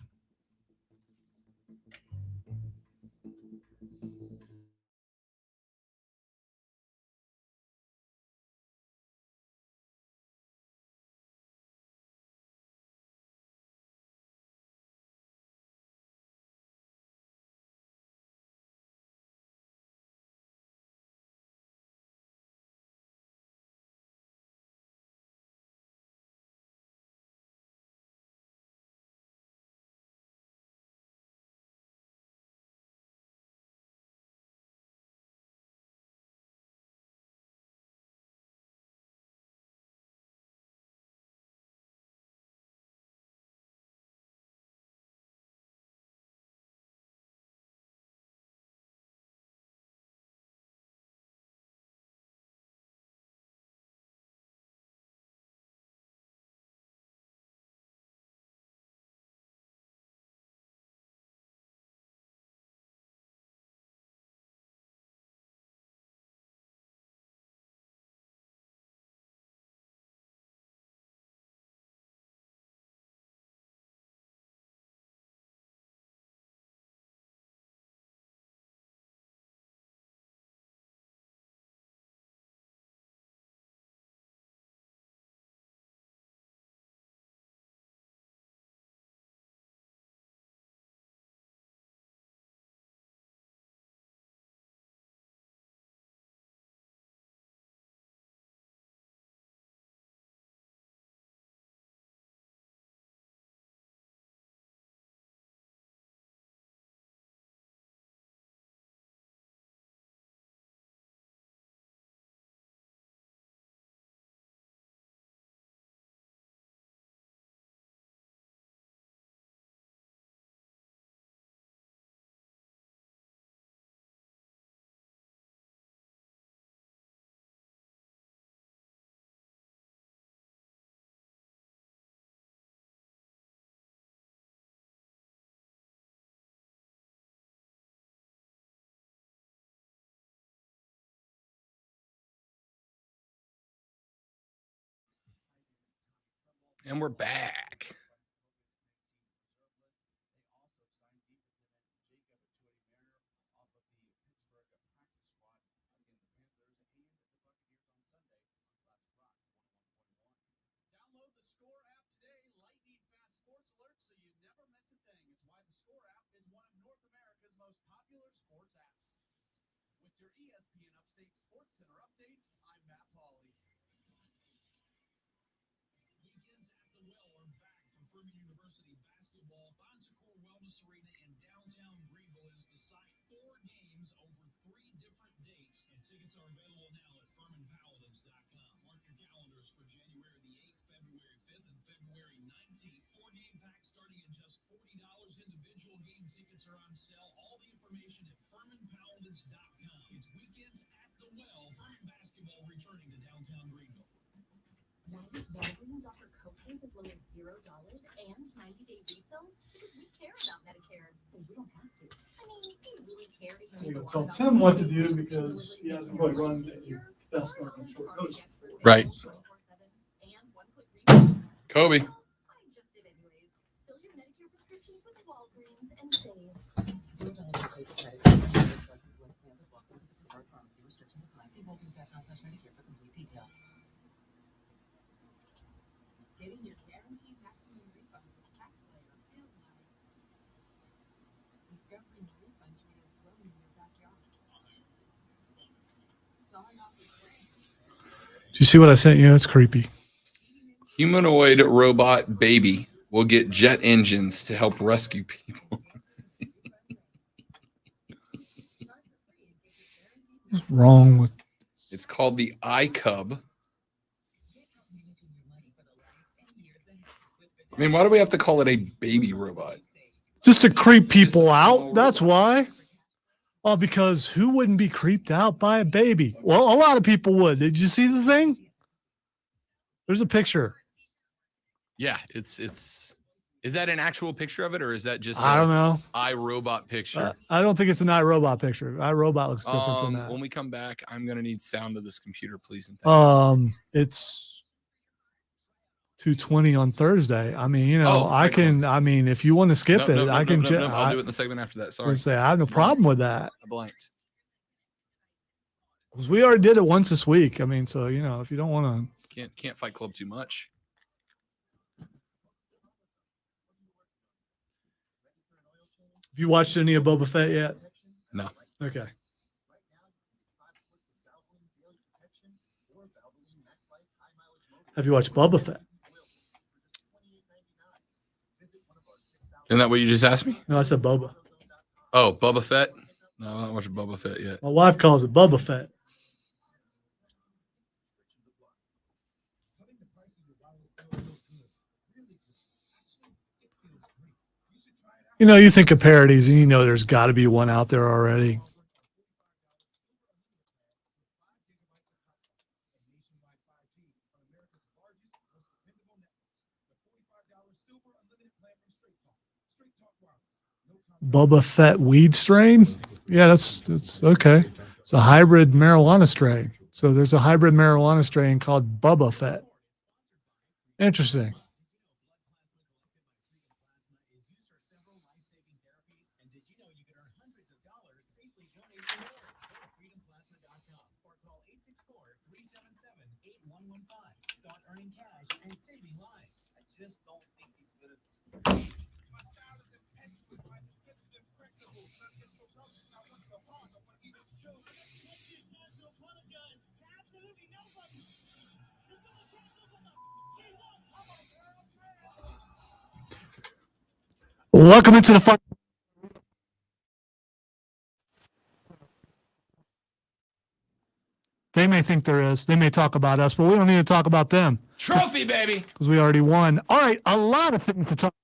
And we're back. Download the Score app today. Lightning fast sports alerts so you never miss a thing. It's why the Score app is one of North America's most popular sports apps. With your ESPN Upstate Sportscenter update, I'm Matt Pauley. Weekends at the Well are back for Furman University basketball. Bonsecourt Wellness Arena in downtown Greenville is to sign 4 games over 3 different dates, and tickets are available now at FurmanPaladins.com. Mark your calendars for January the 8th, February 5th, and February 19th. 4-game packs starting at just $40. Individual game tickets are on sale. All the information at FurmanPaladins.com. It's weekends at the Well. Furman basketball returning to downtown Greenville. Walgreens offer copays as low as $0 and 90-day refills because we care about Medicare, so you don't have to. I mean, we really care to hear you Tell Tim what to do because he hasn't really run a best on short notice. Right. Kobe. Fill your Medicare prescriptions with Walgreens and save. Getting your guaranteed maximum refund with TaxSlayer feels like discovering the refund tree has grown in your backyard. Sawing off the branch. Do you see what I sent you? It's creepy. Humanoid robot baby will get jet engines to help rescue people. What's wrong with? It's called the iCub. I mean, why do we have to call it a baby robot? Just to creep people out. That's why. Oh, because who wouldn't be creeped out by a baby? Well, a lot of people would. Did you see the thing? There's a picture. Yeah, it's. Is that an actual picture of it, or is that just I don't know. iRobot picture? I don't think it's an iRobot picture. iRobot looks different than that. When we come back, I'm gonna need sound of this computer, please. And thank you. It's 2:20 on Thursday. I mean, you know, I can. I mean, if you want to skip it, I can. I'll do it in the segment after that. Sorry. I have no problem with that. I blanked. Because we already did it once this week. I mean, so you know, if you don't want to, can't fight club too much. Have you watched any of Boba Fett yet? No. Okay. Have you watched Boba Fett? Isn't that what you just asked me? No, I said Boba. Oh, Boba Fett? No, I haven't watched Boba Fett yet. My wife calls it Boba Fett. You know, you think of parodies and you know there's got to be one out there already. Boba Fett weed strain? Yeah, that's okay. It's a hybrid marijuana strain. So there's a hybrid marijuana strain called Boba Fett. Interesting. Welcome into the fun. They may think there is. They may talk about us, but we don't need to talk about them. Trophy, baby. Because we already won. All right, a lot of things to talk.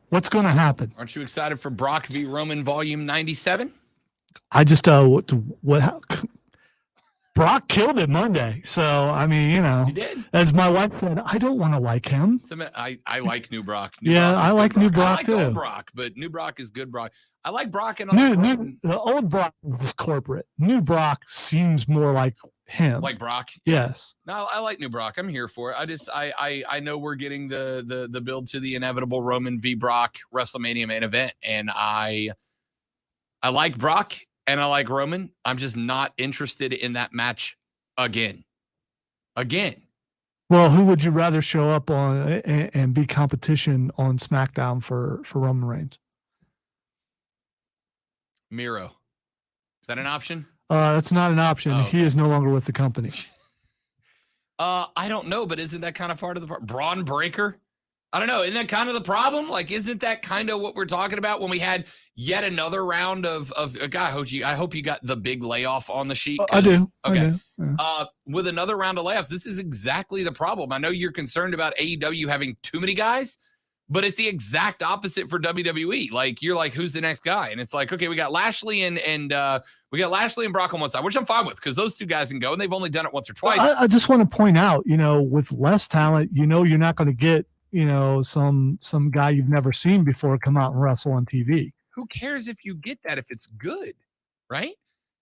What's going to happen? Aren't you excited for Brock v. Roman Volume 97? I just what Brock killed it Monday. So, I mean, He did. as my wife said, I don't want to like him. I like new Brock. I like new Brock I liked too. old Brock, but new Brock is good Brock. I like Brock and I like The old Brock was corporate. New Brock seems more like him. Like Brock. Yes. No, I like new Brock. I'm here for it. I know we're getting the build to the inevitable Roman v Brock WrestleMania main event, and I like Brock and I like Roman. I'm just not interested in that match again. Well, who would you rather show up on and be competition on SmackDown for Roman Reigns? Miro. Is that an option? That's not an option. Oh, He is no longer with the company. I don't know, but isn't that kind of part of the Braun Breaker? I don't know. Isn't that kind of the problem? Like, isn't that kind of what we're talking about when we had yet another round of God? I hope you got the big layoff on the sheet. I do. Okay. I do. Yeah. With another round of layoffs, this is exactly the problem. I know you're concerned about AEW having too many guys, but it's the exact opposite for WWE. Like, you're like, who's the next guy? And it's like, okay, we got Lashley and we got Lashley and Brock on one side, which I'm fine with because those two guys can go, and they've only done it once or twice. I just want to point out, with less talent, you're not going to get, some guy you've never seen before come out and wrestle on TV. Who cares if you get that if it's good, right?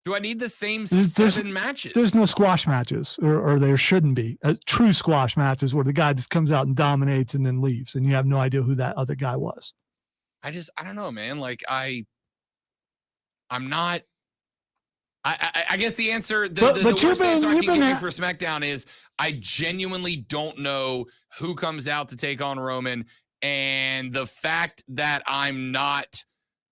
Do I need the same There's 7 matches? There's no squash matches, or there shouldn't be true squash matches where the guy just comes out and dominates and then leaves, and you have no idea who that other guy was. I don't know, man. Like I'm not. I guess the answer, the worst answer I can give you for SmackDown is I genuinely don't know who comes out to take on Roman, and the fact that I'm not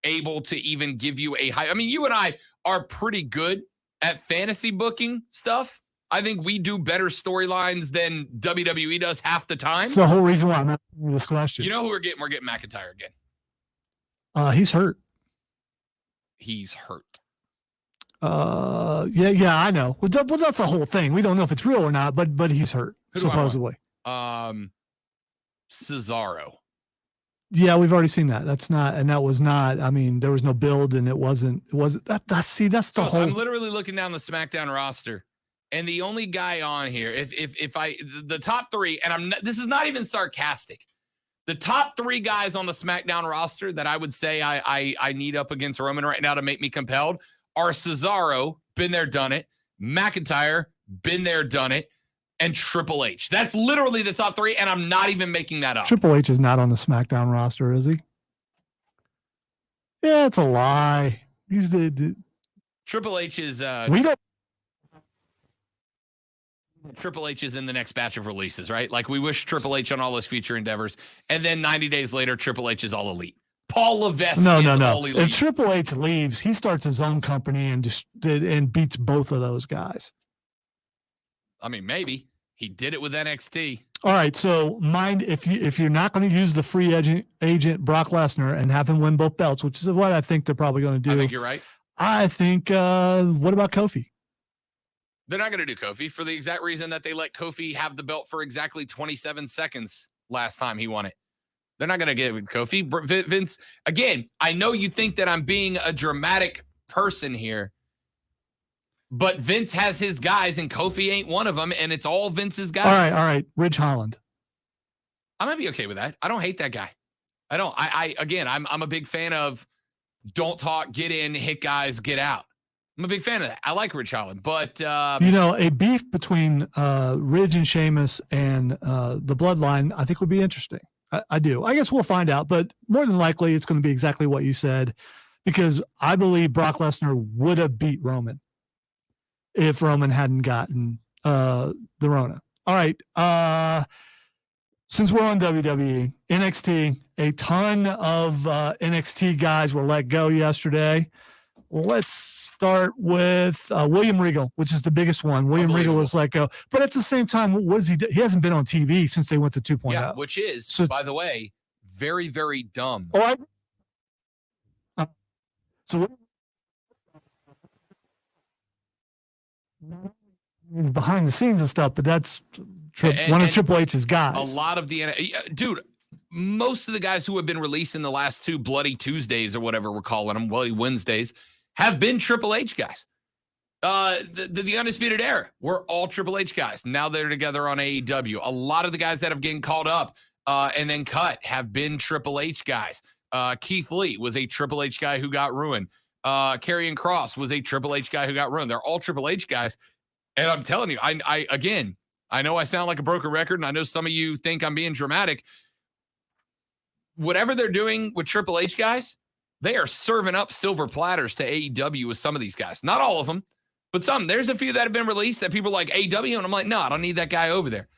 able to even give you a high. I mean, you and I are pretty good at fantasy booking stuff. I think we do better storylines than WWE does half the time. That's the whole reason why I'm asking this question. You know who we're getting? We're getting McIntyre again. He's hurt. He's hurt. Yeah, I know. Well, that's the whole thing. We don't know if it's real or not, but he's hurt, supposedly. Cesaro. Yeah, we've already seen that. That was not. I mean, there was no build, and it wasn't that. That's the whole. I'm literally looking down the SmackDown roster, and the only guy on here, if I the top 3, and this is not even sarcastic. The top 3 guys on the SmackDown roster that I would say I need up against Roman right now to make me compelled are Cesaro, been there, done it. McIntyre, been there, done it. And Triple H. That's literally the top 3, and I'm not even making that up. Triple H is not on the SmackDown roster, is he? Yeah, it's a lie. He's the Triple H is we don't. Triple H is in the next batch of releases, right? Like, we wish Triple H on all his future endeavors, and then 90 days later, Triple H is all elite. Paul Levesque is all elite. If Triple H leaves, he starts his own company and beats both of those guys. I mean, maybe he did it with NXT. All right, so mind if you're not going to use the free agent Brock Lesnar and have him win both belts, which is what I think they're probably going to do. I think you're right. I think what about Kofi? They're not going to do Kofi for the exact reason that they let Kofi have the belt for exactly 27 seconds last time he won it. They're not going to get it with Kofi. Vince, again, I know you think that I'm being a dramatic person here, but Vince has his guys, and Kofi ain't one of them, and it's all Vince's guys. All right. Ridge Holland. I might be okay with that. I don't hate that guy. I don't. I'm a big fan of don't talk, get in, hit guys, get out. I'm a big fan of that. I like Ridge Holland, but a beef between Ridge and Sheamus and the Bloodline, I think would be interesting. I do. I guess we'll find out, but more than likely it's going to be exactly what you said, because I believe Brock Lesnar would have beat Roman if Roman hadn't gotten the Rona. All right. Since we're on WWE, NXT, a ton of NXT guys were let go yesterday. Let's start with William Regal, which is the biggest one. William Regal was let go. But at the same time, what has he done? He hasn't been on TV since they went to 2.0. Yeah, which is, by the way, very, very dumb. Behind the scenes and stuff, but that's one of Triple H's guys. A lot of most of the guys who have been released in the last 2 Bloody Tuesdays or whatever we're calling them, Bloody Wednesdays, have been Triple H guys. The Undisputed Era were all Triple H guys. Now they're together on AEW. A lot of the guys that have getting called up and then cut have been Triple H guys. Keith Lee was a Triple H guy who got ruined. Karrion Kross was a Triple H guy who got ruined. They're all Triple H guys. And I'm telling you, I know I sound like a broken record, and I know some of you think I'm being dramatic. Whatever they're doing with Triple H guys, they are serving up silver platters to AEW with some of these guys. Not all of them, but some. There's a few that have been released that people are like AEW, and I'm like, no, I don't need that guy over there.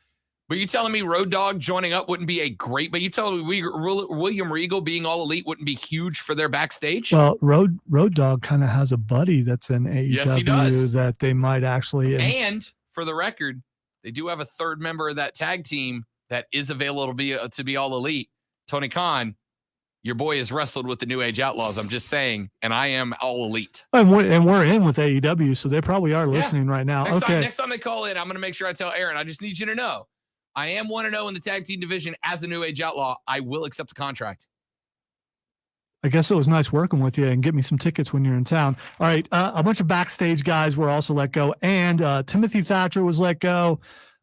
But you telling me Road Dogg joining up wouldn't be a great, but you telling me William Regal being all elite wouldn't be huge for their backstage? Well, Road Dogg kind of has a buddy that's in AEW Yes, he does. that they might actually. And for the record, they do have a third member of that tag team that is available to be all elite. Tony Khan, your boy has wrestled with the New Age Outlaws. I'm just saying, and I am all elite. And we're in with AEW, so they probably are listening right now. Next time they call in, I'm going to make sure I tell Aaron. I just need you to know, I am 1-0 in the tag team division as a New Age Outlaw. I will accept the contract. I guess it was nice working with you, and get me some tickets when you're in town. All right, a bunch of backstage guys were also let go, and Timothy Thatcher was let go.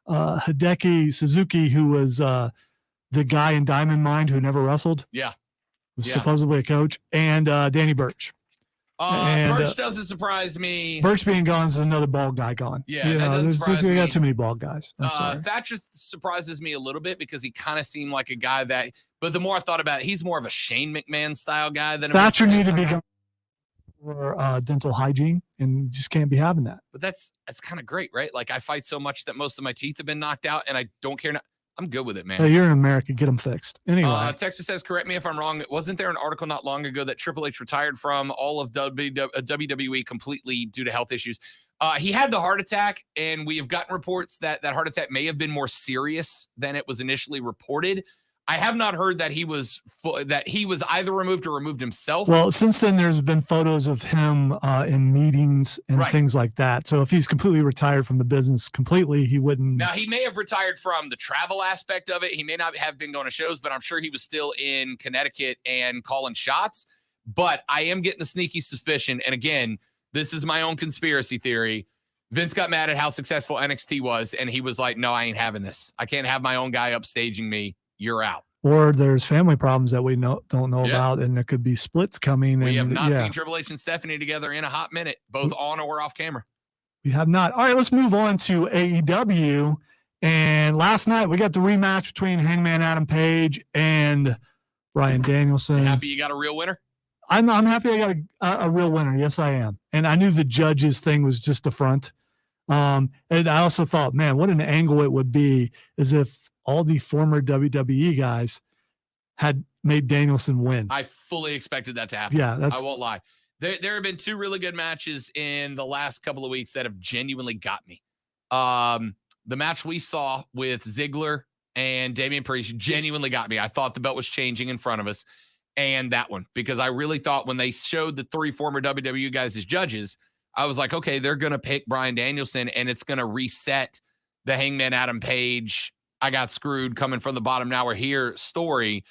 Hideki Suzuki, who was the guy in Diamond Mine who never wrestled. Yeah. Was supposedly a coach, and Danny Birch. Birch doesn't surprise me. Birch being gone is another bald guy gone. Yeah, that doesn't surprise we me. got too many bald guys. Thatcher surprises me a little bit because he kind of seemed like a guy that, but the more I thought about it, he's more of a Shane McMahon style guy than Thatcher needed to be going for dental hygiene, and just can't be having that. But that's kind of great, right? Like I fight so much that most of my teeth have been knocked out, and I don't care. I'm good with it, man. Hey, you're in America. Get them fixed. Anyway. Texas says, correct me if I'm wrong. Wasn't there an article not long ago that Triple H retired from all of WWE completely due to health issues? He had the heart attack, and we have gotten reports that that heart attack may have been more serious than it was initially reported. I have not heard that he was either removed or removed himself. Well, since then, there's been photos of him in meetings and things like that. So if he's completely retired from the business completely, he wouldn't. Now, he may have retired from the travel aspect of it. He may not have been going to shows, but I'm sure he was still in Connecticut and calling shots. But I am getting the sneaky suspicion. And again, this is my own conspiracy theory. Vince got mad at how successful NXT was, and he was like, no, I ain't having this. I can't have my own guy upstaging me. You're out. Or there's family problems that we don't know about, and there could be splits coming. We have not seen Triple H and Stephanie together in a hot minute, both on or off camera. We have not. All right, let's move on to AEW. And last night we got the rematch between Hangman Adam Page and Bryan Danielson. You happy you got a real winner? I'm happy I got a real winner. Yes, I am. And I knew the judges thing was just a front. And I also thought, man, what an angle it would be as if all the former WWE guys had made Danielson win. I fully expected that to happen. Yeah, I won't lie. There have been two really good matches in the last couple of weeks that have genuinely got me. The match we saw with Ziggler and Damian Priest genuinely got me. I thought the belt was changing in front of us. And that one, because I really thought when they showed the three former WWE guys as judges, I was like, okay, they're going to pick Bryan Danielson, and it's going to reset the Hangman Adam Page, I got screwed coming from the bottom, now we're here story.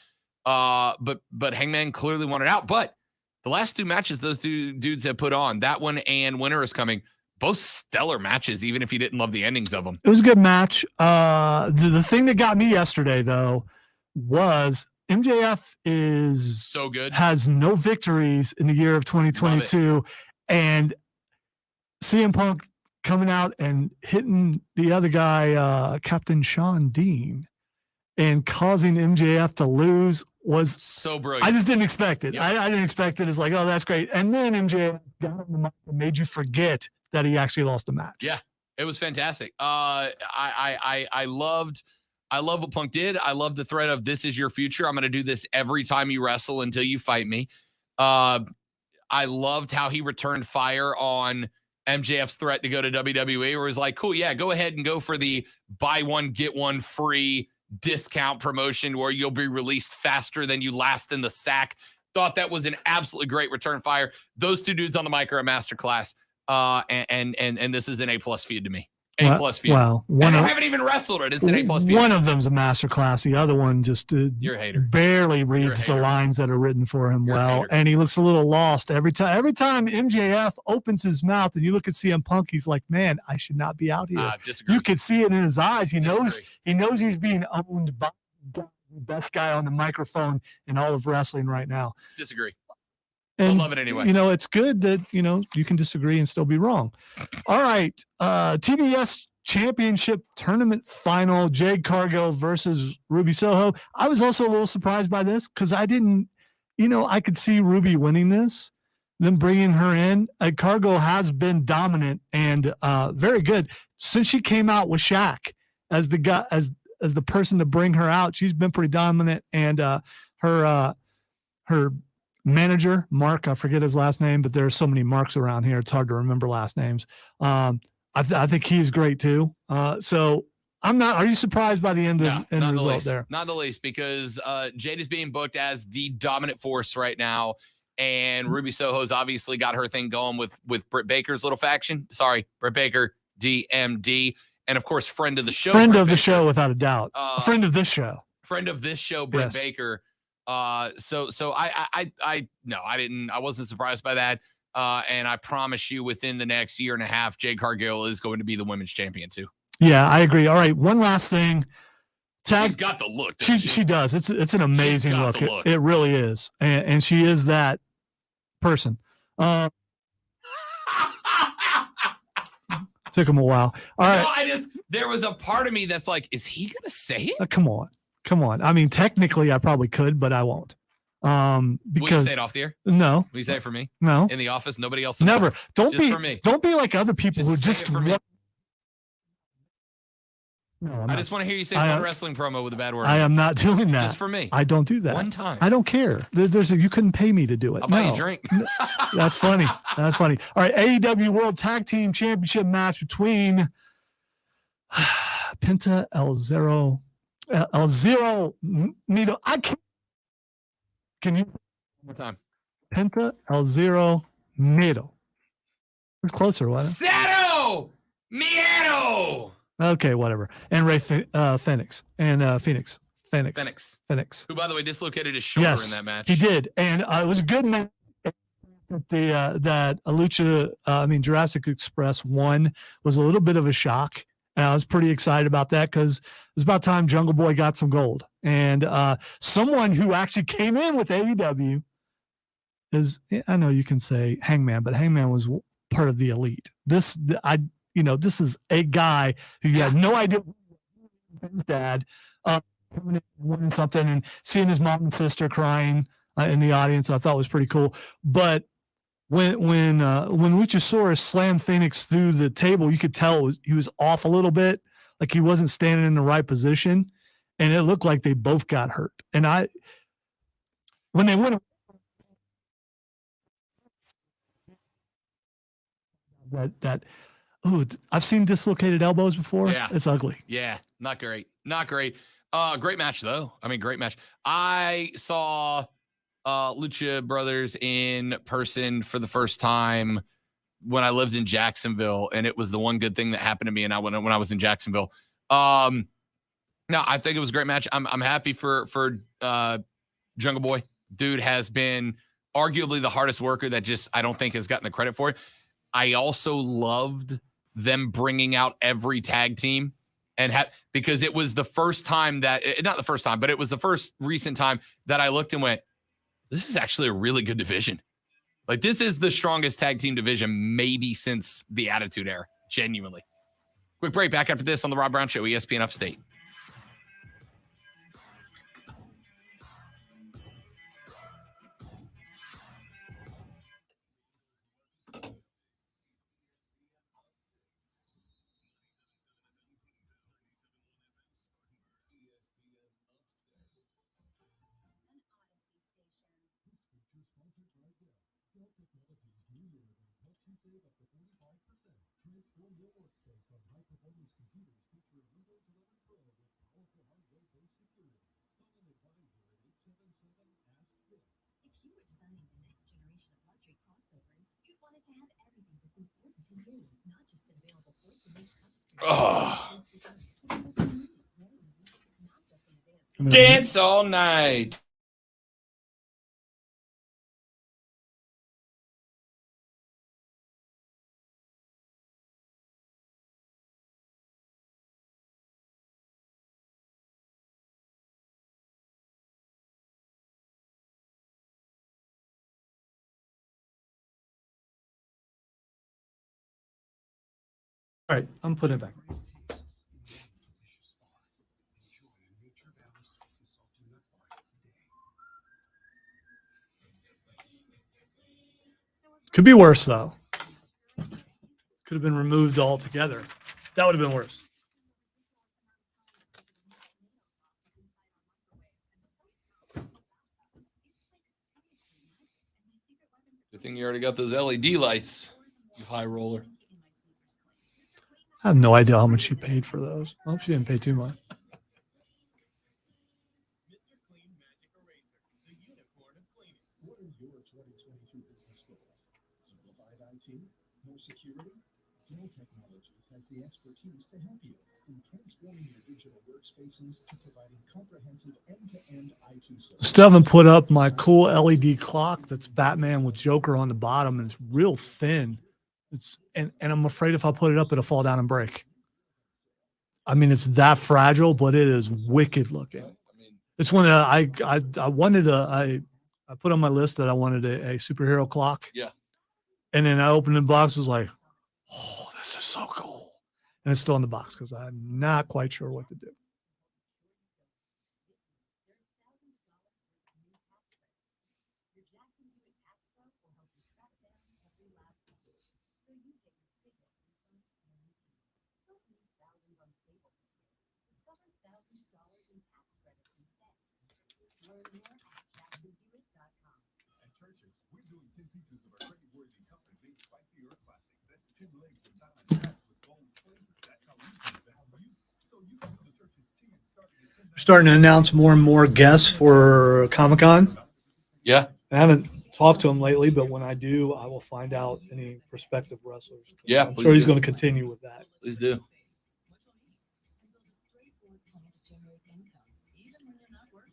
But Hangman clearly wanted out. But the last two matches those two dudes have put on, that one and Winter is Coming, both stellar matches, even if you didn't love the endings of them. It was a good match. The thing that got me yesterday, though, was MJF is so good, has no victories in the year of 2022, and CM Punk coming out and hitting the other guy, Captain Sean Dean, and causing MJF to lose was so brilliant. I just didn't expect it. Yep. I didn't expect it. It's like, oh, that's great. And then MJF got on the mic and made you forget that he actually lost a match. Yeah, it was fantastic. I loved what Punk did. I love the threat of this is your future. I'm going to do this every time you wrestle until you fight me. I loved how he returned fire on MJF's threat to go to WWE, where he's like, cool, yeah, go ahead and go for the buy one, get one free discount promotion where you'll be released faster than you last in the sack. Thought that was an absolutely great return fire. Those two dudes on the mic are a masterclass. And this is an A+ feud to me. A+ feud. Well, and they haven't even wrestled it. It's an A+ feud. One of them's a masterclass. The other one just You're a hater. barely reads the lines that are written for him well, and he looks a little lost every time. Every time MJF opens his mouth and you look at CM Punk, he's like, "Man, I should not be out here." Disagree. You could see it in his eyes. He knows he's being owned by the best guy on the microphone in all of wrestling right now. Disagree. And, I love it anyway. It's good that, you can disagree and still be wrong. All right. TBS Championship Tournament Final, Jade Cargill versus Ruby Soho. I was also a little surprised by this because I didn't, I could see Ruby winning this, then bringing her in. Cargill has been dominant and very good since she came out with Shaq as the guy, as the person to bring her out. She's been pretty dominant, and her manager, Mark, I forget his last name, but there are so many Marks around here. It's hard to remember last names. I think he's great too. So I'm not, are you surprised by the end result there? Not the least, because Jade is being booked as the dominant force right now. And Ruby Soho's obviously got her thing going with Britt Baker's little faction. Sorry, Britt Baker, DMD. And of course, friend of the show. Friend Britt of the Baker. show, without a doubt. A friend of this show. Friend of this show, Britt Yes. Baker. So I wasn't surprised by that. And I promise you, within the next year and a half, Jade Cargill is going to be the women's champion too. Yeah, I agree. All right, one last thing. She's got the look. doesn't She does. It's an amazing got look. the look. It really is, and she is that person. Took him a while. All right. There was a part of me that's like, is he going to say it? Come on. I mean, technically, I probably could, but I won't. Will you Because say it off the air? no, Will you say it for me? No. In the office, nobody else. never. Don't Just be. for me. Don't be like other people who Say just. it for me. No, I'm I not. just want to hear you say I- one wrestling promo with a bad word. I am not doing that. Just for me. I don't do that. One time. I don't care. You couldn't pay me to do it. I'll buy you No. a drink. That's funny. That's funny. All right, AEW World Tag Team Championship match between Penta El Zero Mito. I can't. Can you? One more time. Penta El Zero Mito. It's closer, wasn't it? Zero Miedo. Okay, whatever. And Ray Phoenix and Phoenix. Who, by the way, dislocated his shoulder Yes, in that match. he did, and it was a good match. That Jurassic Express won was a little bit of a shock, and I was pretty excited about that because it was about time Jungle Boy got some gold. And someone who actually came in with AEW is, I know you can say Hangman, but Hangman was part of the elite. This is a guy who you had no idea his dad coming in and winning something, and seeing his mom and sister crying in the audience, I thought was pretty cool. But when Luchasaurus slammed Phoenix through the table, you could tell he was off a little bit, like he wasn't standing in the right position, and it looked like they both got hurt. And when they went I've seen dislocated elbows before. Yeah. It's ugly. Yeah, not great. Great match though. I mean, great match. I saw Lucha Brothers in person for the first time when I lived in Jacksonville, and it was the one good thing that happened to me. And when I was in Jacksonville, no, I think it was a great match. I'm happy for Jungle Boy. Dude has been arguably the hardest worker that I don't think has gotten the credit for it. I also loved them bringing out every tag team because it was the first time not the first time, but it was the first recent time that I looked and went, this is actually a really good division. Like, this is the strongest tag team division maybe since the Attitude Era, genuinely. Quick break, back after this on the Rob Brown Show, ESPN Upstate. Transform your workspace on high-performance computers featuring Windows 11 Pro with powerful hardware-based security. Call an advisor at 877-ASK-BIT. If you were designing the next generation of luxury crossovers, you'd want it to have everything that's important to you, not just an available 4th-inch touchscreen Oh. Dance all night. All right, I'm putting it back. Could be worse, though. Could have been removed altogether. That would have been worse. Good thing you already got those LED lights, you high roller. I have no idea how much you paid for those. I hope you didn't pay too much. What are your 2022 business goals? Simplified IT, more security? Dell Technologies has the expertise to help you, from transforming your digital workspaces to providing comprehensive end-to-end IT services. Still haven't put up my cool LED clock that's Batman with Joker on the bottom, and it's real thin. And I'm afraid if I put it up, it'll fall down and break. I mean, it's that fragile, but it is wicked looking. It's one that I wanted I put on my list that I wanted a superhero clock. Yeah. And then I opened the box, was like, oh, this is so cool. And it's still in the box because I'm not quite sure what to do. At Church's, we're doing 10 pieces of our credit-worthy company made spicy or classic. That's 10 legs of Thailand wrapped with bold flavor. That's how we do value. So you can do the Church's tea and start at $10. We're starting to announce more and more guests for Comic-Con. Yeah. I haven't talked to him lately, but when I do, I will find out any prospective wrestlers. Yeah, I'm sure he's going to continue with that. Please do.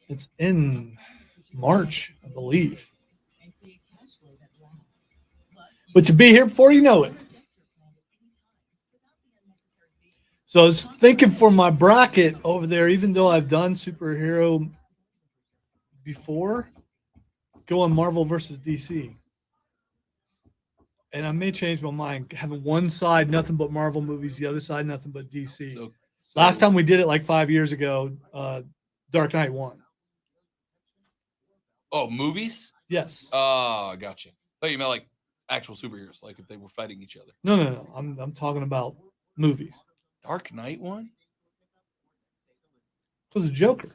It's in March, I believe. But to be here before you know it. So I was thinking for my bracket over there, even though I've done superhero before, go on Marvel versus DC. And I may change my mind, having one side nothing but Marvel movies, the other side nothing but DC. So last time we did it like 5 years ago, Dark Knight won. Oh, movies? Yes. Oh, gotcha. Thought you meant like actual superheroes, like if they were fighting each other. No. I'm talking about movies. Dark Knight one? It was a Joker.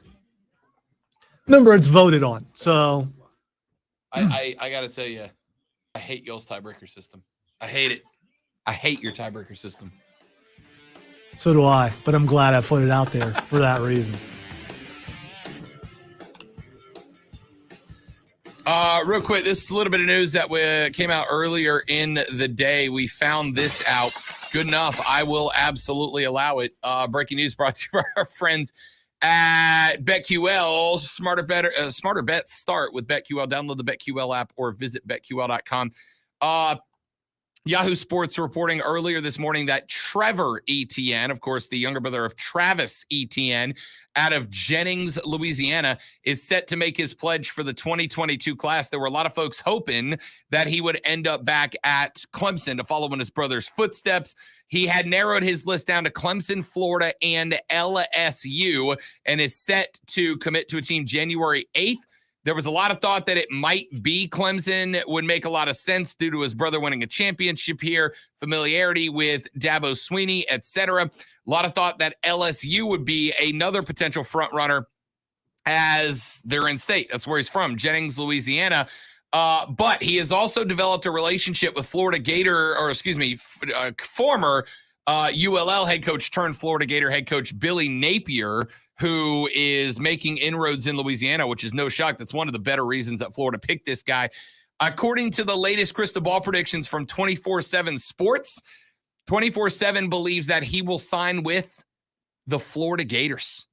Remember, it's voted on. So I got to tell you, I hate y'all's tiebreaker system. I hate it. I hate your tiebreaker system. So do I, but I'm glad I put it out there for that reason. Real quick, this is a little bit of news that came out earlier in the day. We found this out. Good enough. I will absolutely allow it. Breaking news brought to you by our friends at BetQL. Smarter bets start with BetQL. Download the BetQL app or visit BetQL.com. Yahoo Sports reporting earlier this morning that Trevor Etienne, of course, the younger brother of Travis Etienne, out of Jennings, Louisiana, is set to make his pledge for the 2022 class. There were a lot of folks hoping that he would end up back at Clemson to follow in his brother's footsteps. He had narrowed his list down to Clemson, Florida, and LSU, and is set to commit to a team January 8th. There was a lot of thought that it might be Clemson. It would make a lot of sense due to his brother winning a championship here, familiarity with Dabo Swinney, etc. A lot of thought that LSU would be another potential front runner as they're in state. That's where he's from, Jennings, Louisiana. But he has also developed a relationship with former ULL head coach turned Florida Gator head coach Billy Napier, who is making inroads in Louisiana, which is no shock. That's one of the better reasons that Florida picked this guy. According to the latest crystal ball predictions from 24/7 Sports, 24/7 believes that he will sign with the Florida Gators.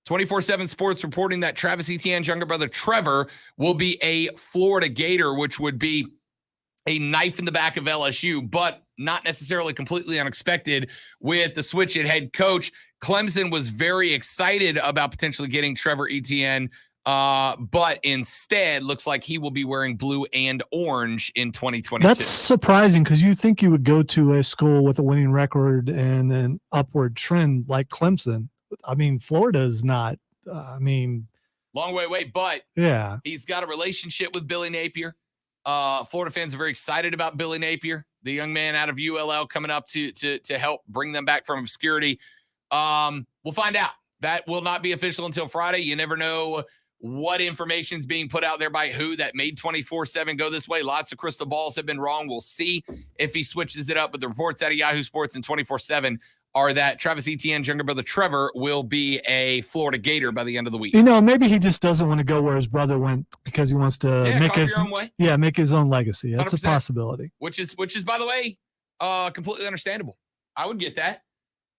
24/7 Sports reporting that Travis Etienne's younger brother Trevor will be a Florida Gator, which would be a knife in the back of LSU, but not necessarily completely unexpected with the switch at head coach. Clemson was very excited about potentially getting Trevor Etienne, but instead looks like he will be wearing blue and orange in 2022. That's surprising because you think you would go to a school with a winning record and an upward trend like Clemson. I mean, Florida is not, long way away, but yeah, he's got a relationship with Billy Napier. Florida fans are very excited about Billy Napier, the young man out of ULL coming up to help bring them back from obscurity. We'll find out. That will not be official until Friday. You never know what information is being put out there by who that made 24/7 go this way. Lots of crystal balls have been wrong. We'll see if he switches it up. But the reports out of Yahoo Sports and 24/7 are that Travis Etienne's younger brother Trevor will be a Florida Gator by the end of the week. Maybe he just doesn't want to go where his brother went because he wants to make his own legacy. That's 100%. A possibility. Which is, by the way, completely understandable. I would get that.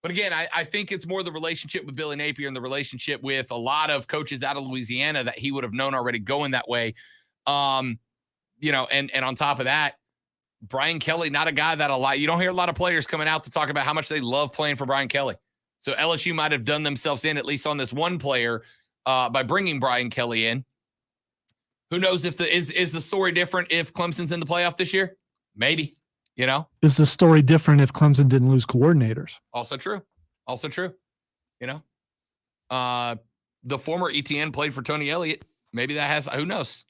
But again, I think it's more the relationship with Billy Napier and the relationship with a lot of coaches out of Louisiana that he would have known already going that way. And on top of that, Brian Kelly, not a guy that you don't hear a lot of players coming out to talk about how much they love playing for Brian Kelly. So LSU might have done themselves in, at least on this one player, by bringing Brian Kelly in. Who knows if is the story different if Clemson's in the playoff this year? Maybe, Is the story different if Clemson didn't lose coordinators? Also true. The former ETN played for Tony Elliott. Maybe that has, who knows?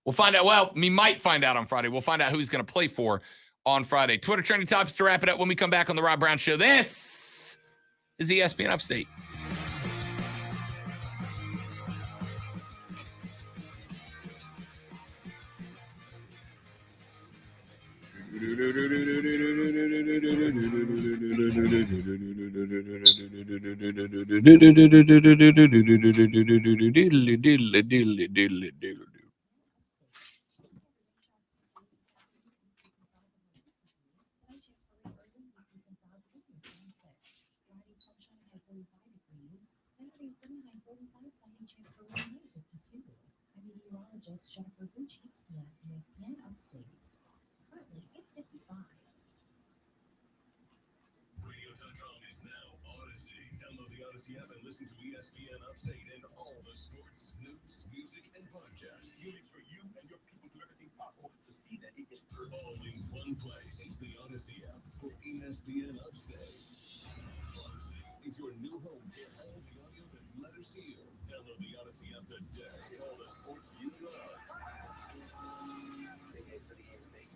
We'll find out. Well, we might find out on Friday. We'll find out who he's going to play for on Friday. Twitter trending topics to wrap it up when we come back on the Rob Brown Show. This is ESPN Upstate. ESPN Upstate. Currently, it's 55. Radio.com is now Odyssey. Download the Odyssey app and listen to ESPN Upstate and all the sports, news, music, and podcasts. Tuning for you and your people do everything possible to see that it gets heard. All in one place. It's the Odyssey app for ESPN Upstate. Odyssey is your new home for all the audio that matters to you. Download the Odyssey app today. All the sports you love.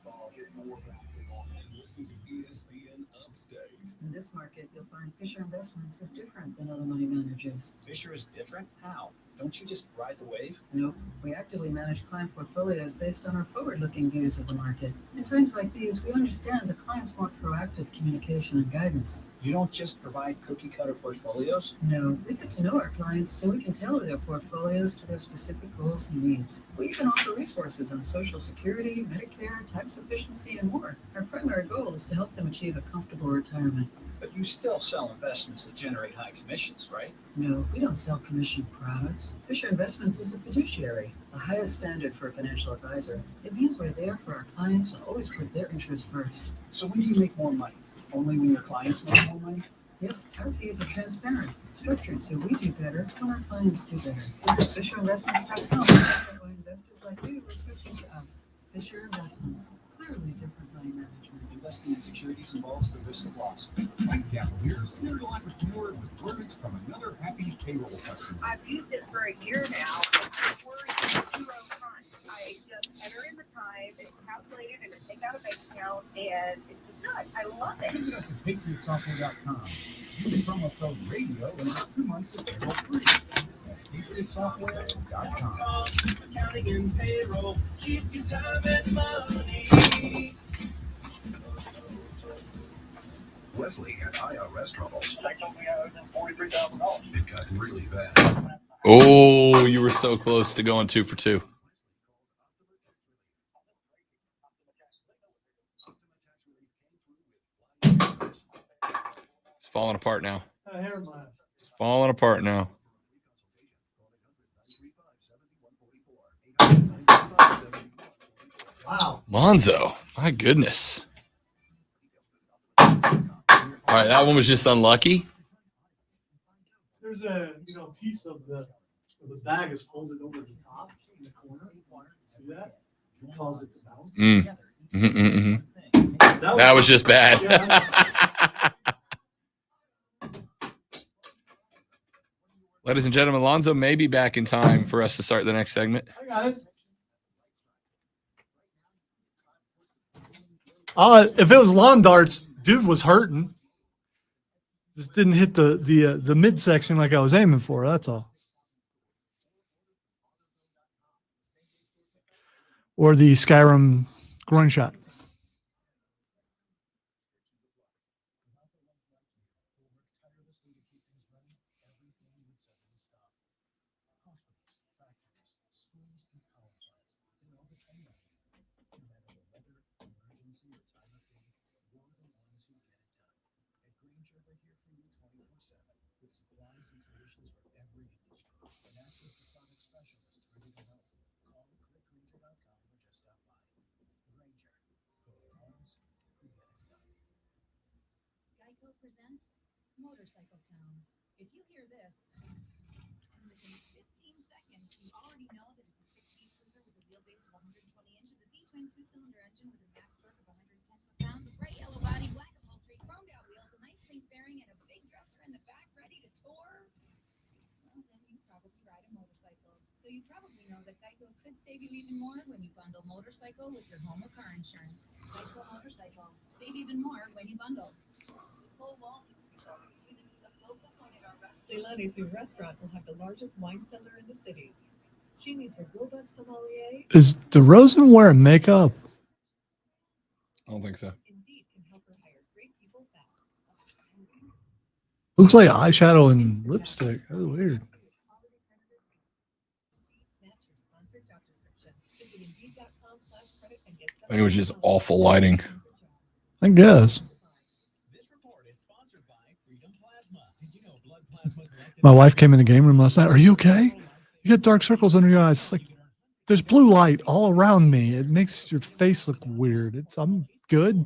And listen to ESPN Upstate. In this market, you'll find Fisher Investments is different than other money managers. Fisher is different? How? Don't you just ride the wave? Nope. We actively manage client portfolios based on our forward-looking views of the market. In times like these, we understand the clients want proactive communication and guidance. You don't just provide cookie-cutter portfolios? No, we get to know our clients so we can tailor their portfolios to their specific goals and needs. We even offer resources on Social Security, Medicare, tax efficiency, and more. Our primary goal is to help them achieve a comfortable retirement. But you still sell investments that generate high commissions, right? No, we don't sell commission products. Fisher Investments is a fiduciary, the highest standard for a financial advisor. It means we're there for our clients and always put their interests first. So when do you make more money? Only when your clients make more money? Yep, our fees are transparent, structured so we do better when our clients do better. Visit FisherInvestments.com to find out why investors like you are switching to us. Fisher Investments, clearly different money management. Investing in securities involves the risk of loss. Mike Cavalier, serial entrepreneur with words from another happy payroll customer. I've used it for a year now. It's worth 0 time. I just enter in the time, it's calculated, and it takes out a bank account, and it's just good. I love it. Visit us at PatriotSoftware.com. Use promo code RADIO and get 2 months of payroll free. That's PatriotSoftware.com. Accounting and payroll, keep your time and money. Wesley had IRS troubles. They told me I owed them $43,000. It got really bad. Oh, you were so close to going 2 for 2. falling apart now. Hair It's falling apart now. Wow. Lonzo, my goodness. All right, that one was just unlucky. There's a piece of the bag is folded over the top in the corner. See that? It causes it to bounce. That was just bad. Ladies and gentlemen, Lonzo may be back in time for us to start the next segment. I got it. If it was lawn darts, dude was hurting. Just didn't hit the midsection like I was aiming for. That's all. Or the Skyrim groin shot. Geico presents motorcycle sounds. If you hear this, within 15 seconds, you already know that it's a 6-speed cruiser with a wheelbase of 120 inches, a V-twin 2-cylinder engine with a max torque of 110 foot-pounds, a bright yellow body, black upholstery, chromed out wheels, a nice clean fairing, and a big dresser in the back ready to tour. Well, then you probably ride a motorcycle. So you probably know that Geico could save you even more when you bundle motorcycle with your home or car insurance. Geico Motorcycle. Save even more when you bundle. This whole wall needs to be shown to. This is a focal point at our restaurant. Leilani's new restaurant will have the largest wine cellar in the city. She needs a robust sommelier. Is DeRozan wearing makeup? I don't think so. Indeed can help her hire great people fast. Looks like eyeshadow and lipstick. That's weird. I think it was just awful lighting. I guess. My wife came in the game room last night. Are you okay? You got dark circles under your eyes. It's like there's blue light all around me. It makes your face look weird. I'm good.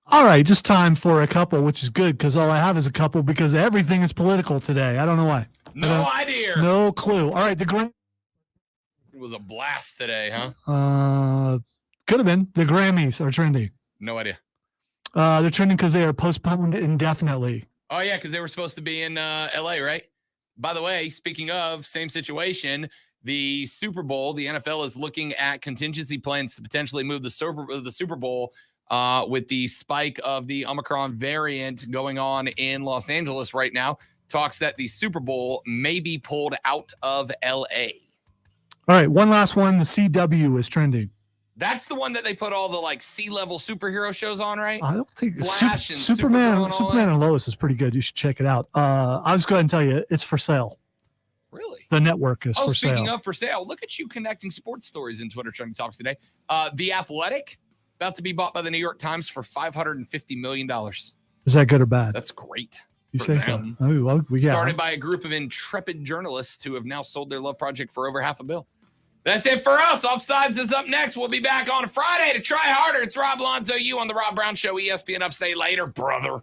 All right, just time for a couple, which is good because all I have is a couple because everything is political today. I don't know why. No idea. No clue. All right, It was a blast today, huh? Could have been. The Grammys are trending. No idea. They're trending because they are postponed indefinitely. Oh, yeah, because they were supposed to be in L.A., right? By the way, speaking of, same situation, the Super Bowl, the NFL is looking at contingency plans to potentially move the Super Bowl with the spike of the Omicron variant going on in Los Angeles right now. Talks that the Super Bowl may be pulled out of L.A. All right, one last one. The CW is trending. That's the one that they put all the like sea-level superhero shows on, right? I don't think Flash and Superman. Supergirl Superman and Lois is pretty good. You should check it out. I'll just go ahead and tell you, it's for sale. Really? The network is for sale. Speaking of for sale, look at you connecting sports stories in Twitter Trending Talks today. The Athletic about to be bought by the New York Times for $550 million. Is that good or bad? That's great. You for say them. so? Oh, well, yeah. Started by a group of intrepid journalists who have now sold their love project for over $500 million. That's it for us. Offsides is up next. We'll be back on Friday to try harder. It's Rob Lonzo, you on the Rob Brown Show, ESPN Upstate. Later, brother.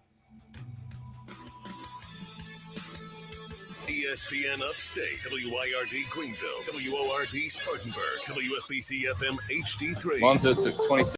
ESPN Upstate, WYRD Greenville, WORD Spartanburg, WFBC FM HD3. Lonzo took 26.